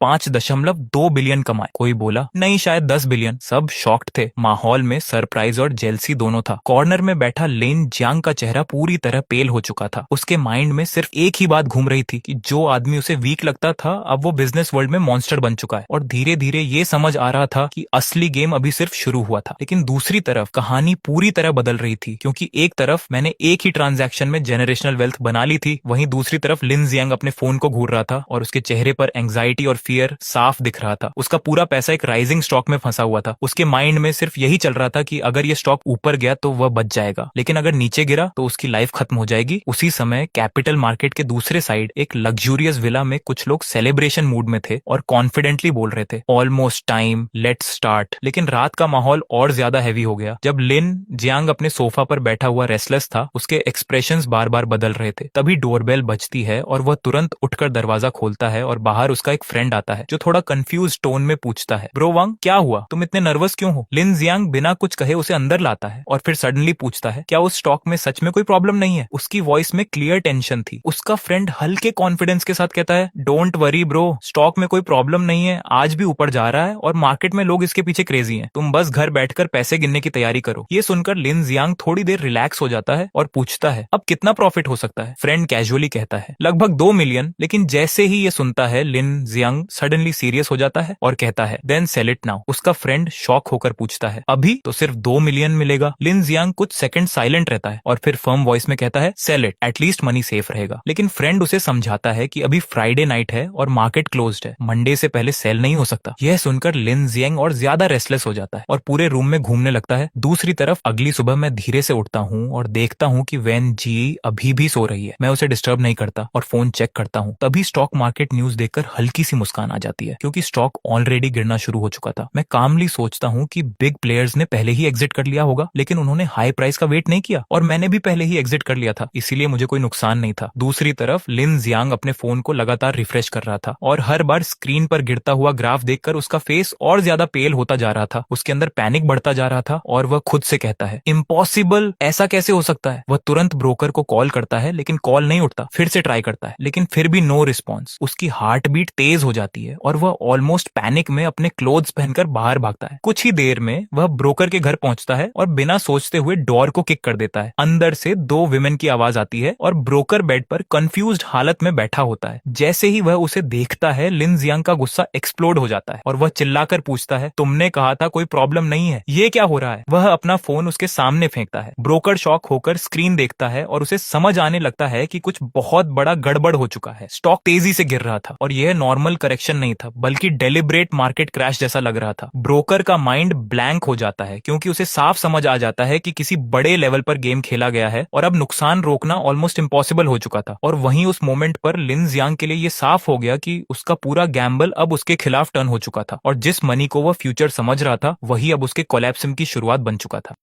5.2 बिलियन कमाए। कोई बोला नहीं शायद 10 बिलियन। सब शॉक्ड थे। माहौल में सरप्राइज और जेलसी दोनों था। कॉर्नर में बैठा लिन जियांग का चेहरा पूरी तरह पेल हो चुका था। उसके माइंड में सिर्फ एक ही बात घूम रही थी कि जो आदमी उसे वीक लगता था अब वो बिजनेस वर्ल्ड में मॉन्स्टर बन चुका है। और धीरे धीरे ये समझ आ रहा था कि असली गेम अभी सिर्फ शुरू हुआ था। लेकिन दूसरी तरफ कहानी पूरी तरह बदल रही थी, क्योंकि एक तरफ मैंने एक ही ट्रांजैक्शन में जेनरेशनल वेल्थ बना ली थी, वहीं दूसरी तरफ लिन जियांग अपने फोन को घूर रहा था और उसके चेहरे पर एंग्जाइटी और फियर साफ दिख रहा था। उसका पूरा पैसा एक राइजिंग स्टॉक में फंसा हुआ था। उसके माइंड में सिर्फ यही चल रहा था कि अगर ये स्टॉक ऊपर गया तो वह बच जाएगा, लेकिन अगर नीचे गिरा तो उसकी लाइफ खत्म हो जाएगी। उसी समय कैपिटल मार्केट के दूसरे साइड एक लग्जूरियस विला में कुछ लोग सेलिब्रेशन मूड में थे और कॉन्फिडेंटली बोल रहे थे ऑलमोस्ट टाइम, लेट्स स्टार्ट। लेकिन रात का माहौल और ज्यादा हैवी हो गया। जब लिन जियांग अपने सोफा पर बैठा हुआ रेस्टलेस था, उसके एक्सप्रेशंस बार बार बदल रहे थे। तभी डोरबेल बजती है और वह तुरंत उठकर दरवाजा खोलता है और बाहर उसका एक फ्रेंड आता है जो थोड़ा कंफ्यूज टोन में पूछता है, ब्रो वांग क्या हुआ, तुम इतने नर्वस क्यों हो? लिन जियांग बिना कुछ कहे उसे अंदर लाता है और फिर सडनली पूछता है क्या उस स्टॉक में सच में कोई प्रॉब्लम नहीं है? उसकी वॉइस में क्लियर टेंशन थी। उसका फ्रेंड हल्के कॉन्फिडेंस के साथ कहता है डोंट वरी ब्रो, स्टॉक में कोई प्रॉब्लम नहीं है, आज भी ऊपर जा रहा है और मार्केट में लोग इसके पीछे क्रेजी हैं, तुम बस घर बैठकर पैसे गिनने की तैयारी करो। ये सुनकर लिन जियांग थोड़ी देर रिलैक्स हो जाता है और पूछता है अब कितना प्रॉफिट हो सकता है? फ्रेंड कैजुअली कहता है लगभग 2 मिलियन। लेकिन जैसे ही ये सुनता है लिन जियांग सडनली सीरियस हो जाता है और कहता है देन सेल इट नाउ। उसका फ्रेंड शॉक होकर पूछता है अभी तो सिर्फ 2 मिलियन मिलेगा। लिन जियांग कुछ सेकंड साइलेंट रहता है और फिर फर्म वॉइस में कहता है sell it, at least money safe रहेगा। लेकिन फ्रेंड उसे समझाता है कि अभी फ्राइडे नाइट है और मार्केट क्लोज्ड है, मंडे से पहले सेल नहीं हो सकता। यह सुनकर लिन जियांग और ज्यादा रेस्टलेस हो जाता है और पूरे रूम में घूमने लगता है। दूसरी तरफ अगली सुबह मैं धीरे से उठता हूँ और देखता हूँ कि वैन जी अभी भी सो रही है। मैं उसे डिस्टर्ब नहीं करता और फोन चेक करता हूँ। तभी स्टॉक मार्केट न्यूज देखकर हल्की सी मुस्कान आ जाती है, क्योंकि स्टॉक ऑलरेडी गिरना शुरू हो चुका था। मैं कामली सोचता हूँ कि बिग प्लेयर्स ने पहले ही एग्जिट कर लिया होगा, लेकिन उन्होंने हाई प्राइस का वेट नहीं किया और मैंने भी पहले ही एग्जिट कर लिया था, इसीलिए मुझे कोई नुकसान नहीं था। दूसरी तरफ लिन जियांग अपने फोन को लगातार रिफ्रेश कर रहा था और हर बार स्क्रीन पर गिरता हुआ ग्राफ देखकर उसका फेस और ज्यादा पेल होता जा रहा था। उसके अंदर पैनिक बढ़ता जा रहा था और वह खुद से कहता है इम्पॉसिबल, ऐसा कैसे हो सकता है? वह तुरंत ब्रोकर को कॉल करता है लेकिन कॉल नहीं उठता। फिर से ट्राई करता है लेकिन फिर भी नो रिस्पॉन्स। उसकी हार्ट बीट तेज हो जाती है और वह ऑलमोस्ट पैनिक में अपने क्लोथ्स पहनकर बाहर भागता है। कुछ ही देर में वह ब्रोकर के घर पहुंचता है और बिना सोचते हुए डोर को किक कर देता है। अंदर से 2 विमेन की आवाज आती है और ब्रोकर बेड पर कंफ्यूज्ड हालत में बैठा होता है। जैसे ही वह उसे देखता है लिन जियांग का गुस्सा एक्सप्लोड हो जाता है और वह चिल्लाकर पूछता है तुमने कहा था कोई प्रॉब्लम नहीं है, ये क्या हो रहा है? वह अपना फोन उसके सामने फेंकता है। ब्रोकर शॉक होकर स्क्रीन देखता है और उसे समझ आने लगता है कि कुछ बहुत बड़ा गड़बड़ हो चुका है। स्टॉक तेजी से गिर रहा था और यह नॉर्मल करेक्शन नहीं था बल्कि डेलिब्रेट मार्केट क्रैश जैसा लग रहा था। ब्रोकर का माइंड ब्लैंक हो जाता है क्योंकि उसे साफ समझ आ जाता है कि किसी बड़े लेवल पर गेम खेला गया है और अब नुकसान रोकना ऑलमोस्ट इम्पॉसिबल हो चुका था। और वहीं उस मोमेंट पर लिन जियांग के लिए यह साफ हो गया कि उसका पूरा गैम्बल अब उसके खिलाफ टर्न हो चुका था और जिस मनी को वह फ्यूचर समझ रहा था वही अब उसके कोलैप्स की शुरुआत बन चुका था।